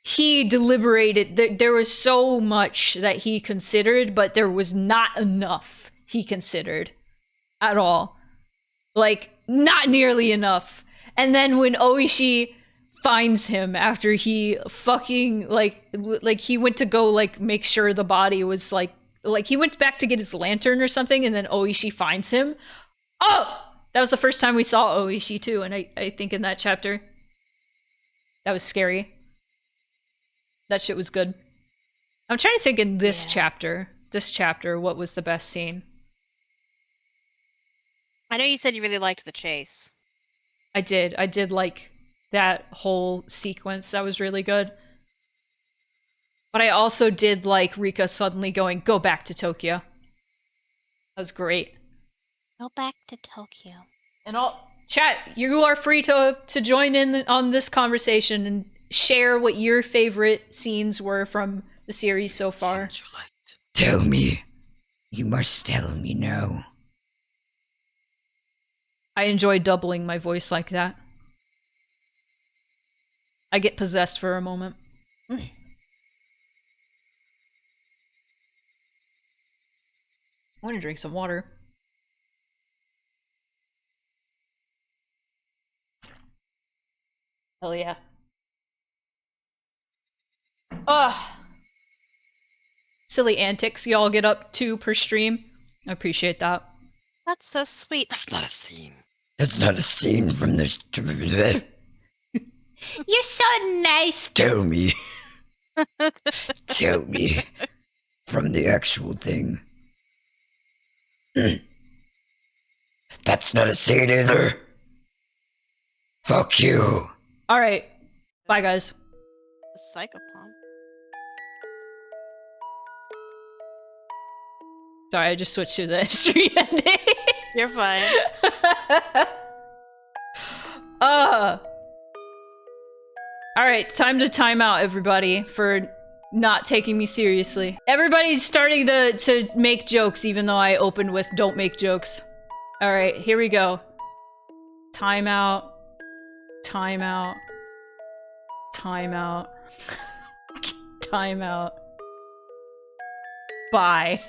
he deliberated. There was so much that he considered, but there was not enough he considered at all. Like, not nearly enough. And then when Oishi finds him after he fucking, like he went to go, like, make sure the body was, like he went back to get his lantern or something, and then Oishi finds him. Oh! That was the first time we saw Oishi, too, and I think in that chapter. That was scary. That shit was good. I'm trying to think in this chapter, what was the best scene? I know you said you really liked the chase. I did like that whole sequence. That was really good. But I also did like Rika suddenly going, "Go back to Tokyo." That was great. Go back to Tokyo. And chat, you are free to join in on this conversation and share what your favorite scenes were from the series so far. Tell me. You must tell me now. I enjoy doubling my voice like that. I get possessed for a moment. I want to drink some water. Hell yeah. Ugh. Silly antics y'all get up to per stream. I appreciate that. That's so sweet. That's not a scene. That's not a scene from this. You're so nice. Tell me. Tell me. From the actual thing. That's not a scene either. Fuck you. Alright. Bye, guys. The psychopomp. Sorry, I just switched to the street ending. You're fine. Alright, time to time out, everybody, for not taking me seriously. Everybody's starting to make jokes, even though I opened with don't make jokes. Alright, here we go. Timeout. Timeout. Timeout. Timeout. Bye.